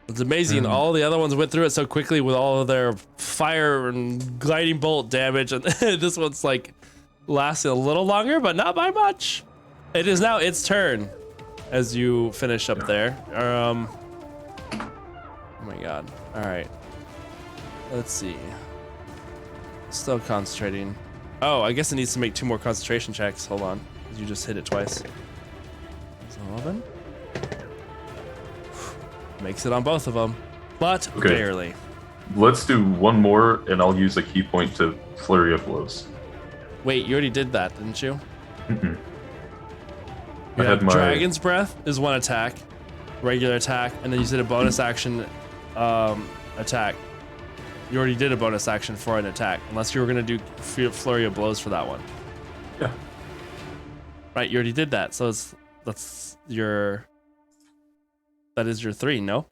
It's amazing. All the other ones went through it so quickly with all of their fire and gliding bolt damage, and this one's like lasted a little longer, but not by much. It is now its turn as you finish up there. Oh my god. All right. Let's see. Still concentrating. Oh, I guess it needs to make 2 more concentration checks. Hold on. You just hit it twice. It's 11. Makes it on both of them, but Okay. barely. Let's do one more, and I'll use a key point to flurry of blows. Wait, you already did that, didn't you? Mm-mm. You I have had my Dragon's Breath is 1 attack, regular attack, and then you did a bonus action attack. You already did a bonus action for an attack, unless you were gonna do flurry of blows for that one. Yeah. Right, you already did that, so that is your 3, no?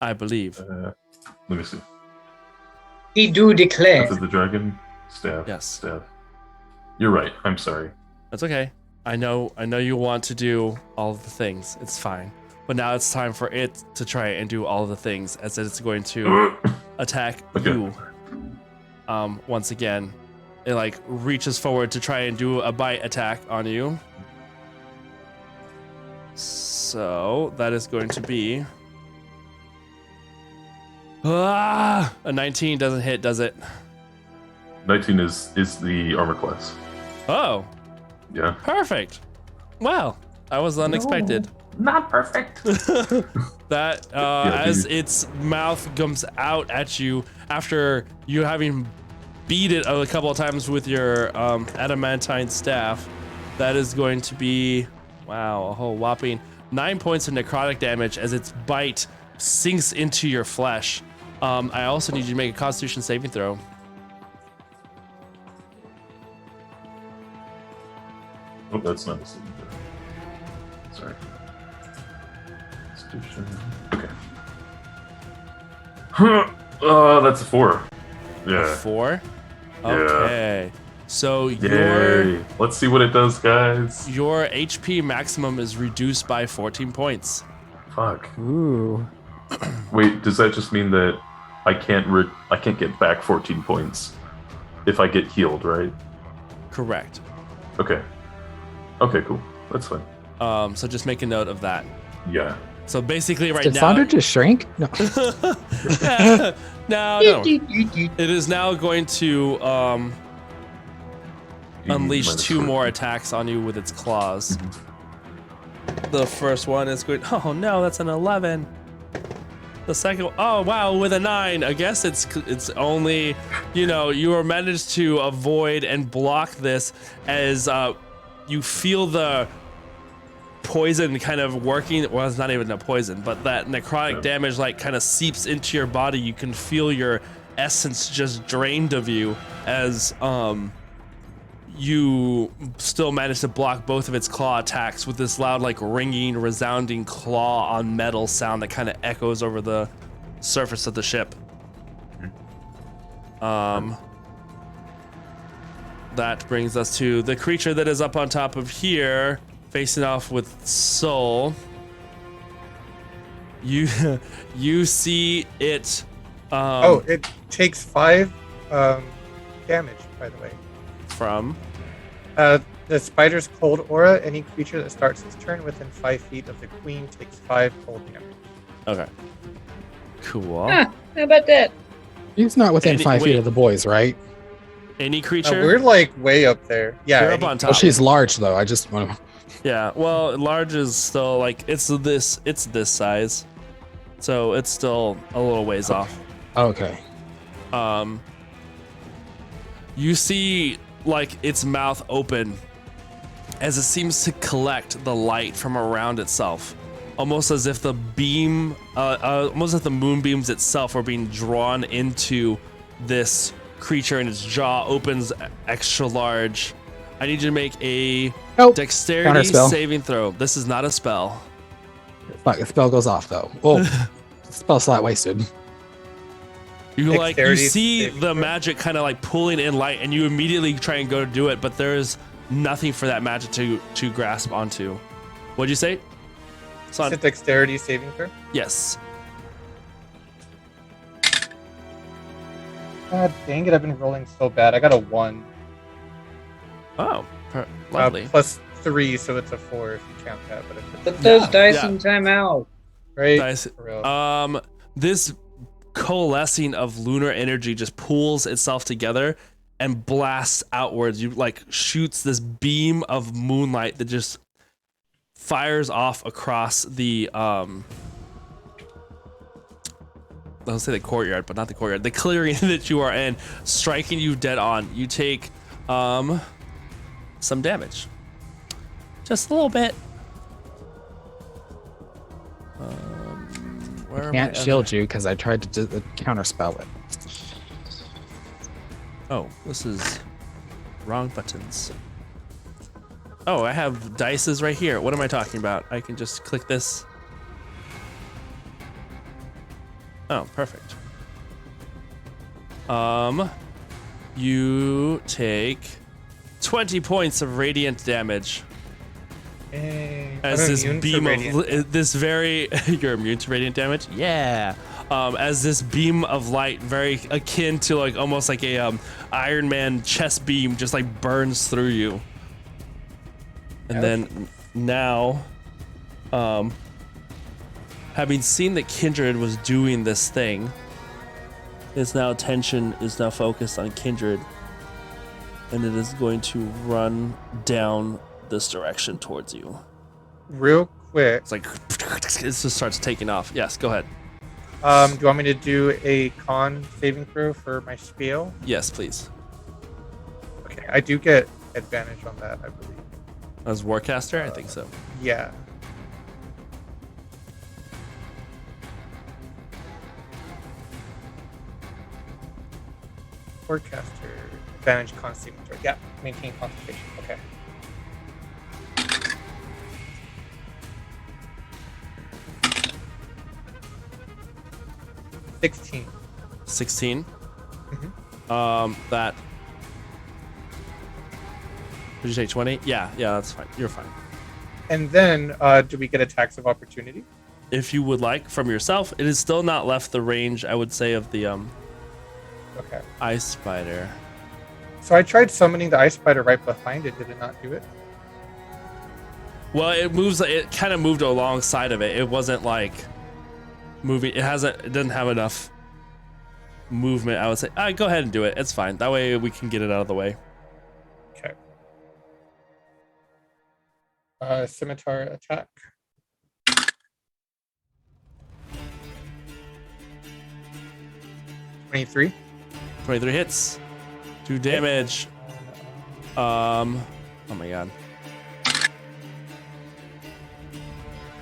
I believe. Let me see. He do declare. After the dragon, staff. Yes. Staff. You're right. I'm sorry. That's okay. I know you want to do all of the things. It's fine. But now it's time for it to try and do all of the things, as it's going to attack you. Once again. It like reaches forward to try and do a bite attack on you. So that is going to be a 19 doesn't hit, does it? 19 is the armor class. Oh, Yeah. perfect. Well, that was unexpected. Not perfect. That as its mouth comes out at you after you having beat it a couple of times with your adamantine staff, that is going to be, wow, a whole whopping 9 points of necrotic damage as its bite sinks into your flesh. I also need you to make a Constitution saving throw. Oh, that's not a saving throw. Sorry. Constitution. Okay. That's a 4. Yeah. 4? Yeah. Okay. So Yay. Let's see what it does, guys. your HP maximum is reduced by 14 points. Fuck. Ooh. Wait, does that just mean that I can't get back 14 points if I get healed, right? Correct. Okay. Okay, cool. That's fine. So just make a note of that. Yeah. So basically right Did now... Founder just shrink? No. No. It is now going to unleash Minus 2 14. more attacks on you with its claws. The first one is going... Oh no, that's an 11. The second... Oh wow, with a 9. I guess it's only... you were managed to avoid and block this as you feel the poison kind of working. Well, it's not even a poison, but that necrotic damage like kind of seeps into your body. You can feel your essence just drained of you as you still manage to block both of its claw attacks with this loud like ringing, resounding claw on metal sound that kind of echoes over the surface of the ship. That brings us to the creature that is up on top of here, facing off with Soul. You see it. It takes 5 damage, by the way. From The spider's cold aura. Any creature that starts its turn within 5 feet of the queen takes 5 cold damage. Okay. Cool. Huh, how about that? He's not within 5 feet wait. of the boys, right? Any creature? We're like way up there. Yeah. You're up on top. Well, she's large though. I just want to. Yeah. Well, large is still like it's this size, so it's still a little ways off. Okay. You see like its mouth open as it seems to collect the light from around itself, almost as if the moonbeams itself are being drawn into this creature, and its jaw opens extra large. I need you to make a dexterity Counterspell. saving throw. This is not a spell. Fuck, the spell goes off though. Oh, spell slot wasted. You Dexterity see saving the throw? magic kind of like pulling in light, and you immediately try and go to do it, but there is nothing for that magic to grasp onto. What'd you say? It's a dexterity saving throw. Yes. God dang it! I've been rolling so bad. I got a 1. Oh, lovely. Plus 3, so it's a 4 if you count that. But if it's Put those Yeah, dice yeah. in timeout. right, Dice. for real. This coalescing of lunar energy just pulls itself together and blasts outwards. You like shoots this beam of moonlight that just fires off across the I'll say the courtyard, but not the courtyard. The clearing that you are in, striking you dead on. You take some damage. Just a little bit. Where am I? Can't shield you because I tried to counterspell it. Oh, this is wrong buttons. Oh, I have dices right here. What am I talking about? I can just click this. Oh, perfect. You take 20 points of radiant damage Dang, as I'm this immune to beam radiant. of this very you're immune to radiant damage. Yeah. As this beam of light, very akin to like almost like a Iron Man chest beam, just like burns through you. And then now, having seen that Kindred was doing this thing, its now attention is now focused on Kindred, and it is going to run down this direction towards you. Real quick, It's like it just starts taking off. Yes, go ahead. do you want me to do a con saving throw for my spiel? Yes, please. Okay, I do get advantage on that, I believe. As Warcaster, I think so. Yeah. Forecaster, advantage con saving throw. Yeah, maintain concentration. Okay. $16. 16. Mhm. That. Did you say 20? Yeah, that's fine. You're fine. And then, do we get attacks of opportunity? If you would like from yourself, it is still not left the range, I would say, of the Okay. ice spider. So I tried summoning the ice spider right behind it. Did it not do it? Well, it moves. It kind of moved alongside of it. It wasn't like moving. It doesn't have enough movement. I would say, go ahead and do it. It's fine. That way we can get it out of the way. Okay. Scimitar attack. $23. 23 hits. 2 damage. Oh my god.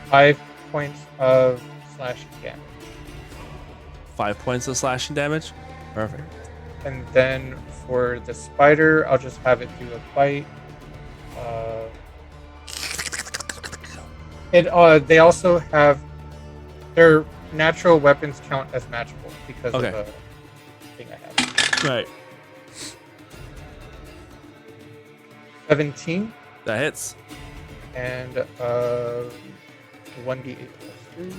5 points of slashing damage. 5 points of slashing damage. Perfect. And then for the spider, I'll just have it do a bite. They also have their natural weapons count as matchable because Okay. of the thing I have. Right. 17 That hits. and 1d8 plus 3.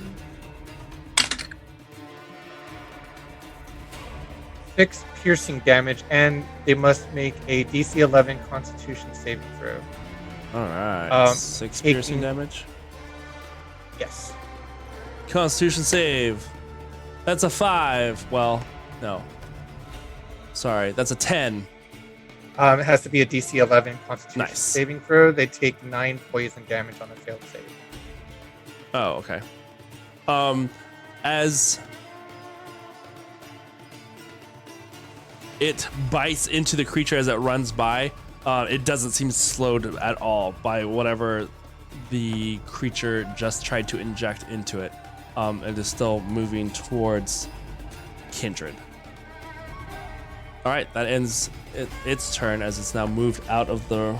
6 piercing damage, and they must make a DC 11 Constitution saving throw. All right. 6 piercing taking- damage. Yes. Constitution save. That's a 5. Well, no. Sorry, that's a 10. It has to be a DC 11 Constitution Nice. saving throw. They take 9 poison damage on a failed save. Oh, okay. As it bites into the creature as it runs by, it doesn't seem slowed at all by whatever the creature just tried to inject into it. It is still moving towards Kindred. All right, that ends its turn as it's now moved out of the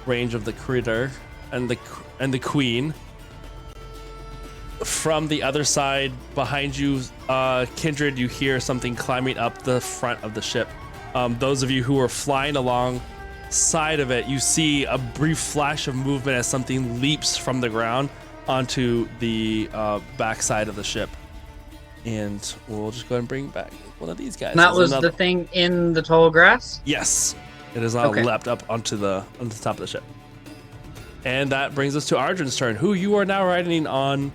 range of the critter and the queen. From the other side behind you, Kindred, you hear something climbing up the front of the ship. Those of you who are flying alongside of it, you see a brief flash of movement as something leaps from the ground onto the backside of the ship. And we'll just go ahead and bring back one of these guys. And that There's was another- the thing in the tall grass? Yes, it has now Okay. leapt up onto the top of the ship. And that brings us to Arjun's turn, who you are now riding on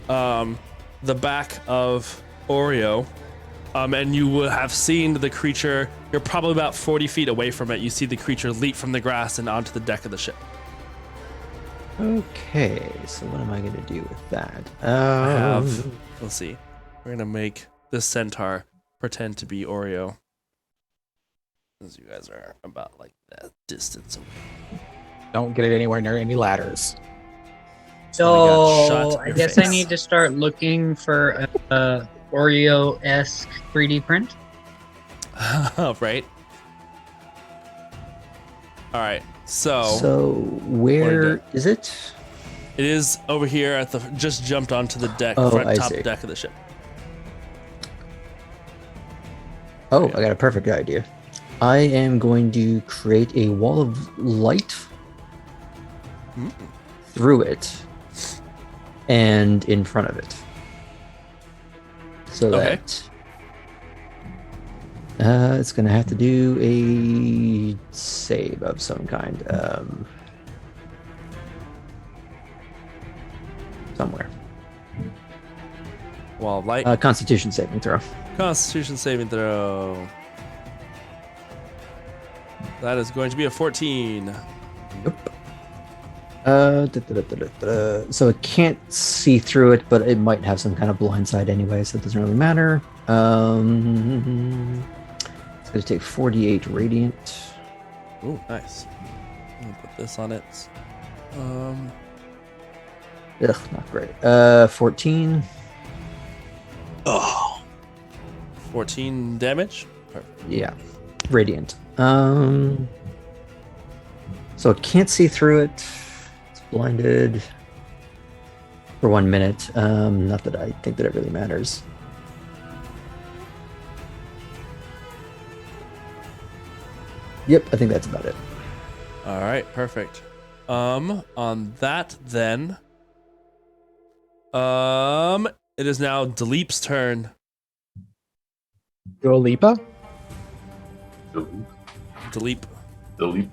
the back of Oreo. And you will have seen the creature. You're probably about 40 feet away from it. You see the creature leap from the grass and onto the deck of the ship. Okay, so what am I going to do with that? Let's see. We're going to make this centaur pretend to be Oreo. As you guys are about like that distance away. Don't get it anywhere near any ladders. Oh my God, So shut I your guess face. I need to start looking for a Oreo-esque 3D print. Right? All right. So where is it? It is over here at the just jumped onto the deck, Oh, front I top see. deck of the ship. Oh, I got a perfect idea. I am going to create a wall of light through it and in front of it. So Okay. that it's going to have to do a save of some kind. Somewhere. Wall of light. Constitution saving throw. Constitution saving throw. That is going to be a 14. Yep. So it can't see through it, but it might have some kind of blind side anyway, so it doesn't really matter. It's going to take 48 radiant. Ooh, nice. I'm gonna put this on it. Ugh, not great. 14. Oh, 14 damage. Perfect. Yeah, radiant. So it can't see through it. It's blinded for 1 minute. Not that I think that it really matters. Yep, I think that's about it. All right, perfect. On that then, it is now Daleep's turn. Dua Lipa? Daleep. Delete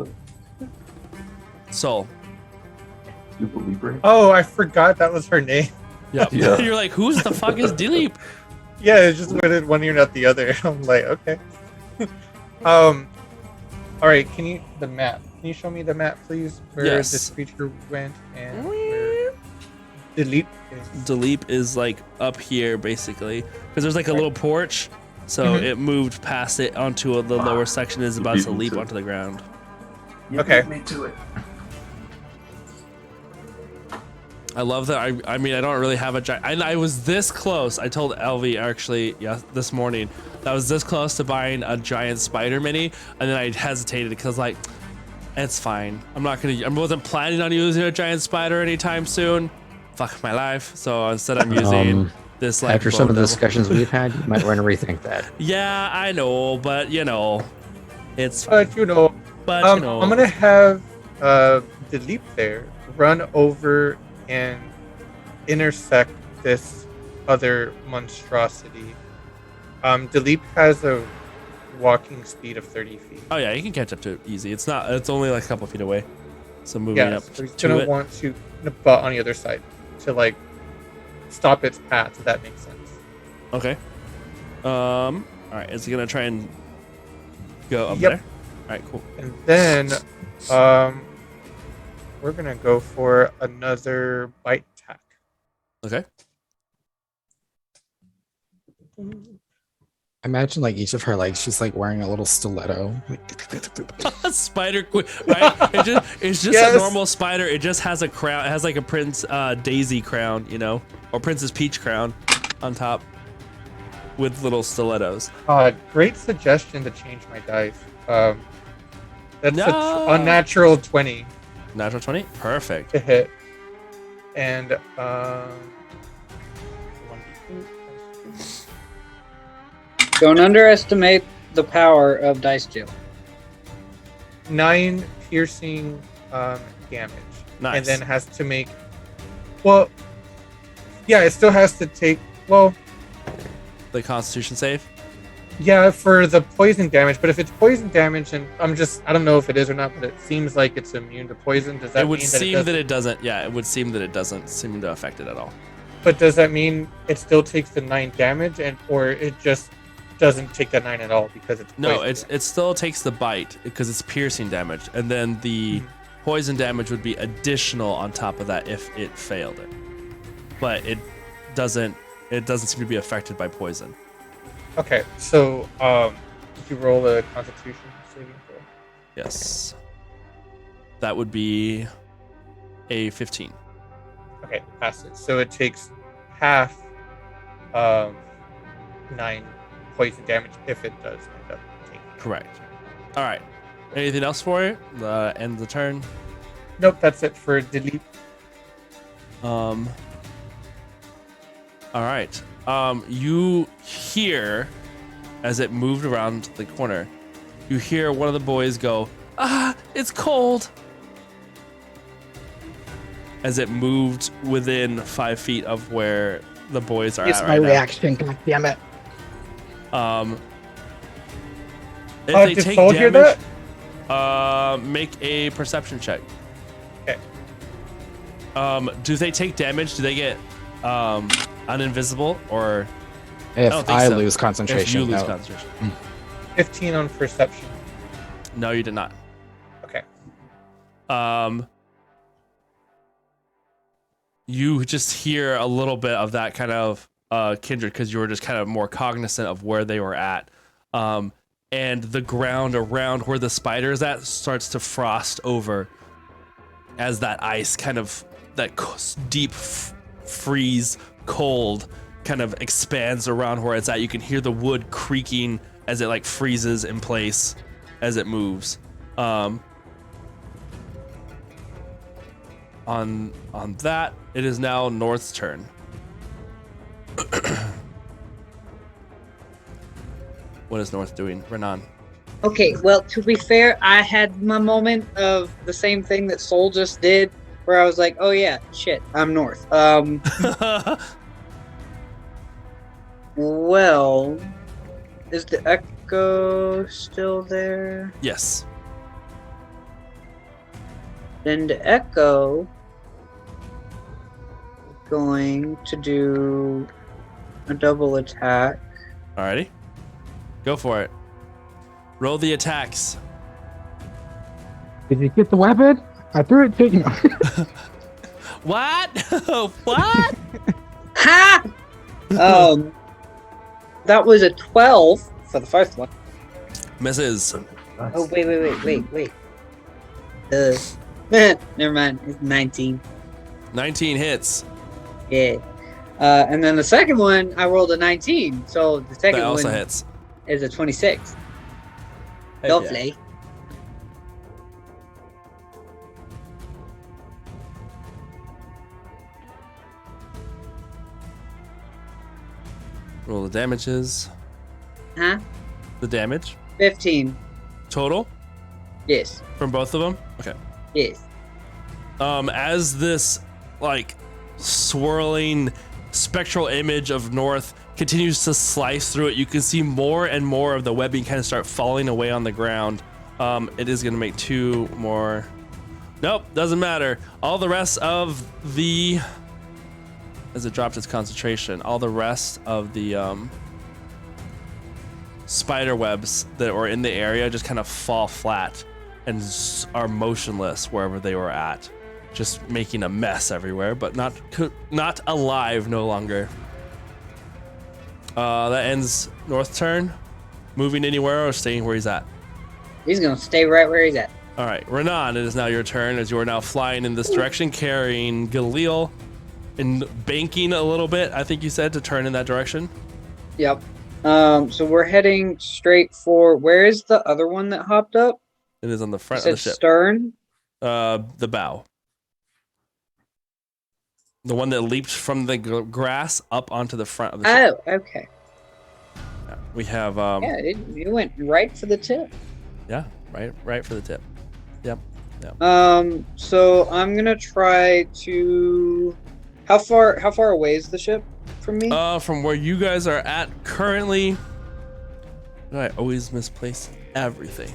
Soul. Super Libre. Oh, I forgot that was her name. Yep. Yeah. You're like, who's the fuck is Daleep? Yeah, it just went in one ear, not the other. I'm like, okay. All right. Can you the map? Can you show me the map, please? Where Yes. this creature went and where delete is. Daleep is like up here basically, because there's like a little porch. So Mhm. it moved past it onto the lower section. Is about to beat me leap to it. onto the ground. Okay. Me to it. I love that. I mean, I don't really have a giant. I was this close. I told Elvie actually, this morning, that I was this close to buying a giant spider mini, and then I hesitated because like, it's fine. I wasn't planning on using a giant spider anytime soon. Fuck my life. So instead, I'm using this like. After some of the bone discussions we've had, you might want to rethink that. devil. Yeah, I know, but it's. But you know, But I'm gonna have delete there run over and intersect this other monstrosity. Delete has a walking speed of 30 feet. Oh yeah, you can catch up to it easy. It's not. It's only like a couple feet away. So moving Yeah, up so he's to gonna it. want to butt on the other side to like stop its path. If that makes sense. Okay. All right. Is he gonna try and go up Yep. there? All right. Cool. And then we're gonna go for another bite attack. Okay. Imagine like each of her legs, she's like wearing a little stiletto. Spider queen. Right. It's just Yes. a normal spider. It just has a crown. It has like a Prince Daisy crown, or Princess Peach crown on top with little stilettos. Great suggestion to change my dice. That's No. a unnatural 20 Natural 20. Perfect. to hit, and 1d8. Don't underestimate the power of Dice Jail. 9 piercing damage, Nice. and then has to make. Well, yeah, it still has to take. Well, The Constitution save. Yeah, for the poison damage, but if it's poison damage, and I don't know if it is or not, but it seems like it's immune to poison. Does that It would mean seem that it doesn't. Yeah, it would seem that it doesn't seem to affect it at all. But does that mean it still takes the 9 damage, or it just doesn't take the 9 at all because it's poison? No, it still takes the bite because it's piercing damage, and then the poison damage would be additional on top of that if it failed it. But it doesn't seem to be affected by poison. Okay, so did you roll a Constitution saving throw? Yes. That would be a 15. Okay, pass it. So it takes half 9 poison damage if it does end up taking. Correct. All right. Anything else for you? End the turn. Nope, that's it for delete. All right. You hear, as it moved around the corner, you hear one of the boys go, "Ah, it's cold!" As it moved within 5 feet of where the boys are It's at my right reaction. God damn it. now. If they Did take Soul hear damage, that? make a perception check. Okay. Do they take damage? Do they get uninvisible or If don't think I so. lose if concentration, you lose no. concentration? 15 on perception. No, you did not. Okay. You just hear a little bit of that kind of kindred because you were just kind of more cognizant of where they were at. And the ground around where the spider is at starts to frost over as that ice kind of, that deep freeze cold kind of expands around where it's at. You can hear the wood creaking as it like freezes in place as it moves. On that, it is now North's turn. What is North doing? Renan. Okay, well, to be fair, I had my moment of the same thing that Soul just did, where I was like, oh yeah, shit, I'm North. Well, is the echo still there? Yes. Then the echo is going to do a double attack. Alrighty. Go for it. Roll the attacks. Did you get the weapon? I threw it to you. What? What? Ha! That was a 12 for the first one. Misses. Oh, wait. Never mind. It's 19. 19 hits. Yeah. And then the second one, I rolled a 19. So the second That also one hits. is a 26. Heck Lovely. yeah. Roll the damages. Huh? The damage 15. total Yes. from both of them. Okay. Yes. As this like swirling spectral image of North continues to slice through it, you can see more and more of the webbing kind of start falling away on the ground. It is going to make 2 more. Nope, doesn't matter. All the rest of the, as it dropped its concentration, all the rest of the spider webs that were in the area just kind of fall flat and are motionless wherever they were at, just making a mess everywhere, but not alive no longer. That ends North's turn. Moving anywhere or staying where he's at? He's gonna stay right where he's at. All right, Renan, it is now your turn as you are now flying in this direction, carrying Galil and banking a little bit, I think you said, to turn in that direction. Yep. So we're heading straight for, where is the other one that hopped up? It is on the You front of said the ship. stern? The bow. The one that leaped from the grass up onto the front of the ship. Oh, okay. Yeah, we have Yeah, it went right for the tip. yeah, right for the tip. Yep. So I'm gonna try to. How far away is the ship from me? From where you guys are at currently, I always misplace everything.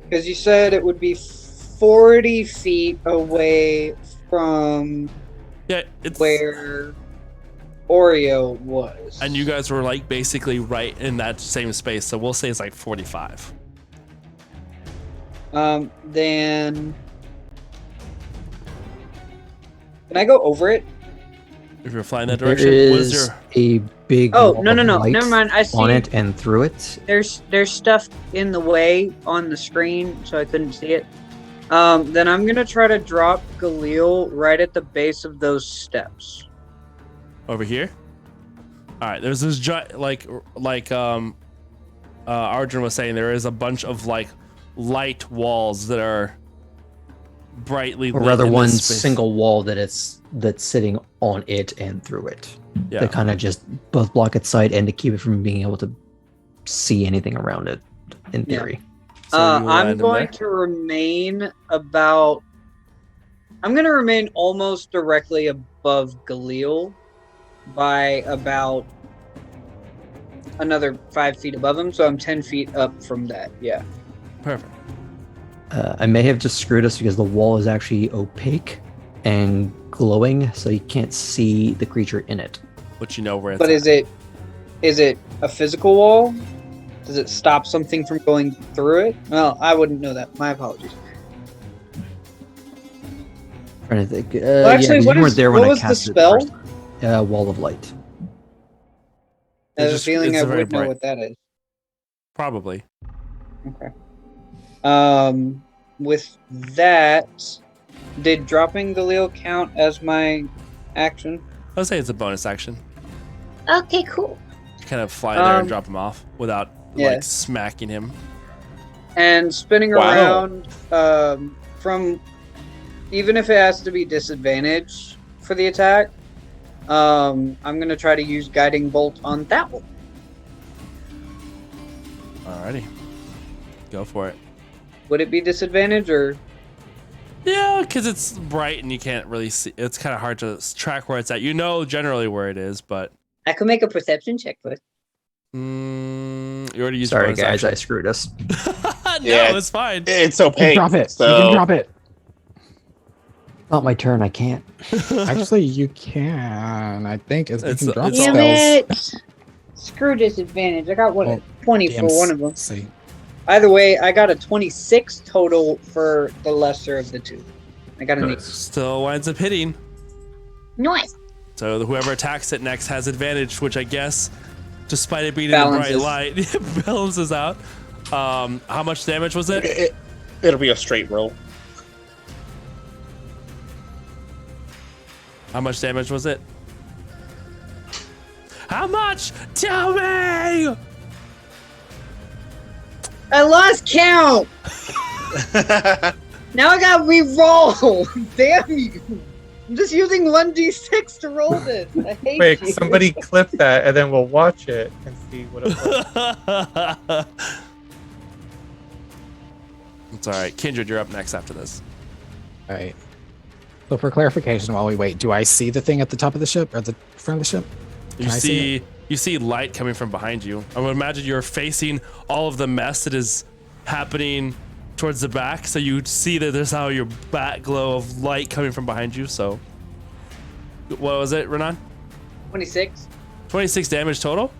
Because you said it would be 40 feet away from Yeah, it's where Oreo was. and you guys were like basically right in that same space, so we'll say it's like 45. Then can I go over it? If you're flying that There direction, what is is your a big Oh, wall no, of light never mind. I see on it and through it. there's stuff in the way on the screen, so I couldn't see it. Then I'm gonna try to drop Galil right at the base of those steps. over here? All right, there's this Arjun was saying, there is a bunch of like light walls that are brightly Or lit rather, in one this space. single wall that's sitting on it and through it. Yeah. That kind of just both block its sight and to keep it from being able to see anything around it, in Yeah. theory. So you will land I'm in going there? to remain about. I'm going to remain almost directly above Galil by about another 5 feet above him, so I'm 10 feet up from that. Yeah. Perfect. I may have just screwed us because the wall is actually opaque and glowing, so you can't see the creature in it. But you know where it's But at. is it a physical wall? Does it stop something from going through it? Well, I wouldn't know that. My apologies. Trying to think. actually, yeah, what you weren't is- there when what I was the cast it spell? first time. Wall of light. I have a just- feeling it's I very would know bright. what that is. Probably. Okay. With that, did dropping Galil count as my action? I'll say it's a bonus action. Okay, cool. Kind of fly there and Um, drop him off without yeah. like smacking him. And spinning Wow. around, from even if it has to be disadvantage for the attack, I'm gonna try to use guiding bolt on that one. Alrighty. Go for it. Would it be disadvantage or? Yeah, because it's bright and you can't really see. It's kind of hard to track where it's at. You know generally where it is, but I could make a perception check for it. you already used. Sorry, bonus guys, I action. screwed us. No, Yeah. it's fine. It's You opaque. can drop it. So You can drop it. Not my turn. I can't. Actually, you can. I think you It's- can drop it's Damn spells. it! Screw disadvantage. I got Oh, 20 damn, for one of them. See. Either way, I got a 26 total for the lesser of the two. I got an 8. Nice. Still winds up hitting. Nice. So whoever attacks it next has advantage, which I guess, despite it being in Balances. the bright light, balances out. How much damage was it? it'll be a straight roll. How much damage was it? How much? Tell me! I lost count! Now I gotta re-roll! Damn you! I'm just using 1d6 to roll this. I hate Quick, you. somebody clip that, and then we'll watch it and see what it was. It's all right. Kindred, you're up next after this. All right. So for clarification, while we wait, do I see the thing at the top of the ship or at the front of the ship? You Can I see see light coming from behind you. I would imagine you're facing all of the mess that is happening towards the back, so you see that there's how your back glow of light coming from behind you. So, what was it, Renan? 26. 26 damage total.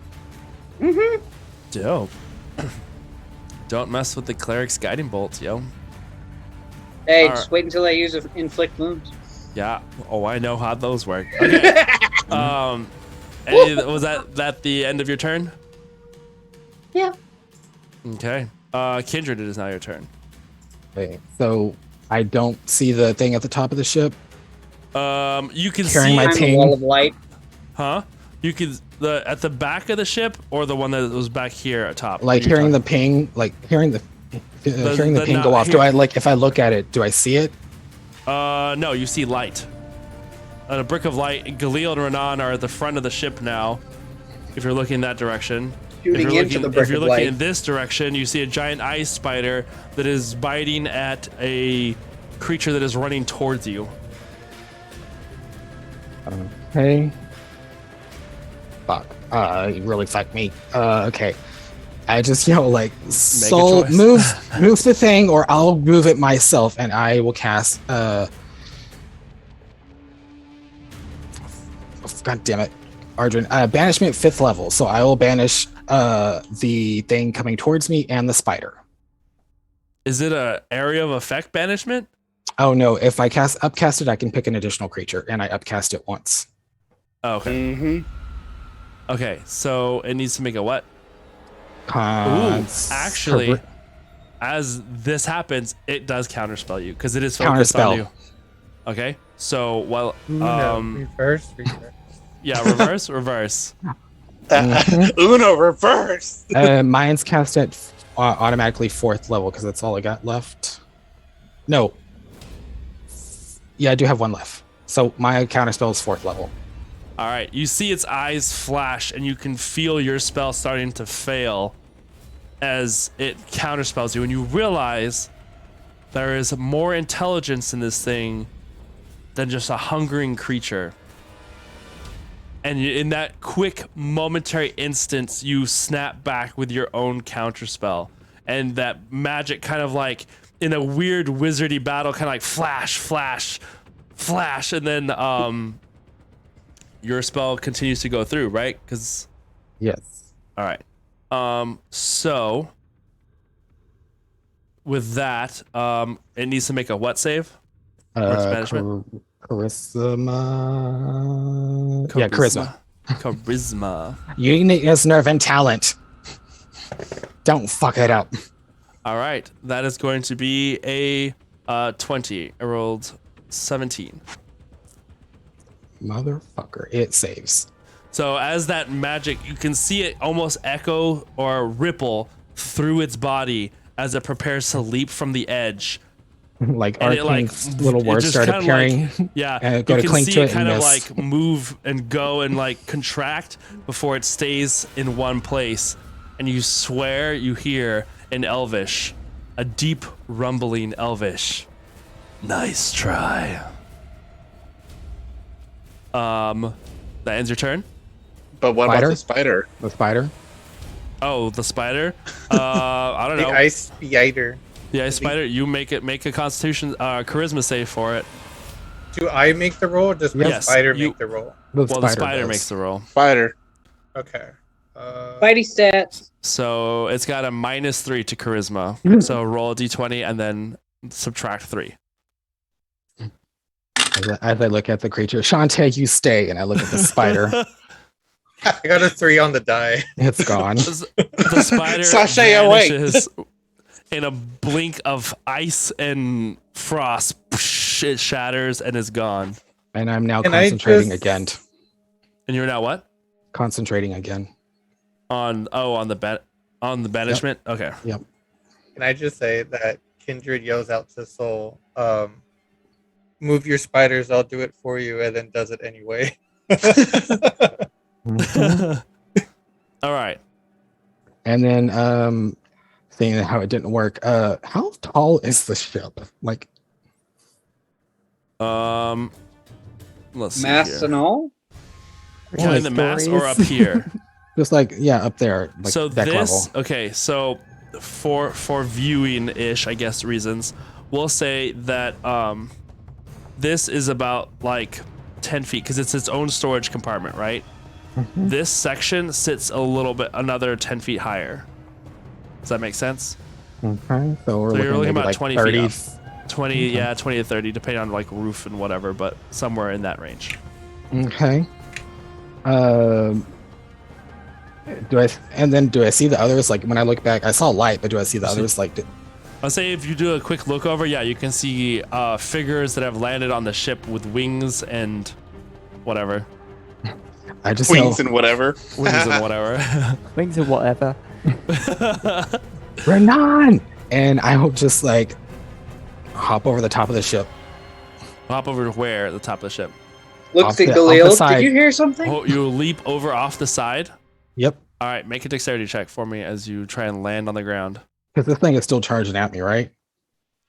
Mm-hmm. Dope. Don't mess with the cleric's guiding bolt, yo. Hey, All just wait until I use inflict wounds. Yeah. Oh, I know how those work. Okay. Was that the end of your turn? Yeah. Okay. Kindred, it is now your turn. Wait, so I don't see the thing at the top of the ship. You can Carrying see, my I'm a ping. wall of light. huh? You can at the back of the ship or the one that was back here at top. Like What are you hearing the talking- ping, like hearing the hearing the the ping not go off. hear- Do I like if I look at it? Do I see it? No, you see light. A brick of light. Galil and Renan are at the front of the ship now. If you're looking that direction. Shooting into the brick if you're of looking light. in this direction, you see a giant ice spider that is biting at a creature that is running towards you. Okay. Fuck. You really fucked me. Okay. I just yell like, a "Soul, choice." move the thing, or I'll move it myself." And I will cast. God damn it, Arjun! Banishment 5th level. So I will banish the thing coming towards me and the spider. Is it a area of effect banishment? Oh no! If I upcast it, I can pick an additional creature, and I upcast it once. Oh, okay. Mm-hmm. Okay, so it needs to make a what? Cons- As this happens, it does counterspell you because it is focused on you. Okay, so Reverse. yeah, reverse. Uno reverse. Mine's cast at automatically 4th level because that's all I got left. No. Yeah, I do have one left. So my counterspell is 4th level. All right, you see its eyes flash, and you can feel your spell starting to fail as it counterspells you, and you realize there is more intelligence in this thing than just a hungering creature. And in that quick momentary instance, you snap back with your own counterspell, and that magic kind of like in a weird wizardy battle, kind of like flash, flash, flash, and then your spell continues to go through, right? Because yes. All right. So with that, it needs to make a what save? What's management? Charisma. Yeah, charisma. Charisma. Uniqueness, nerve, and talent. Don't fuck it up. All right. That is going to be a 20. I rolled 17. Motherfucker, it saves. So as that magic, you can see it almost echo or ripple through its body as it prepares to leap from the edge. Like And arcane little words start appearing. Yeah, and go you to can cling see to it it kind and of miss. like move and go and like contract before it stays in one place. And you swear you hear in Elvish, a deep rumbling Elvish. Nice try. That ends your turn? But what Spider? about the spider? The spider. Oh, the spider? I don't The know. ice spider. The ice spider, you make a constitution charisma save for it. Do I make the roll? Or does the Yes, spider you- make the roll? Well, the spider makes the roll. Spider. Okay. Fighty stats. So it's got a -3 to charisma. So roll a d20 and then subtract 3. As I look at the creature, Shantae, you stay, and I look at the spider. I got a 3 on the die. It's gone. The spider Sashay away. vanishes in a blink of ice and frost. It shatters and is gone. And I'm now Can I concentrating just- again. And you're now what? Concentrating again. On the banishment? Okay. Can I just say that Kindred yells out to Soul, move your spiders, I'll do it for you, and then does it anyway. All right. And then seeing how it didn't work, how tall is the ship? Like, Let's see Mass here. and all? Counting the mass or up here? just like, yeah, up there. Like So deck this, level. okay, so for viewing-ish, I guess, reasons, we'll say that this is about like 10 feet because it's its own storage compartment, right? Mm-hmm. This section sits a little bit, another 10 feet higher. Does that make sense? Okay. So we're So you're looking maybe about like 20 30. feet up. 20, yeah, 20 to 30, depending on like roof and whatever, but somewhere in that range. Okay. Do I see the others? Like when I look back, I saw light, but do I see the others? Like, I'll say if you do a quick look over, yeah, you can see figures that have landed on the ship with wings and whatever. I just Wings know and whatever. Wings and whatever. Wings and whatever. Renan, and I will just like hop over the top of the ship. Hop over to where? The top of the ship. Look, Off the Galil, side. did you hear something? Oh, you leap over off the side. Yep. All right, make a dexterity check for me as you try and land on the ground. Because this thing is still charging at me, right?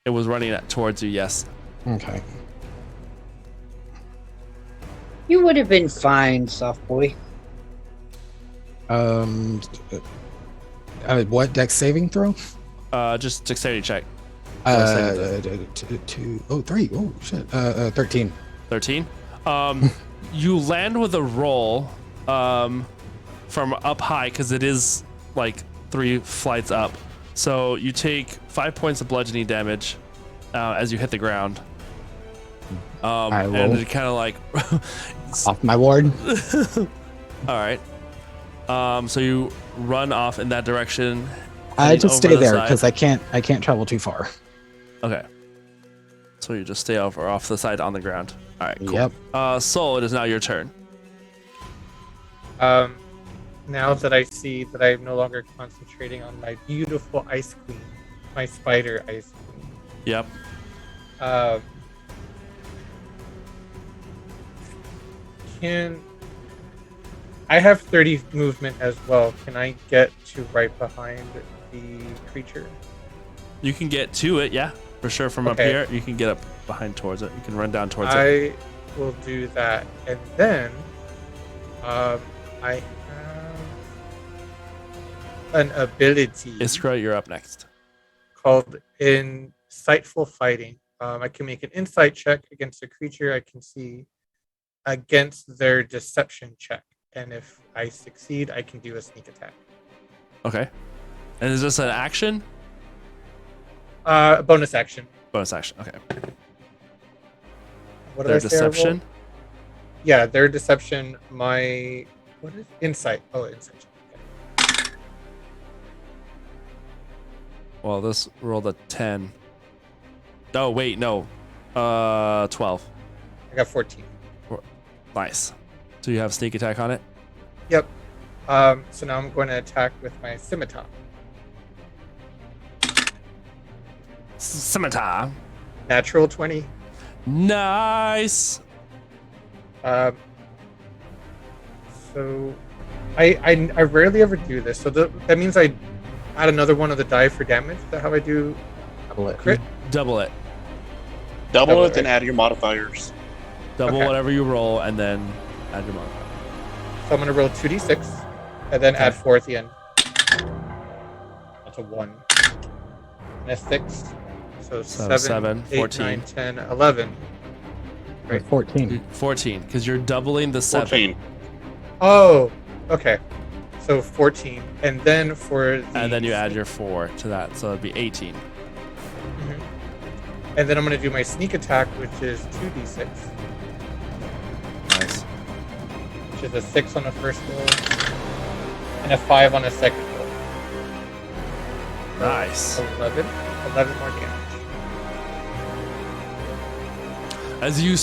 It was running towards you, yes. Okay. You would have been fine, soft boy. What dex saving throw? Just dexterity check. 3. Oh shit. 13. 13. You land with a roll from up high because it is like 3 flights up. So you take 5 points of bludgeoning damage as you hit the ground. And it kind of like Off my ward. All right. So you run off in that direction. I just stay there side. because I can't travel too far. Okay. So you just stay over off the side on the ground. All right. Cool. Yep. Soul, it is now your turn. Now that I see that I'm no longer concentrating on my beautiful Ice Queen, my spider Ice Queen. Yep. I have 30 movement as well. Can I get to right behind the creature? You can get to it, yeah, for sure. From up here, you can get up behind towards it. You can run down towards it. I will do that, and then I have an ability. Iskra, you're up next. Called Insightful Fighting. I can make an insight check against a creature I can see against their deception check. And if I succeed, I can do a sneak attack. Okay. And is this an action? Bonus action. Bonus action, okay. What Their did I say I rolled? deception? Yeah, their deception. What is insight? Oh, insight check. Okay. Well, this rolled a 10. Oh, wait, no. 12. I got 14. Nice. So you have sneak attack on it? Yep. So now I'm going to attack with my scimitar. Scimitar. Natural 20. Nice. So I rarely ever do this. So that means I add another one of the die for damage. Is that how I do crit? Double it. Double it, then add your modifiers. Double Okay. whatever you roll, and then add your modifier. So I'm going to roll 2d6 and then add 4 at the end. That's a 1. And a 6. So 7, 8, 14. 9, 10, 11. Right. 14. 14, because you're doubling the 7. 14. Oh, okay. So 14. And then for the... And then you add your 4 to that, so it'd be 18. Mhm. And then I'm going to do my sneak attack, which is 2d6. Nice. Which is a 6 on the first roll. And a 5 on the second roll. Nice. 11 more damage. As you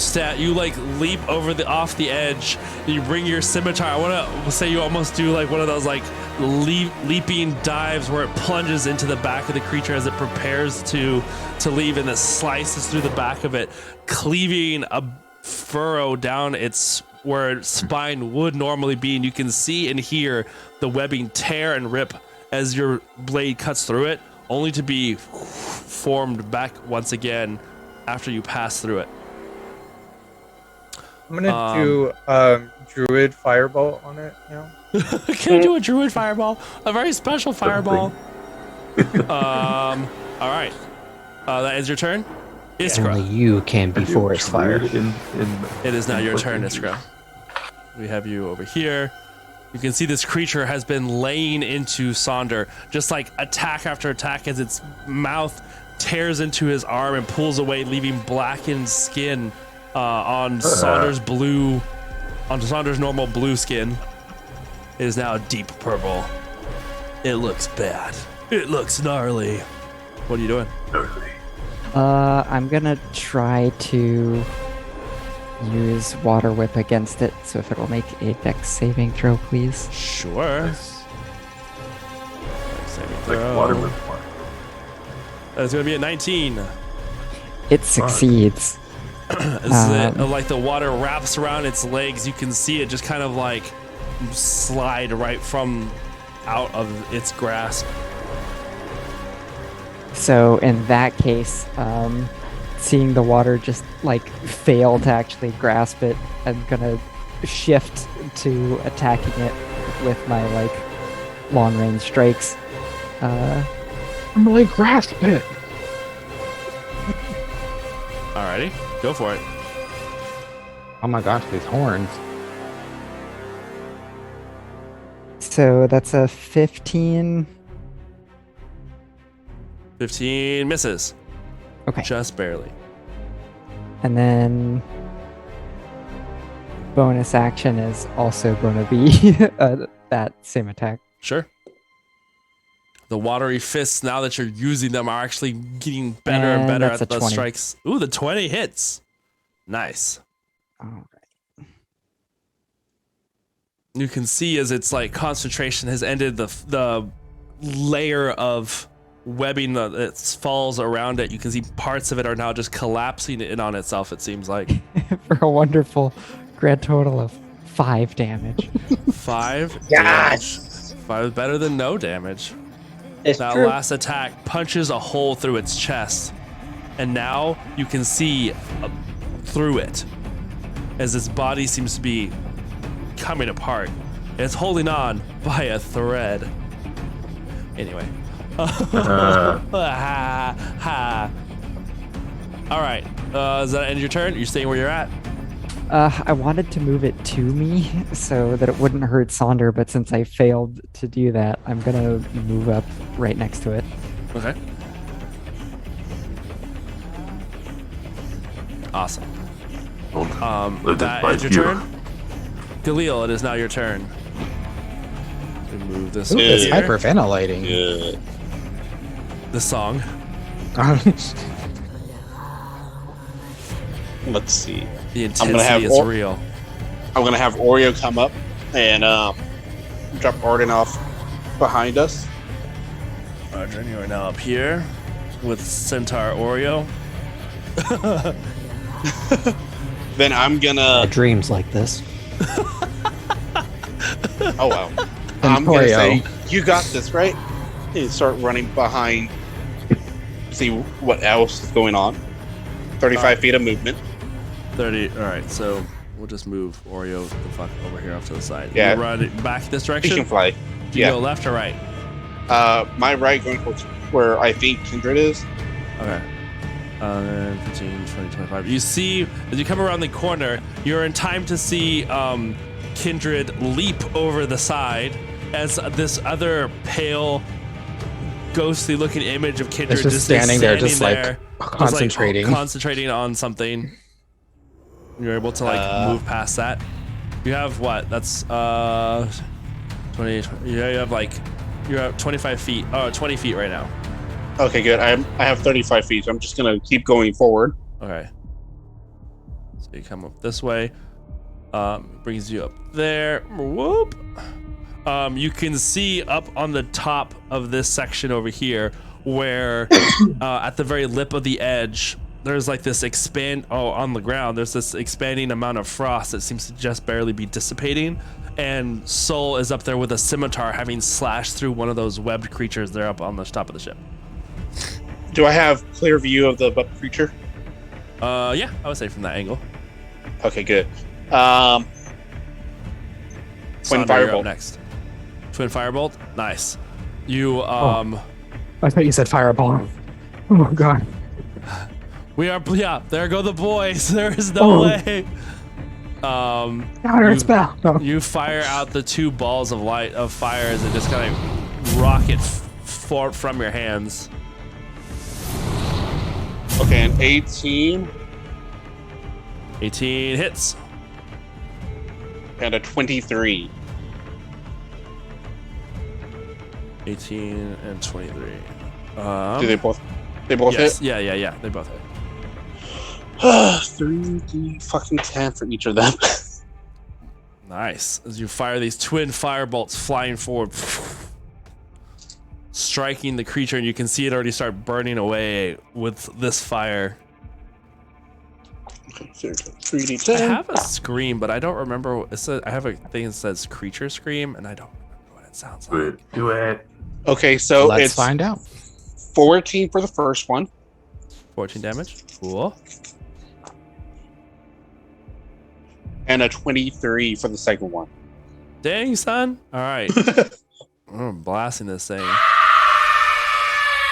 like leap off the edge, and you bring your scimitar. I want to say you almost do like one of those like leaping dives where it plunges into the back of the creature as it prepares to leave, and it slices through the back of it, cleaving a furrow down where its spine would normally be, and you can see and hear the webbing tear and rip as your blade cuts through it, only to be formed back once again after you pass through it. I'm gonna do Druid Fireball on it now. Can you do a Druid Fireball? A very special fireball. All right. That is your turn. Iskra. Only you can be forest fire. It is now your turn, Iskra. We have you over here. You can see this creature has been laying into Sonder, just like attack after attack as its mouth tears into his arm and pulls away, leaving blackened skin on Saunder's normal blue skin. It is now deep purple. It looks bad. It looks gnarly. What are you doing? I'm gonna try to use Water Whip against it, so if it'll make a dex saving throw, please. Sure. Nice. Saving Like throw. water with water. That's gonna be a 19. It succeeds. Like the water wraps around its legs, you can see it just kind of like slide right from out of its grasp. So in that case, seeing the water just like fail to actually grasp it, I'm gonna shift to attacking it with my like long range strikes. I'm really grasp it. Alrighty, go for it. Oh my gosh, these horns. So that's a 15. 15 misses. Okay. Just barely. And then bonus action is also going to be that same attack. Sure. The watery fists, now that you're using them, are actually getting better and And better that's at a the 20. strikes. Ooh, the 20 hits. Nice. All right. You can see as its like concentration has ended, the layer of webbing that falls around it. You can see parts of it are now just collapsing in on itself. It seems like For a wonderful grand total of 5 damage. 5 Yes! damage. 5 is better than no damage. It's That true. last attack punches a hole through its chest, and now you can see through it as its body seems to be coming apart. It's holding on by a thread. Anyway. Ha, ha. All right. Does that end your turn? You're staying where you're at? I wanted to move it to me so that it wouldn't hurt Sonder, but since I failed to do that, I'm going to move up right next to it. Okay. Awesome. Let That it bite ends your you. turn? Galil, it is now your turn. We move this Ooh, over it's here. hyperventilating. Good. The song. Let's see. The I'm gonna have intensity is or- real. I'm gonna have Oreo come up and drop Arden off behind us. Roger, you are now up here with Centaur Oreo. Then I'm gonna. Dreams like this. Oh wow. I'm gonna Oreo. say, "You got this, right?" And start running behind. See what else is going on. 35 feet of movement. 30. All right, so we'll just move Oreo the fuck over here off to the side. Yeah. You run it back this He direction? can fly. Do you Yeah. go left or right? My right going towards where I think Kindred is. Okay. 15, 20, 25. You see, as you come around the corner, you're in time to see Kindred leap over the side as this other pale, ghostly looking image of Kindred It's just standing there, just there, concentrating. concentrating on something. You're able to move past that. You have what? That's 20. Yeah, you have you're at 25 feet. Oh, 20 feet right now. Okay, good. I have 35 feet, so I'm just gonna keep going forward. Okay. So you come up this way. Brings you up there. Whoop. You can see up on the top of this section over here where at the very lip of the edge, there's like this on the ground, there's this expanding amount of frost that seems to just barely be dissipating. And Soul is up there with a scimitar having slashed through one of those webbed creatures there up on the top of the ship. Do I have clear view of the creature? Yeah, I would say from that angle. Okay, good. Sonder, Twin you're up Firebolt. next. Twin Firebolt? Nice. You, I thought you said fireball. Oh god. there go the boys. There is no way. Counter spell. No. You fire out the 2 balls of light of fire as it just kind of rocket from your hands. Okay, an 18 18 hits. and a 23. 18 and 23. Do they both yes, hit? yeah. They both hit. 3d fucking 10 for each of them. Nice. As you fire these twin firebolts flying forward, striking the creature, and you can see it already start burning away with this fire. 3d10. I have a scream, but I don't remember. I have a thing that says creature scream, and I don't remember what it sounds like. Do it. Okay, so Let's it's find out. 14 for the first one. 14 damage. Cool. And a 23 for the second one. Dang, son. All right. I'm blasting this thing.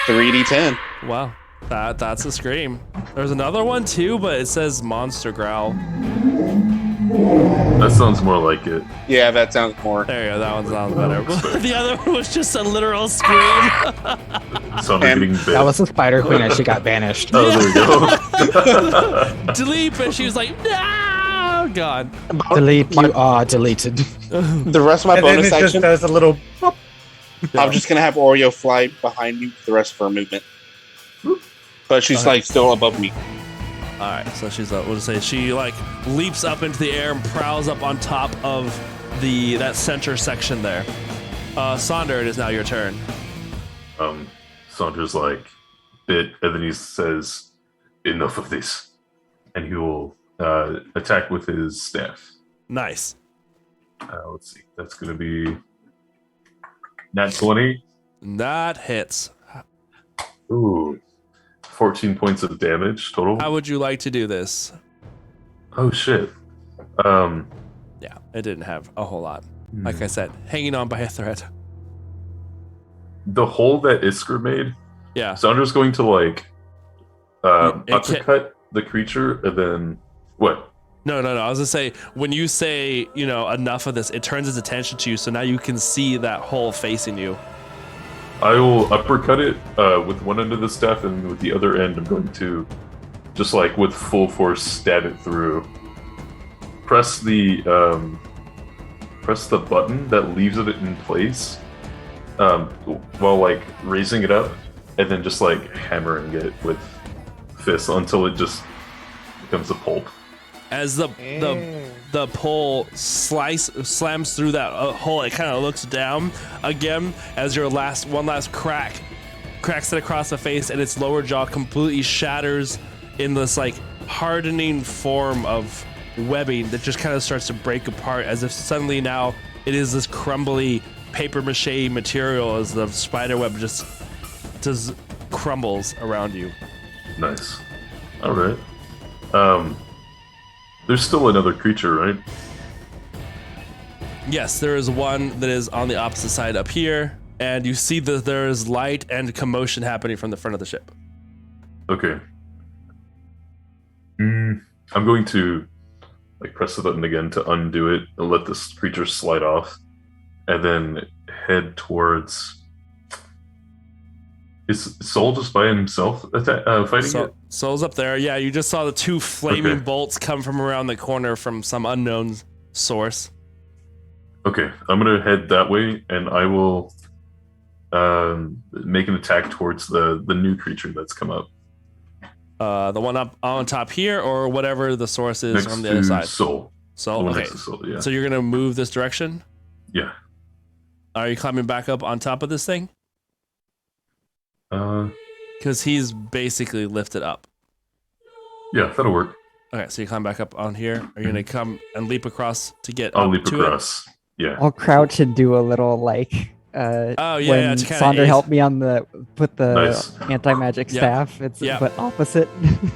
3d10. Wow. That's a scream. There's another one too, but it says monster growl. That sounds more like it. Yeah, that sounds more. There you go. That one sounds better. The other one was just a literal scream. Sandra And getting bit. That was the Spider Queen as she got banished. Oh, there we go. Delete, and she was like, no, gone. Delete, you are deleted. The rest of my And then bonus it just action, does a little. Boop. I'm just gonna have Oreo fly behind me for the rest of her movement. But she's like still above me. All right, so she's we'll just say she like leaps up into the air and prowls up on top of that center section there. Sonder, it is now your turn. Saunder's like bit, and then he says, "Enough of this," and he will attack with his staff. Nice. Let's see. That's going to be nat 20. That hits. Ooh, 14 points of damage total. How would you like to do this? Oh shit. Yeah, it didn't have a whole lot. Like I said, hanging on by a thread. The hole that Iskra made. Yeah. Saunder's going to like It ca- uppercut the creature, and then what? No. I was gonna say, when you say, enough of this, it turns its attention to you, so now you can see that hole facing you. I will uppercut it with one end of the staff, and with the other end, I'm going to just like with full force stab it through. Press the button that leaves it in place while like raising it up, and then just like hammering it with fists until it just becomes a pulp. As the pole slams through that hole, it kind of looks down again as your one last crack cracks it across the face, and its lower jaw completely shatters in this like hardening form of webbing that just kind of starts to break apart, as if suddenly now it is this crumbly paper mache material as the spider web just crumbles around you. Nice. All right. There's still another creature, right? Yes, there is one that is on the opposite side up here, and you see that there is light and commotion happening from the front of the ship. Okay. I'm going to like press the button again to undo it and let this creature slide off, and then head towards. Is Soul just by himself fighting it? Soul's up there. Yeah, you just saw the two flaming bolts come from around the corner from some unknown source. Okay, I'm gonna head that way, and I will make an attack towards the new creature that's come up. The one up on top here, or whatever the source is Next from the to other side. Soul. Soul. Okay. Next to Soul, yeah. So you're gonna move this direction. Yeah. Are you climbing back up on top of this thing? Because he's basically lifted up. Yeah, that'll work. Okay, so you climb back up on here. Are you gonna come and leap across to get I'll up leap to across. Yeah. I'll crouch and do a little like when to kinda Sonder ace. helped me put the Nice. anti-magic staff. It's but opposite.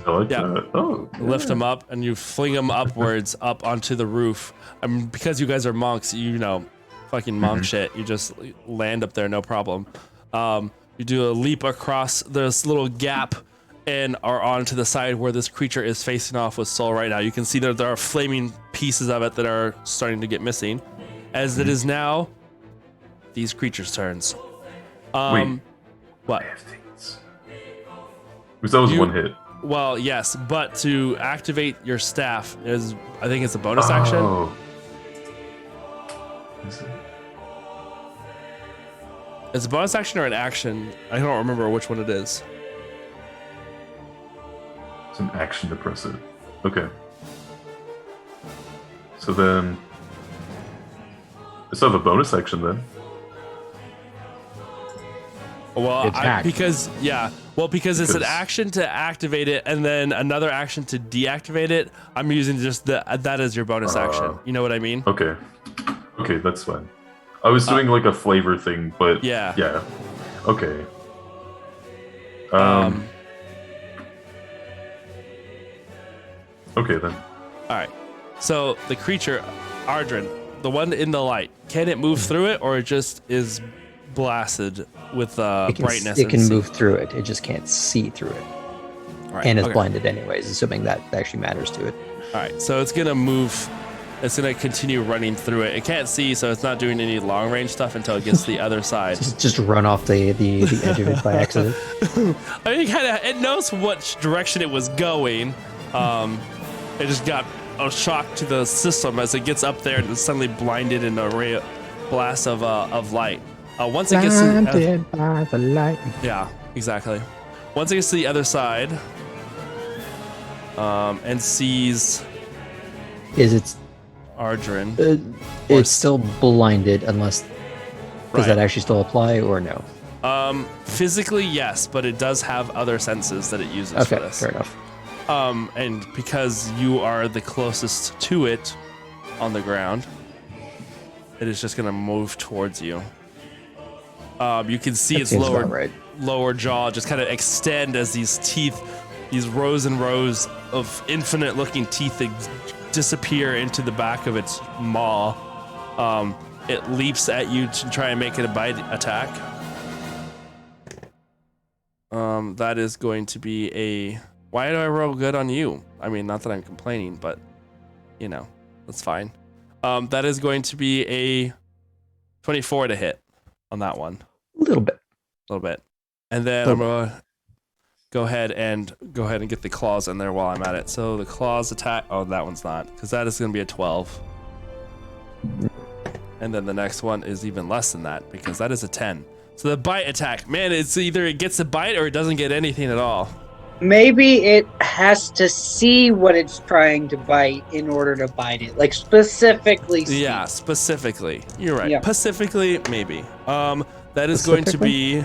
I like Yeah. that. Oh, Lift him up, and you fling him upwards up onto the roof. I mean, because you guys are monks, fucking monk shit. You just land up there, no problem. You do a leap across this little gap and are onto the side where this creature is facing off with Soul right now. You can see that there are flaming pieces of it that are starting to get missing, as it is now these creatures' turns. Wait. What? Because that was one hit. Well, yes, but to activate your staff is, I think it's a bonus action. Oh. Is it? It's a bonus action or an action. I don't remember which one it is. It's an action to press it. Okay. So then, it's not a bonus action then. Well, Attack. because it's an action to activate it and then another action to deactivate it. I'm using just that as your bonus action. You know what I mean? Okay. Okay, that's fine. I was doing like a flavor thing, but Yeah. yeah. Okay. Okay then. All right. So the creature, Ardrin, the one in the light, can it move through it, or it just is blasted with It can, brightness. it can and move through it. It just can't see through it. Right, And is okay. blinded anyways, assuming that actually matters to it. All right, so it's gonna move. It's gonna continue running through it. It can't see, so it's not doing any long range stuff until it gets to the other side. Just run off the edge of it by accident. I mean, it knows which direction it was going. It just got a shock to the system as it gets up there and it's suddenly blinded in a ray blast of light. Once it gets Blinded by the light. yeah, exactly. Once it gets to the other side, and sees Is it? Ardrin. It's still blinded unless. Does Right. that actually still apply or no? Physically, yes, but it does have other senses that it uses Okay, for this. fair enough. And because you are the closest to it on the ground, it is just gonna move towards you. You can see That its seems lower about right. lower jaw just kind of extend as these teeth, these rows and rows of infinite-looking teeth, disappear into the back of its maw. It leaps at you to try and make it a bite attack. That is going to be a. Why do I roll good on you? I mean, not that I'm complaining, but you know, that's fine. That is going to be a 24 to hit on that one. A little bit. A little bit. And then I'm gonna go ahead and get the claws in there while I'm at it. So the claws attack. Oh, that one's not, because that is gonna be a 12. And then the next one is even less than that because that is a 10. So the bite attack, man, it's either it gets a bite or it doesn't get anything at all. Maybe it has to see what it's trying to bite in order to bite it. Like specifically see. Yeah, specifically. You're right. Yeah. Pacifically, maybe. That is going to be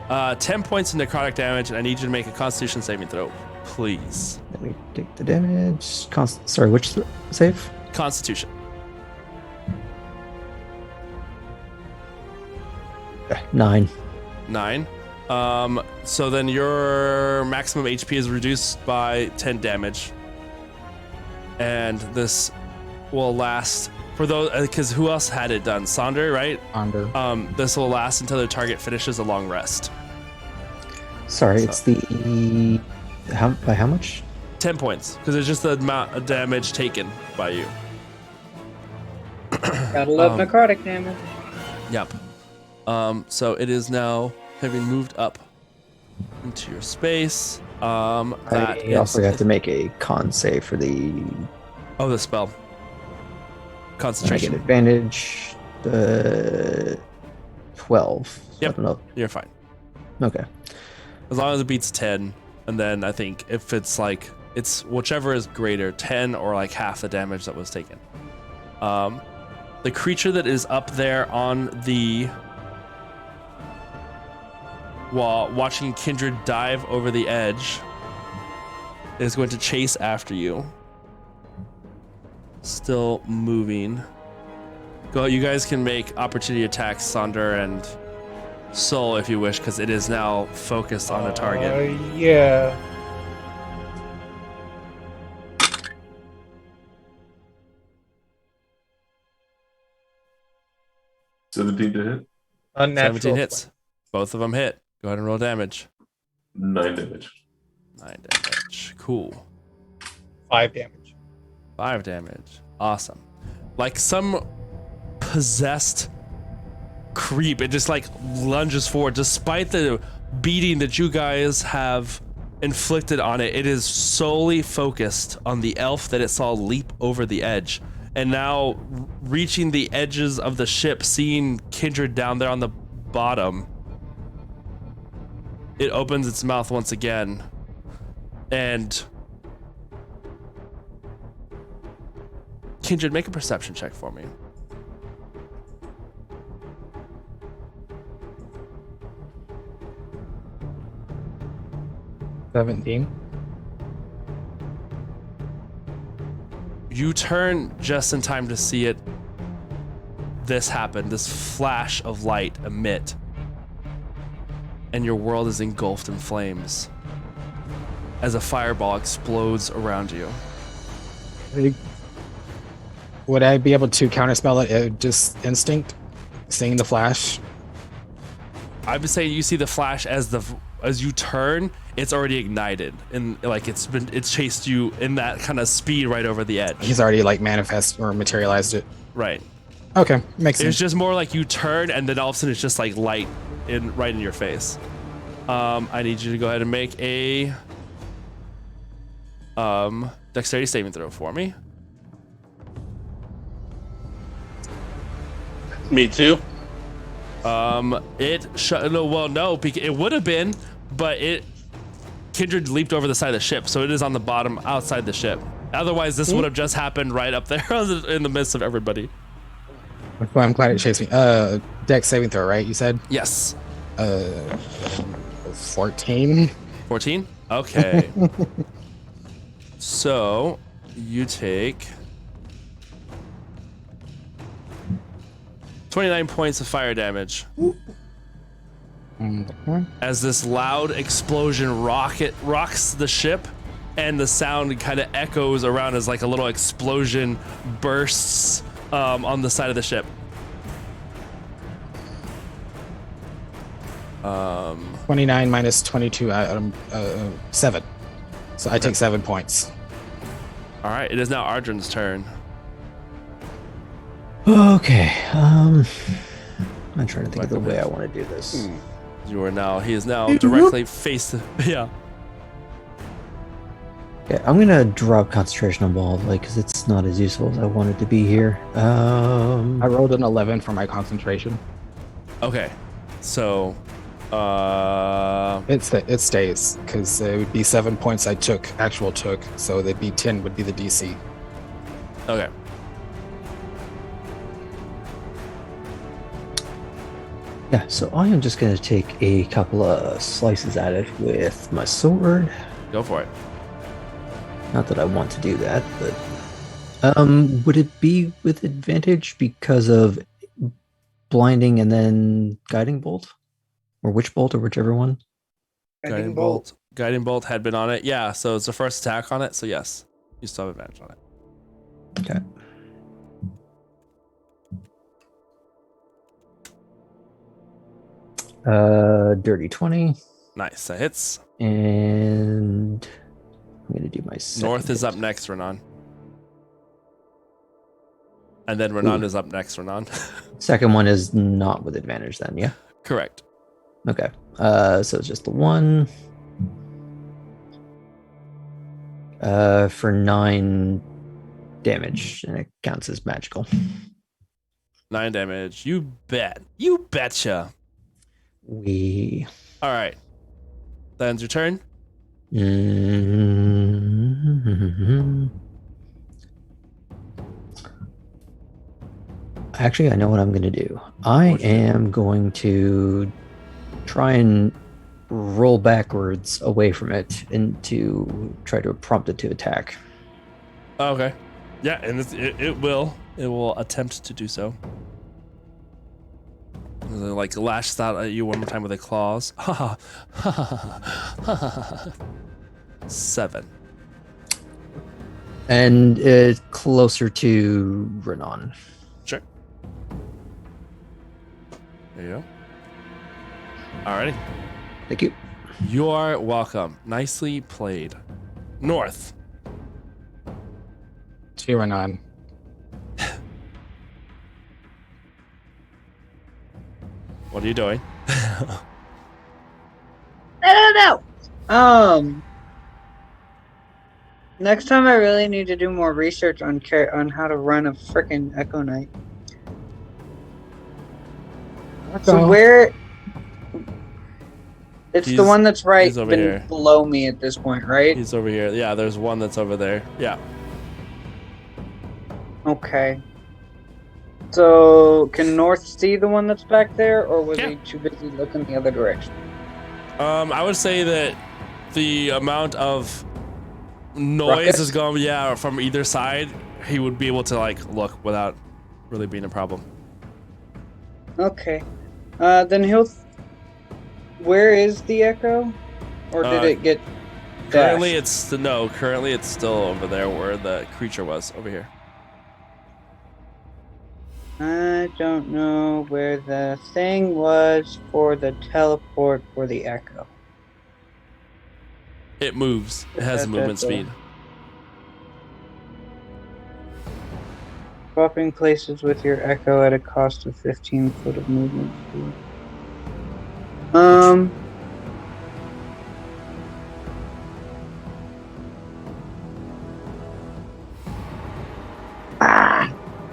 10 points of necrotic damage, and I need you to make a Constitution saving throw, please. Let me take the damage. Sorry, which save? Constitution. 9. 9. So then your maximum HP is reduced by 10 damage. And this will last for those, because who else had it done? Sonder, right? Under. This will last until the target finishes a long rest. Sorry, So- it's the by how much? 10 points, because it's just the amount of damage taken by you. Gotta love necrotic damage. Yep. So it is now having moved up into your space. That I also have to make a con save for the. Oh, the spell. I get Concentration. advantage. 12. So Yep. I don't know. You're fine. Okay. As long as it beats 10, and then I think if it's like, it's whichever is greater, 10 or like half the damage that was taken. The creature that is up there on the wall, watching Kindred dive over the edge, is going to chase after you. Still moving. Go. You guys can make opportunity attacks, Sonder and Soul, if you wish, because it is now focused on a target. Yeah. $17 to hit. Unnatural. 17 hits. Both of them hit. Go ahead and roll damage. 9 damage. 9 damage. Cool. 5 damage. 5 damage. Awesome. Like some possessed creep, it just like lunges forward. Despite the beating that you guys have inflicted on it, it is solely focused on the elf that it saw leap over the edge. And now reaching the edges of the ship, seeing Kindred down there on the bottom, it opens its mouth once again and Kindred, make a perception check for me. $17. You turn just in time to see it. This happen, this flash of light emit, and your world is engulfed in flames as a fireball explodes around you. Would I be able to counterspell it? Just instinct, seeing the flash. I would say you see the flash as you turn, it's already ignited, and like it's chased you in that kind of speed right over the edge. He's already like manifest or materialized it. Right. Okay, makes sense. It's just more like you turn, and then all of a sudden it's just like light right in your face. I need you to go ahead and make a dexterity saving throw for me. Me too. No, because it would have been, but Kindred leaped over the side of the ship, so it is on the bottom outside the ship. Otherwise, this would have just happened right up there in the midst of everybody. Well, I'm glad it chased me. Dex saving throw, right? You said? Yes. 14. 14? Okay. So you take 29 points of fire damage as this loud explosion rocks the ship, and the sound kind of echoes around as like a little explosion bursts on the side of the ship. 29 minus 22, 7. So I take 7 points. All right, it is now Arjun's turn. Okay. I'm trying to think of the way I want to do this. He is now directly face to, yeah. Okay, I'm gonna drop concentration on ball, like, because it's not as useful as I want it to be here. I rolled an 11 for my concentration. Okay, so it stays because it would be 7 points I took, so they'd be 10 would be the DC. Okay. Yeah, so I am just gonna take a couple of slices at it with my sword. Go for it. Not that I want to do that, but would it be with advantage because of blinding and then guiding bolt, or witch bolt, or whichever one? Guiding bolt had been on it. Yeah, so it's the first attack on it. So yes, you still have advantage on it. Okay. Dirty 20. Nice, that hits. And I'm gonna do my second North is hit. up next, Renan. And then Renan is up next, Renan. Second one is not with advantage then, yeah? Correct. Okay. So it's just the one. For 9 damage, and it counts as magical. 9 damage. You bet. You betcha. All right. That ends your turn. Actually, I know what I'm going to do. I am going to try and roll backwards away from it and to try to prompt it to attack. Okay. Yeah, and it will attempt to do so. Like lashes out at you one more time with the claws. 7. And it's closer to Renan. Sure. There you go. Alrighty. Thank you. You are welcome. Nicely played. North. Renan. What are you doing? I don't know. Next time I really need to do more research on how to run a frickin' Echo Knight. So where? It's the one that's right below me at this point, right? He's over here. Yeah, there's one that's over there. Yeah. Okay. So, can North see the one that's back there, or was he too busy looking the other direction? I would say that the amount of noise is going, from either side, he would be able to look without really being a problem. Okay. Then he'll. Where is the Echo, or did it get? Currently, it's still over there where the creature was over here. I don't know where the thing was for the teleport for the echo. It moves. It has movement speed. Swapping places with your echo at a cost of 15 foot of movement speed.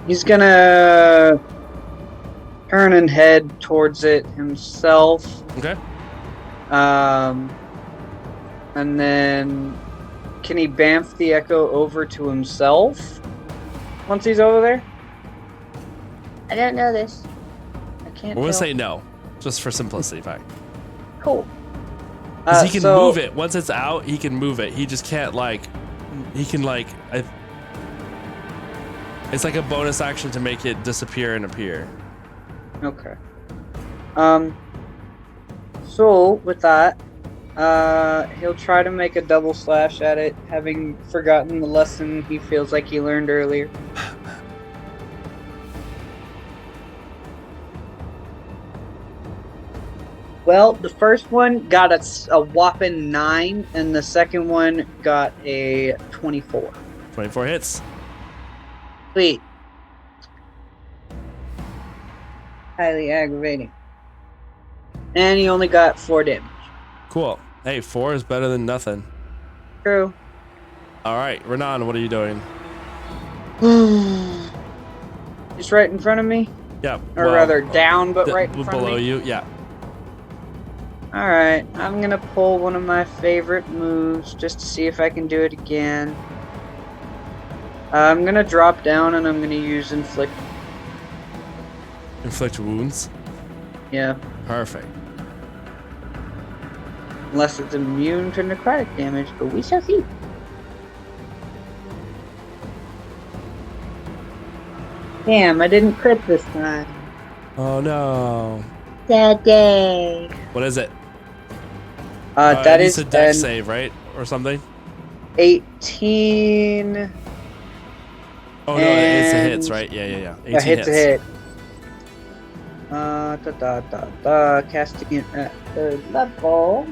He's gonna turn and head towards it himself. Okay. And then can he bamf the echo over to himself once he's over there? I don't know this. I can't. We're gonna tell. say no, just for simplicity fact. Cool. Because he can move it once it's out. He can move it. He just can't it's like a bonus action to make it disappear and appear. Okay. So with that, he'll try to make a double slash at it, having forgotten the lesson he feels like he learned earlier. Well, the first one got a whopping 9, and the second one got a 24. 24 hits. Sweet. Highly aggravating. And he only got 4 damage. Cool. Hey, 4 is better than nothing. True. All right, Renan, what are you doing? Just right in front of me? Yeah. Or rather down, but right in front below of me? you. Yeah. Alright, I'm gonna pull one of my favorite moves just to see if I can do it again. I'm gonna drop down and I'm gonna use Inflict. Inflict wounds. Yeah. Perfect. Unless it's immune to necrotic damage, but we shall see. Damn, I didn't crit this time. Oh no. Sad day. What is it? That it's is a dex an save, right, or something? 18. Oh no, it's a hits, right? Yeah. 18 A hit's a hit. Casting it at 3rd level.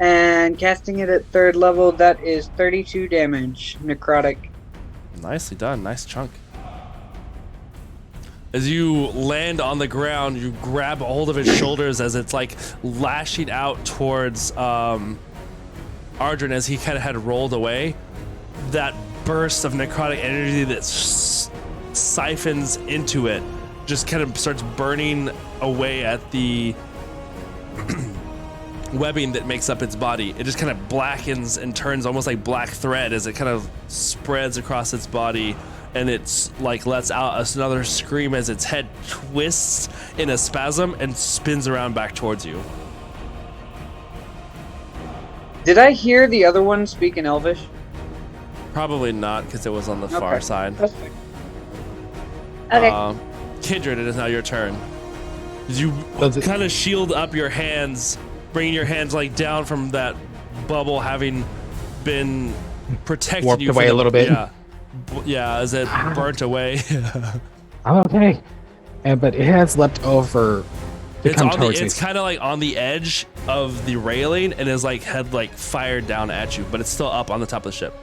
And casting it at 3rd level, that is 32 damage, necrotic. Nicely done. Nice chunk. As you land on the ground, you grab a hold of his shoulders as it's like lashing out towards Ardrin as he kind of had rolled away. That burst of necrotic energy that siphons into it just kind of starts burning away at the webbing that makes up its body. It just kind of blackens and turns almost like black thread as it kind of spreads across its body, and it's like lets out another scream as its head twists in a spasm and spins around back towards you. Did I hear the other one speak in Elvish? Probably not, because it was on the far side. That's fine. Okay. Kindred, it is now your turn. You kind of shield up your hands, bringing your hands like down from that bubble, having been protected Warped you away from a little bit. Yeah, as it burnt away. I'm okay. But it has leapt over to come towards me. It's kind of like on the edge of the railing and is like head like fired down at you, but it's still up on the top of the ship.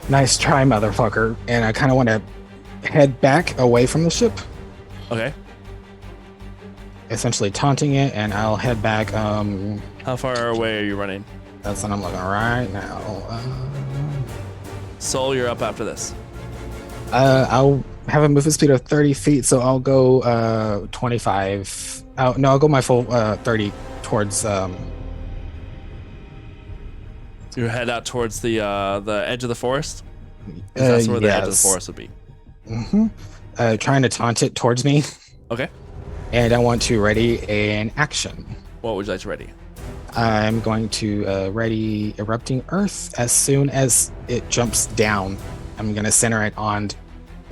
Nice try, motherfucker. And I kind of want to head back away from the ship. Okay. Essentially taunting it, and I'll head back. How far away are you running? That's what I'm looking right now. Soul, you're up after this. I'll have a movement speed of 30 feet, so I'll go 25. I'll go my full 30 towards. You head out towards the edge of the forest. That's where the edge of the forest would be. Mm-hmm. Trying to taunt it towards me. Okay. And I want to ready an action. What would you like to ready? I'm going to ready Erupting Earth. As soon as it jumps down, I'm going to center it on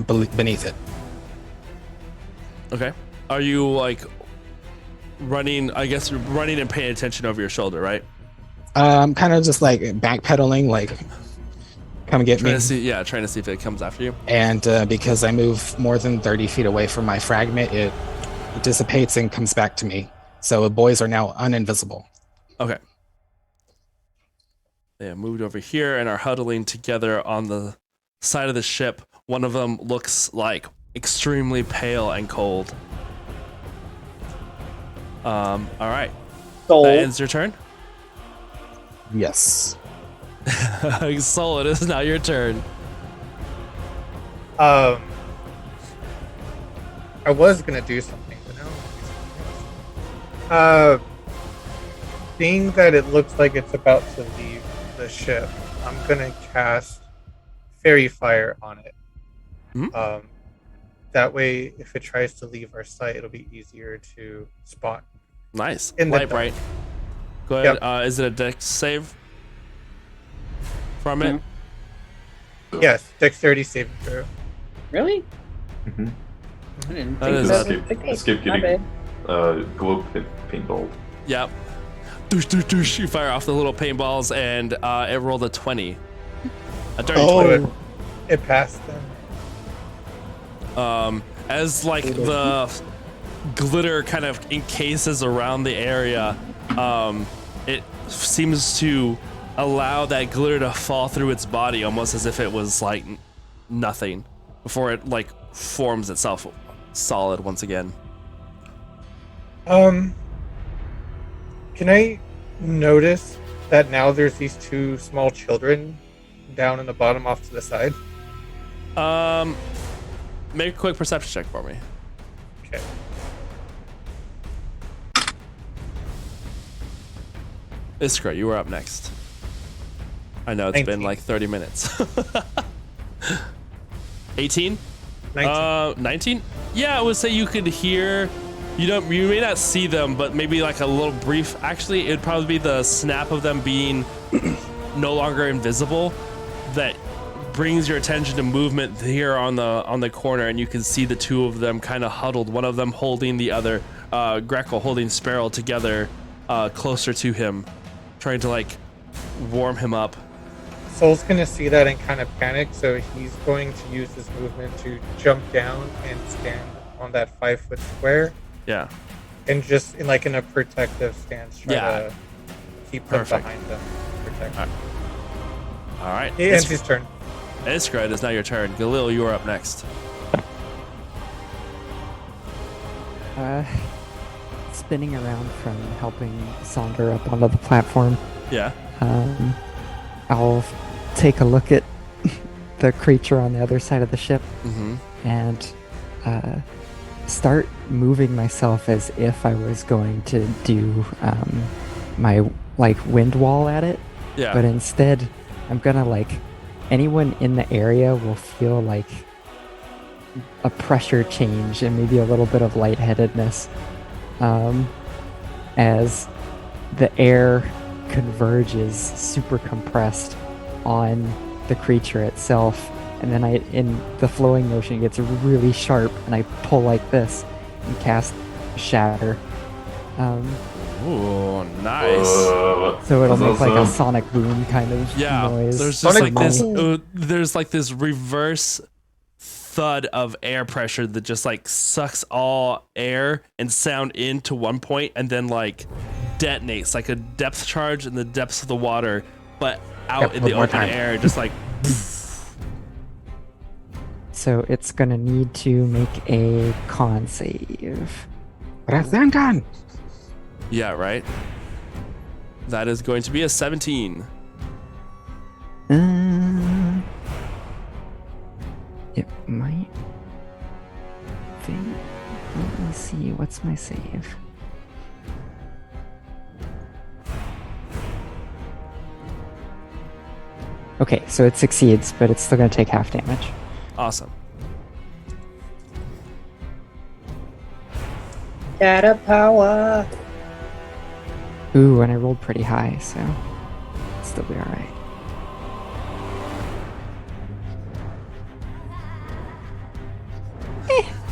beneath it. Okay. Are you like running? I guess you're running and paying attention over your shoulder, right? Kind of just like backpedaling, like, come get me. Trying to see if it comes after you. And because I move more than 30 feet away from my fragment, it dissipates and comes back to me. So the boys are now uninvisible. Okay. They have moved over here and are huddling together on the side of the ship. One of them looks like extremely pale and cold. All right. Soul. That ends your turn. Yes. Soul, it is now your turn. I was gonna do something, but now seeing that it looks like it's about to leave the ship, I'm gonna cast Fairy Fire on it. Mm-hmm. That way, if it tries to leave our sight, it'll be easier to spot. Nice. In the Light bright. Go ahead. Yep. Is it a dex save from it? Yes, Dexterity saving throw. Really? Mhm. I didn't That think is- that Escape, was the case. escape My getting bad. glow paintball. Yep. Doosh, doosh, doosh. You fire off the little paintballs, and it rolled a 20. A dirty 20. It passed them. As like the glitter kind of encases around the area, it seems to allow that glitter to fall through its body, almost as if it was like nothing, before it like forms itself solid once again. Can I notice that now there's these two small children down in the bottom off to the side? Make a quick perception check for me. Okay. Iskra, you were up next. I know it's been 19. like 30 minutes. 18? 19. 19? Yeah, I would say you could hear. You may not see them, but maybe like a little brief. Actually, it'd probably be the snap of them being no longer invisible that brings your attention to movement here on the corner, and you can see the two of them kind of huddled. One of them holding the other, Greco holding Sparrow together, closer to him, trying to like warm him up. Soul's gonna see that and kind of panic, so he's going to use his movement to jump down and stand on that 5-foot square, Yeah. and just in a protective stance, try to keep them Perfect. behind them, protect them. All right. It ends his turn. Iskra, it is now your turn. Galil, you are up next. Spinning around from helping Sonder up onto the platform, Yeah. I'll take a look at the creature on the other side of the ship Mm-hmm. and start moving myself as if I was going to do my wind wall at it. Yeah. But instead, I'm gonna anyone in the area will feel like a pressure change and maybe a little bit of lightheadedness as the air converges super compressed on the creature itself, and then in the flowing motion, it gets really sharp, and I pull like this and cast Shatter. Ooh, nice. So it'll That's make like a awesome. sonic boom kind of Yeah. noise. There's just Sonic like this. boom. There's like this reverse thud of air pressure that just like sucks all air and sound into one point, and then like detonates like a depth charge in the depths of the water, but out Yep, in one the more open time. air, just like. So it's gonna need to make a con save. Rasengan! Yeah, right. That is going to be a 17. It might think. Let me see. What's my save? Okay, so it succeeds, but it's still gonna take half damage. Awesome. Data power. Ooh, and I rolled pretty high, so it'll still be alright.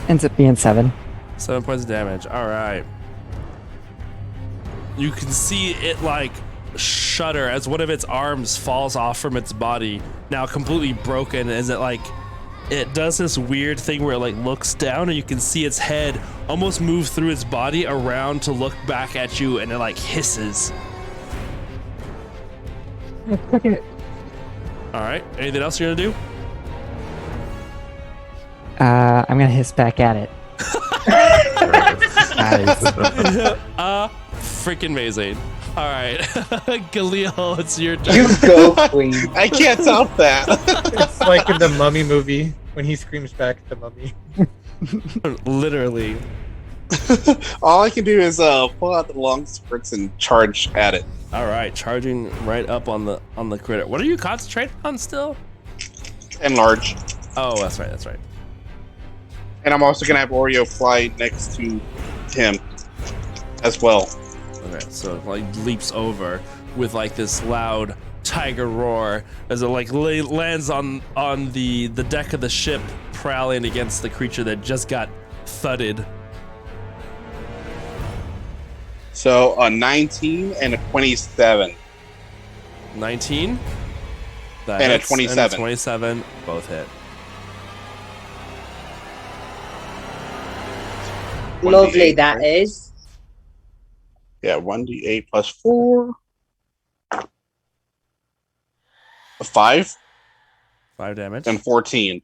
Ends up being 7. 7 points of damage. All right. You can see it like shudder as one of its arms falls off from its body, now completely broken, as it does this weird thing where it like looks down and you can see its head almost move through its body around to look back at you, and it like hisses. Okay. All right. Anything else you're gonna do? I'm gonna hiss back at it. Freaking amazing. All right. Galil, it's your turn. You go, Queen. I can't top that. It's like in the Mummy movie when he screams back at the mummy. Literally. All I can do is pull out the long swords and charge at it. All right, charging right up on the critter. What are you concentrating on still? Enlarge. Oh, that's right. That's right. And I'm also gonna have Oreo fly next to him as well. Okay, so it like leaps over with like this loud tiger roar as it like lands on the deck of the ship, prowling against the creature that just got thudded. So a 19 and a 27. 19. That And a hits, 27. And a 27, both hit. Lovely, 1d8, that right? is. Yeah, 1d8 plus 4. A 5 5 damage. and 14.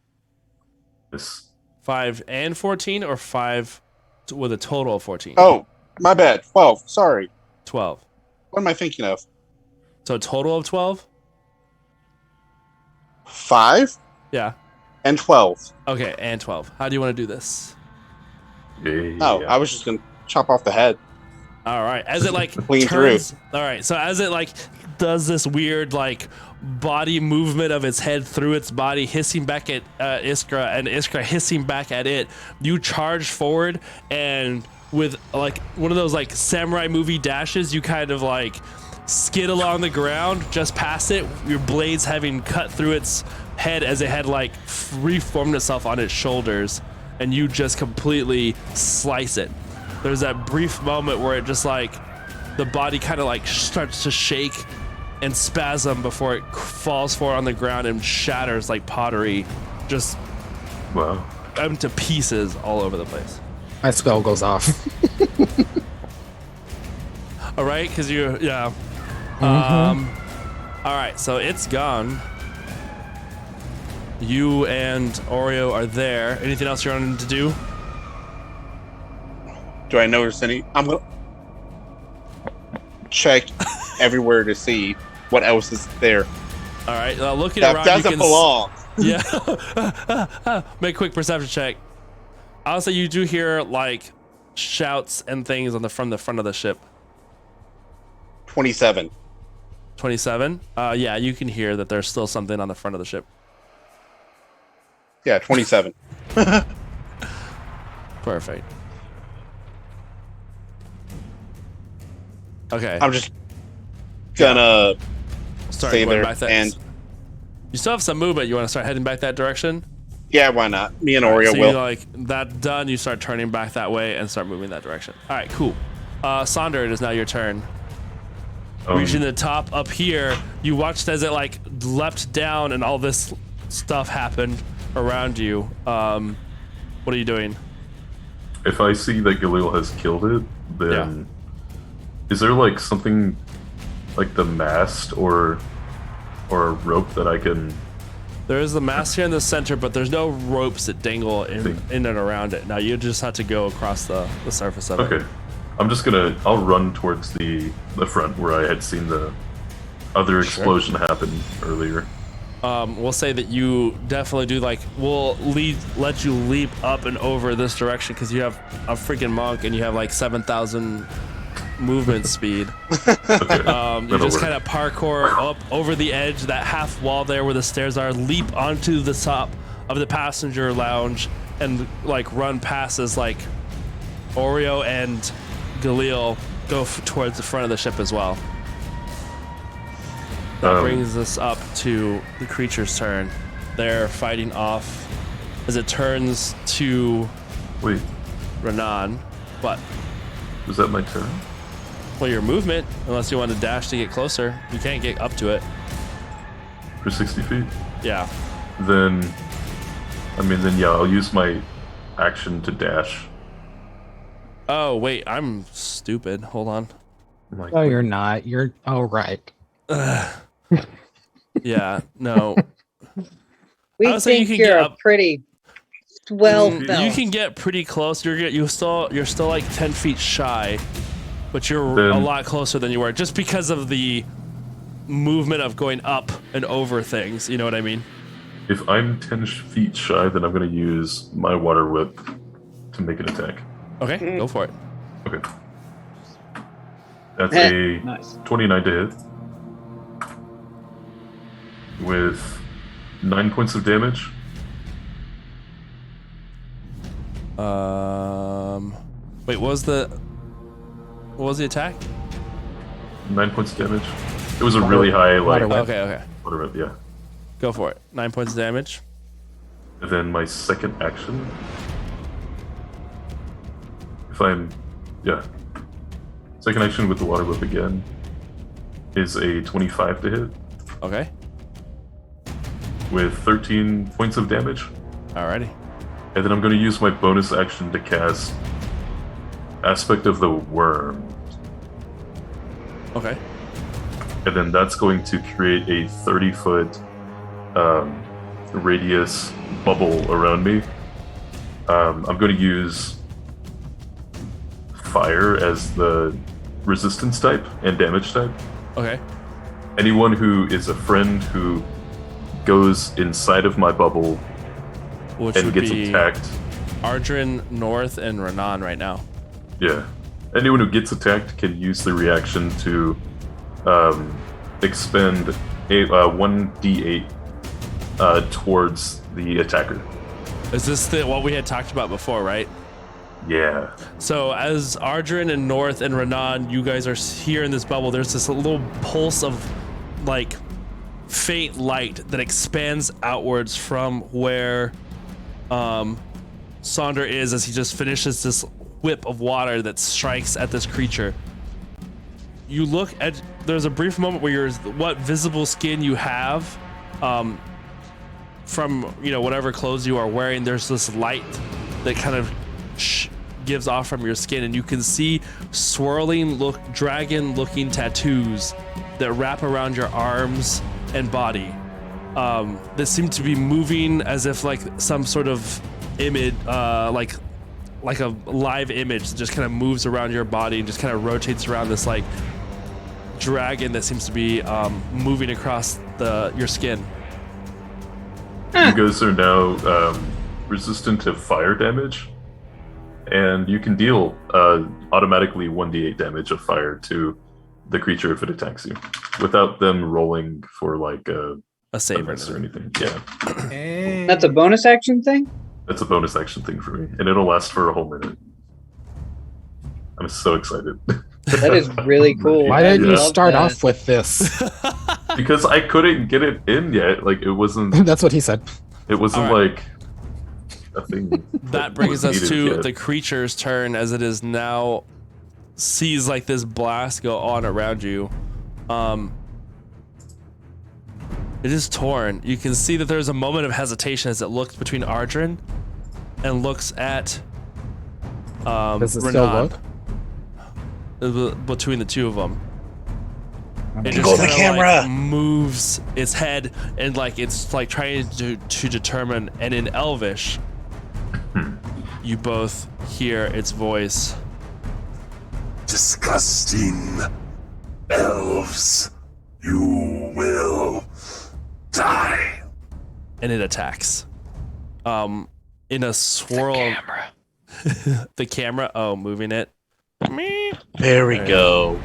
This 5 and 14, or 5 with a total of 14? Oh, my bad. 12. Sorry. 12. What am I thinking of? So a total of 12? 5 Yeah. and 12. Okay, and 12. How do you want to do this? yeah. Oh, I was just gonna chop off the head. All right, as it like Clean turns. All right, so as it like does this weird like body movement of its head through its body, hissing back at Iskra, and Iskra hissing back at it, you charge forward, and with like one of those like samurai movie dashes, you kind of like skid along the ground just past it, your blades having cut through its head as it had like reformed itself on its shoulders, and you just completely slice it. There's that brief moment where it just like the body kind of like starts to shake and spasm before it falls forward on the ground and shatters like pottery, just Wow. into pieces all over the place. My spell goes off. All right, because you, yeah. All right, so it's gone. You and Oreo are there. Anything else you're wanting to do? Do I notice any? I'm gonna check everywhere to see what else is there. All right, looking That around, doesn't you can belong. Yeah. Make a quick perception check. Also, you do hear like shouts and things on from the front of the ship. 27. 27. Yeah, you can hear that there's still something on the front of the ship. Yeah, 27. Perfect. Okay. I'm just gonna Start stay going there back that. and You still have some movement. You want to start heading back that direction? yeah, why not? Me and All right, Oreo so will. you like that done. You start turning back that way and start moving that direction. All right, cool. Sonder, it is now your turn. Reaching the top up here, you watched as it like leapt down and all this stuff happened around you. What are you doing? If I see that Galil has killed it, then is there like something like the mast or a rope that I can? There is the mast here in the center, but there's no ropes that dangle in and around it. Now you just have to go across the surface of it. Okay, I'll run towards the front where I had seen the other explosion happen earlier. We'll say that you definitely do we'll let you leap up and over this direction because you have a freaking monk and you have like 7,000 movement speed. Okay, You just kind of parkour up over the edge, that half wall there where the stairs are, leap onto the top of the passenger lounge and like run past as like Oreo and Galil go towards the front of the ship as well. That brings us up to the creature's turn. They're fighting off as it turns to Wait, Renan. But was that my turn? well, your movement, unless you want to dash to get closer, you can't get up to it. For 60 feet? Yeah. Then yeah, I'll use my action to dash. Oh wait, I'm stupid. Hold on. Like, No, you're not. You're right. Yeah. No. We I would say you think can you're get a up- pretty swell You fella. You can get pretty close. You're still like 10 feet shy, but you're Then- a lot closer than you were just because of the movement of going up and over things. You know what I mean? If I'm 10 feet shy, then I'm going to use my water whip to make an attack. Okay, go for it. Okay. That's a Nice. 29 to hit. With 9 points of damage. Wait, what was the attack? 9 points of damage. It was a really high, like, water whip. Okay. water whip, yeah. Go for it. 9 points of damage. And then my second action. Second action with the water whip again is a 25 to hit Okay. with 13 points of damage. Alrighty. And then I'm going to use my bonus action to cast Aspect of the Worm. Okay. And then that's going to create a 30-foot radius bubble around me. I'm going to use fire as the resistance type and damage type. Okay. Anyone who is a friend who goes inside of my bubble Which and would gets be attacked. Ardrin, North, and Renan right now. Yeah. Anyone who gets attacked can use the reaction to expend a 1d8 towards the attacker. Is this what we had talked about before, right? Yeah. So as Ardrin and North and Renan, you guys are here in this bubble. There's this little pulse of like faint light that expands outwards from where Sonder is as he just finishes this whip of water that strikes at this creature. You look at, there's a brief moment where what visible skin you have from, whatever clothes you are wearing, there's this light that kind of gives off from your skin, and you can see swirling dragon looking tattoos that wrap around your arms and body that seem to be moving as if like some sort of image, like a live image that just kind of moves around your body and just kind of rotates around this like dragon that seems to be moving across your skin. You guys are now resistant to fire damage, and you can deal automatically 1d8 damage of fire to the creature if it attacks you, without them rolling for like a save miss or anything. Yeah, That's a bonus action thing? that's a bonus action thing for me, and it'll last for a whole minute. I'm so excited. That is really cool. Why didn't I you love start that. off with this? Because I couldn't get it in yet. Like it wasn't. That's what he said. It wasn't All right. like a thing. That brings us was to needed yet. the creature's turn, as it is now sees like this blast go on around you. It is torn. You can see that there's a moment of hesitation as it looks between Ardrin and looks at Does it still Renan. Between the two of them. It just Go the kinda, camera. like, moves its head and like it's like trying to determine, and in Elvish you both hear its voice. Disgusting elves, you will die. And it attacks. In a swirl. The camera. Oh, moving it. There we go.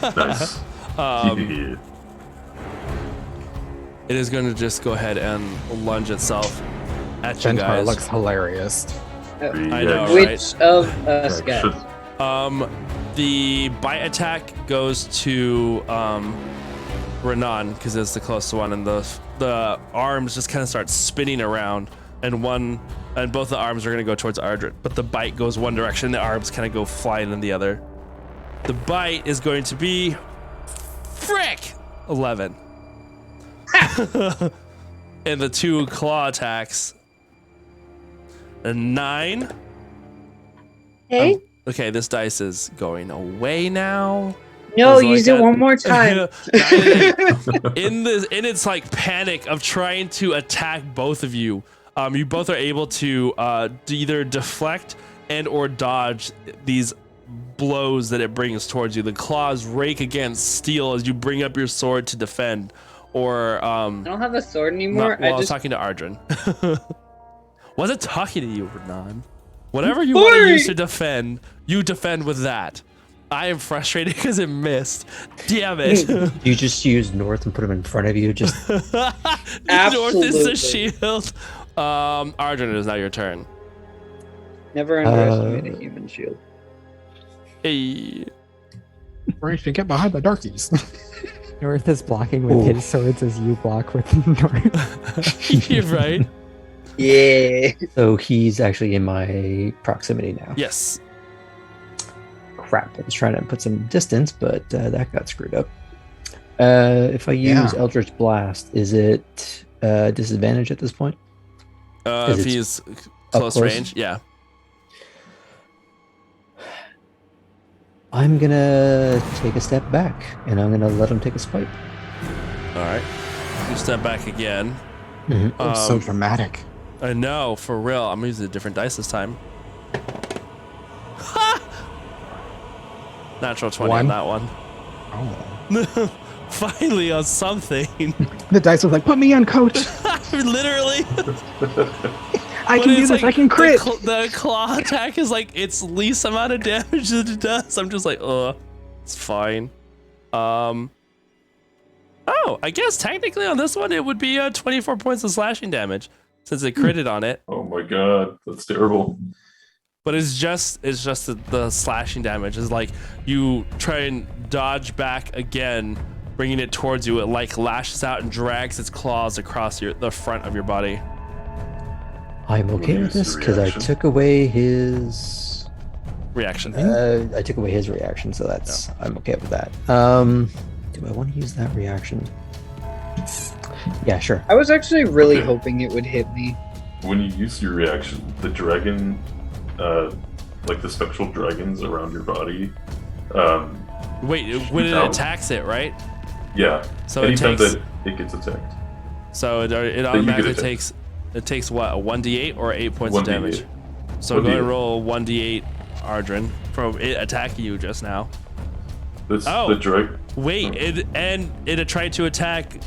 Nice. It is going to just go ahead and lunge itself at you Centaur guys. looks hilarious. I know, right? Which of us Should- guys? The bite attack goes to Renan because it's the closest one, and the arms just kind of start spinning around, and both the arms are going to go towards Ardred, but the bite goes one direction, the arms kind of go flying in the other. The bite is going to be 11. And the 2 claw attacks, a 9. Hey? Okay, this dice is going away now. No, use it one more time. In its like panic of trying to attack both of you, you both are able to either deflect and or dodge these blows that it brings towards you. The claws rake against steel as you bring up your sword to defend, or I don't have a sword anymore. I was talking to Ardren. Wasn't talking to you, Renan. Whatever you want to use to defend, you defend with that. I am frustrated because it missed. Damn it. You just use North and put him in front of you. Just North is the shield. Ardren, it is now your turn. Never underestimate a human shield. Hey. Right, to get behind the darkies. North is blocking with his swords as you block with North. You're right. Yeah. So he's actually in my proximity now. Yes. Crap. I was trying to put some distance, but that got screwed up. If I use Eldritch Blast, is it disadvantage at this point? If he's close range, yeah. I'm gonna take a step back, and I'm gonna let him take a swipe. All right. You step back again. Mm-hmm. So dramatic. I know, for real. I'm using a different dice this time. Ha! Natural 20 on that one. Oh. Finally on something. The dice was like, put me on, coach. Literally. I can do this. Like, I can crit. The claw attack is like its least amount of damage that it does. I'm just like, it's fine. Oh, I guess technically on this one it would be 24 points of slashing damage since it critted on it. Oh my god, that's terrible. But it's just the slashing damage is like you try and dodge back again, bringing it towards you. It like lashes out and drags its claws across the front of your body. I'm okay with this because I took away his reaction. I took away his reaction, so that's I'm okay with that. Do I want to use that reaction? Yeah, sure. I was actually really hoping it would hit me. When you use your reaction, the dragon, like the spectral dragons around your body. Wait, when it attacks it, right? Yeah. So anytime that it gets attacked. So it automatically takes. It takes what, a 1d8 or 8 points of damage? So go ahead and roll 1d8, Ardren, from it attacking you just now. That's the drag. Wait, it tried to attack.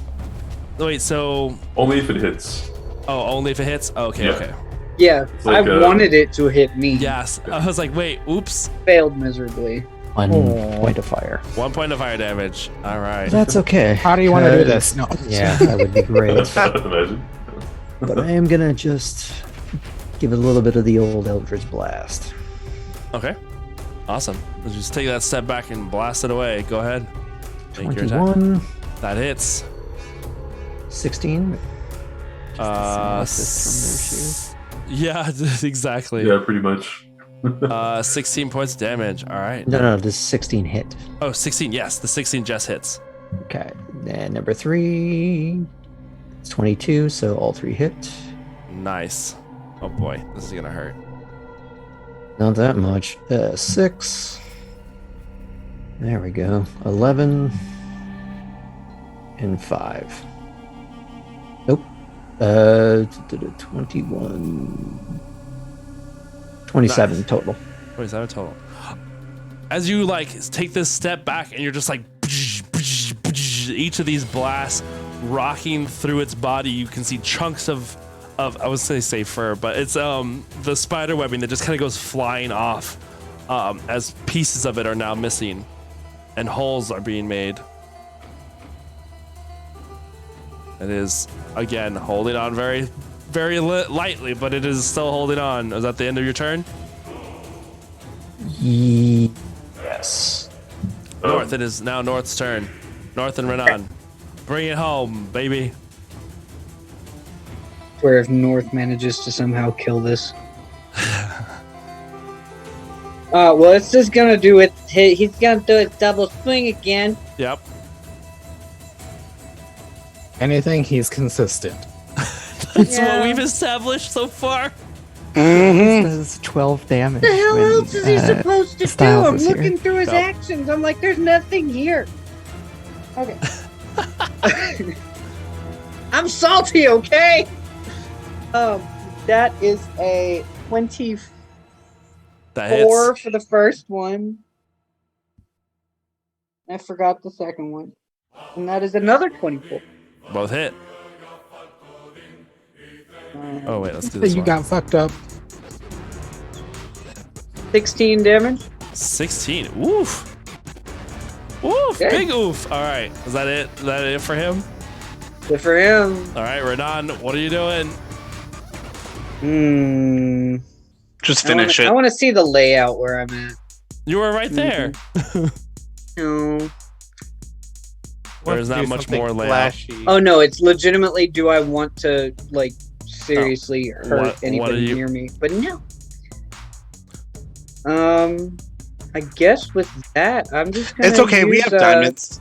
Wait, so only if it hits. Oh, only if it hits? Okay, Yeah. okay. Yeah, like, I wanted it to hit me. Yes, I was like, wait, oops. Failed miserably. 1 point of fire. 1 point of fire damage. All right. That's okay. How do you want to do this? No. Yeah, that would be great. Imagine. But I am gonna just give it a little bit of the old Eldritch Blast. Okay. Awesome. Let's just take that step back and blast it away. Go ahead. Make your attack. 21. That hits. 16. Yeah, exactly. Yeah, pretty much. 16 points of damage. All right. No, this 16 hit. Oh, 16. Yes, the 16 just hits. Okay. And number 3. It's 22, so all 3 hit. Nice. Oh boy, this is gonna hurt. Not that much. 6. There we go. 11. And 5. Nope. 21. 27 Nice. total. 27 total. As you like take this step back and you're just like each of these blasts rocking through its body, you can see chunks of I would say fur, but it's the spider webbing that just kind of goes flying off as pieces of it are now missing and holes are being made. It is again holding on very lightly, but it is still holding on. Is that the end of your turn? Yes. Yes. North, it is now North's turn. North and Renan. Bring it home, baby. Where if North manages to somehow kill this. Well, it's just gonna do it. He's gonna do it double swing again. Yep. Anything, he's consistent. That's what we've established so far. Mm-hmm. Does 12 damage. What the hell when, else is he supposed to do? Styles I'm is here. looking through his Oh. actions. I'm like, there's nothing here. Okay. I'm salty, okay? That is a 24 That hits. for the first one. I forgot the second one. And that is another 24. Both hit. Oh, wait, let's do So this you one. got fucked up. 16 damage. 16. Oof. Oof. Okay. Big oof. All right. Is that it? Is that it for him? Good for him. All right, Renan, what are you doing? Just finish I it. want to see the layout where I'm at. You were right there. No. There's not Do much something more layout. flashy. Oh no, it's legitimately. Do I want to like seriously hurt What are anybody you- near me? But no. I guess with that, I'm just gonna. It's okay. We use, have diamonds.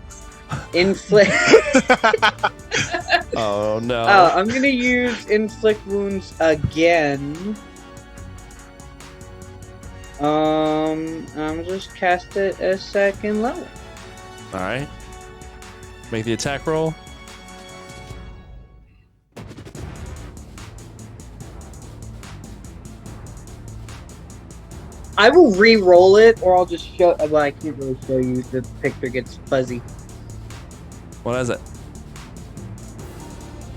Inflict. Oh, no. I'm gonna use inflict wounds again. I'm just cast it a second level. All right. Make the attack roll. I will re-roll it, or I'll just show. Well, I can't really show you. The picture gets fuzzy. What is it?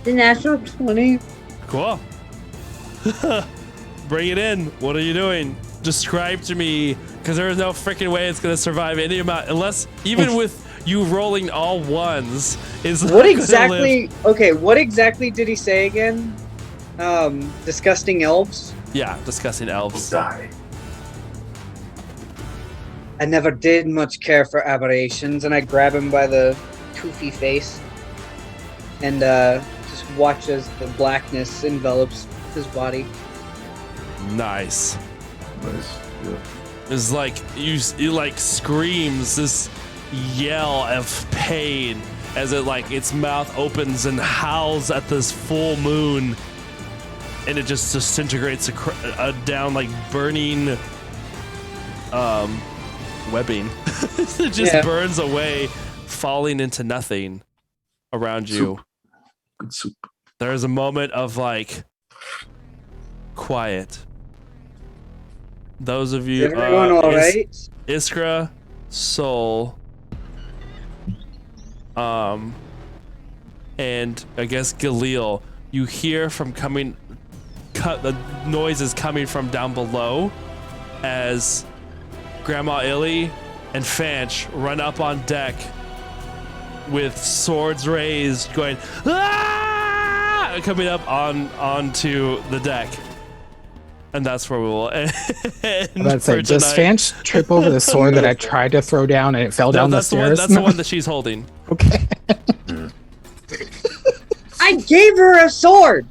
The natural 20. Cool. Bring it in. What are you doing? Describe to me, because there is no freaking way it's going to survive any amount, unless, even with you rolling all ones, is What exactly? Okay, what exactly did he say again? Disgusting elves. Yeah, discussing elves. Die. I never did much care for aberrations, and I grab him by the toothy face, and just watch as the blackness envelops his body. Nice. Nice. Yeah. It's like you like screams this yell of pain as it like its mouth opens and howls at this full moon, and it just disintegrates down like burning webbing. It just burns away, falling into nothing around you. Soup. Good soup. There's a moment of like quiet. Those of you, Is everyone all right? Iskra, Soul, and I guess Galil, you hear from the noises coming from down below as Grandma Illy and Fanch run up on deck with swords raised, going "Ah!" coming up onto the deck. And that's where we will end. Does for tonight. Fanch trip over the sword that I tried to throw down and it fell down the That's the one. stairs? That's the one that she's holding. Okay. I gave her a sword.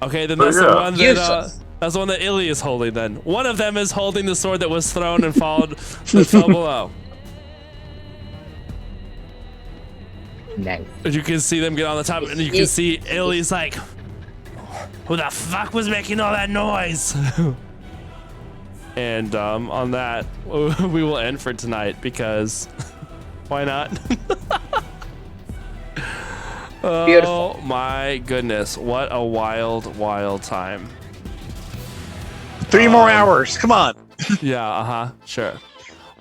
Okay, then Oh, that's the yeah. one that Useless. that's the one that Illy is holding. Then one of them is holding the sword that was thrown and that fell below. Nice. You can see them get on the top, and you can see Illy's like, "Who the fuck was making all that noise?" And on that, we will end for tonight because why not? Oh Beautiful. my goodness, what a wild, wild time. 3 more hours. Come on. Yeah, sure.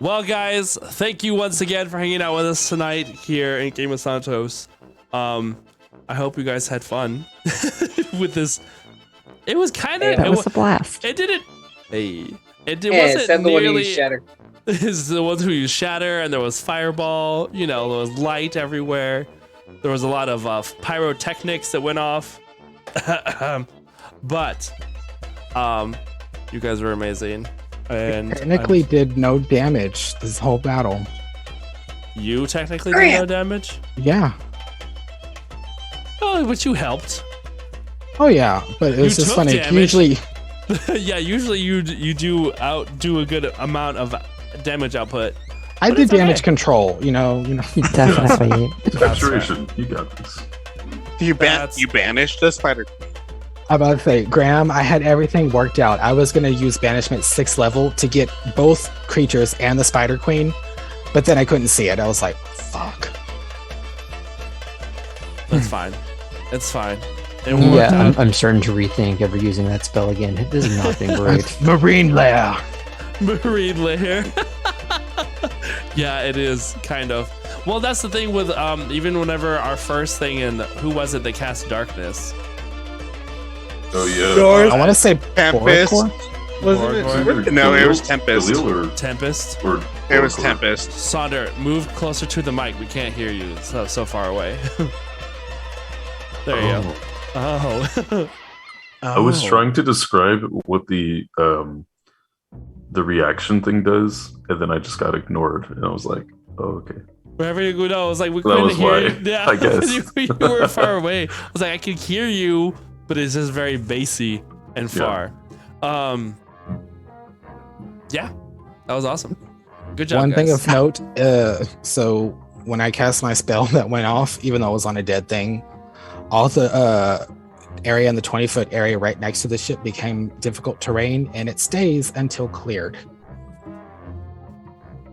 Well, guys, thank you once again for hanging out with us tonight here in Game of Santos. I hope you guys had fun with this. It was kind of. That was a blast. It didn't. Hey, it Yeah, wasn't except the one you nearly. shatter. Is the ones who used shatter, and there was fireball. You know, there was light everywhere. There was a lot of pyrotechnics that went off. But, you guys were amazing. And Technically did no damage this whole battle. you technically did no damage. Yeah. Oh, but you helped. Oh yeah, but it was You just took funny. damage. Usually, Yeah, usually you do a good amount of damage output. I But did it's okay. damage control. You know. You definitely. Saturation, you got this. You That's- banished the spider. I'm about to say, Graham, I had everything worked out. I was gonna use banishment 6th level to get both creatures and the Spider Queen, but then I couldn't see it. I was like, fuck. That's fine. It's fine. It worked Yeah, out. I'm starting to rethink ever using that spell again. This has not been great. Marine Lair. Marine layer. Yeah, it is kind of. Well, that's the thing with even whenever our first thing in who was it that cast darkness? Oh yeah. I want to say Tempest. Borocore? Wasn't it? Either No, it was Khalil- Tempest. Khalil Tempest. or It was Borocore. Tempest. Sonder, move closer to the mic. We can't hear you. It's so far away. There you go. Oh. I was trying to describe what the reaction thing does, and then I just got ignored, and I was like, "Oh, okay." Wherever you go, no, I was like, we That couldn't was hear why, you. Yeah, I guess. you were far away. I was like, I could hear you, but it's just very bassy and far. Yeah, that was awesome. Good job. One thing guys. of note, so when I cast my spell that went off, even though it was on a dead thing, all the area in the 20-foot area right next to the ship became difficult terrain, and it stays until cleared.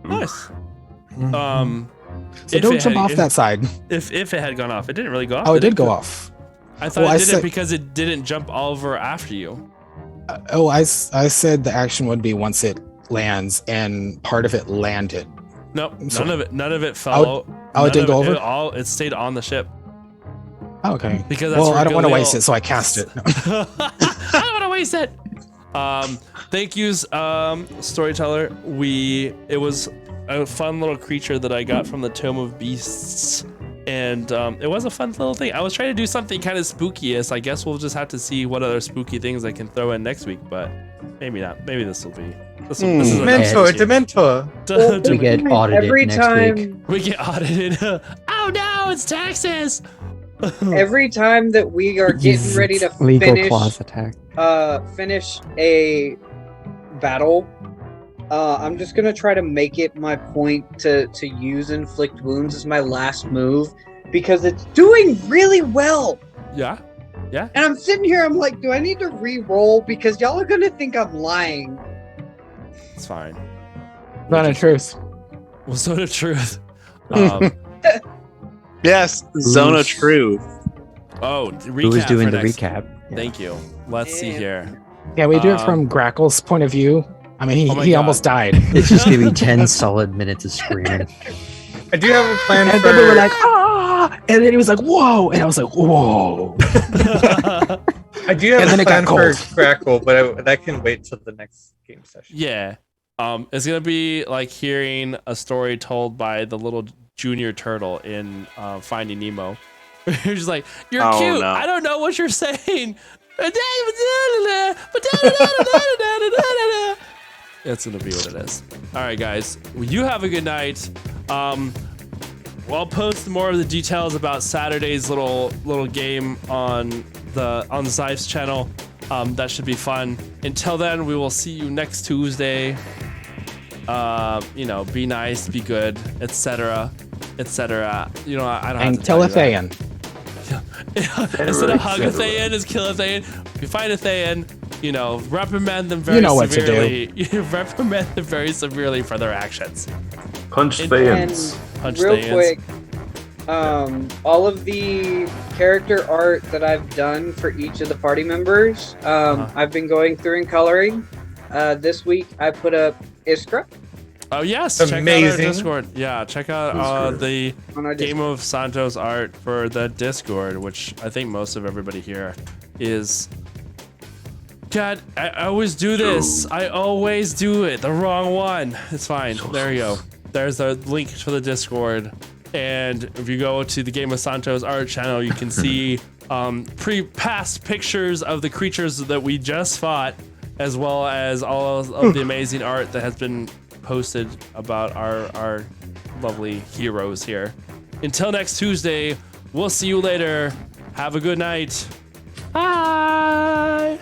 Nice. So if don't it jump had- off if- that side. If it had gone off, it didn't really go off. Oh, it did go off. I thought Well, it I did said- it because it didn't jump over after you. I said the action would be once it lands, and part of it landed. Nope, So- none of it fell. Oh, None it did of go over? It stayed on the ship. Oh, okay. Because that's well, where I don't want to Galil- waste it, so I cast it. I don't want to waste it. Thank yous, storyteller. It was a fun little creature that I got from the Tome of Beasts, and it was a fun little thing. I was trying to do something kind of spooky-ish. I guess we'll just have to see what other spooky things I can throw in next week, but maybe not. Maybe this will be. This is a Dementor, test. Dementor. We get audited every next time, week. We get audited. Oh no, it's taxes. every time that we are getting ready to legal finish claws attack. finish a battle, I'm just gonna try to make it my point to use inflict wounds as my last move because it's doing really well. Yeah. And I'm sitting here, I'm like, do I need to re-roll because y'all are gonna think I'm lying? It's fine. Not a truth. Well, so the truth. Yes, Zone of Truth. Recap Who was doing for the next- recap? Yeah. Thank you. Let's see Yeah. here. Yeah, we do it Um, from Grackle's point of view. I mean, Oh my he God. almost died. It's just gonna be 10 solid minutes of screaming. I do have a plan And for. then we were like, ah! And then he was like, whoa! And I was like, whoa! I do have and a then it plan got for cold. Crackle, but that can wait till the next game session. Yeah. It's gonna be like hearing a story told by the little junior turtle in Finding Nemo. You're just like, you're Oh, cute. no. I don't know what you're saying. It's gonna be what it is. All right, guys. Well, you have a good night. I'll post more of the details about Saturday's little game on the Zife's channel. That should be fun. Until then, we will see you next Tuesday. Be nice, be good, etc., etc. I don't have And to tell you that. Telethayan. Instead of hug a Thayan, is kill a Thayan. If you find a Thayan, reprimand them very You know what to do. severely. Reprimand them very severely for their actions. Punch And- Thayans. Punch Real Thayans. quick, all of the character art that I've done for each of the party members, I've been going through and coloring. This week I put up Iskra Oh yes, check out our Amazing. Discord. Yeah, check out Discord. the on our Game of Santos art for the Discord, which I think most of everybody here is. God, I always do this. I always do it. The wrong one. It's fine. There you go. There's a link to the Discord. And if you go to the Game of Santos art channel, you can see past pictures of the creatures that we just fought as well as all of the amazing art that has been posted about our lovely heroes here. Until next Tuesday, we'll see you later. Have a good night. Bye.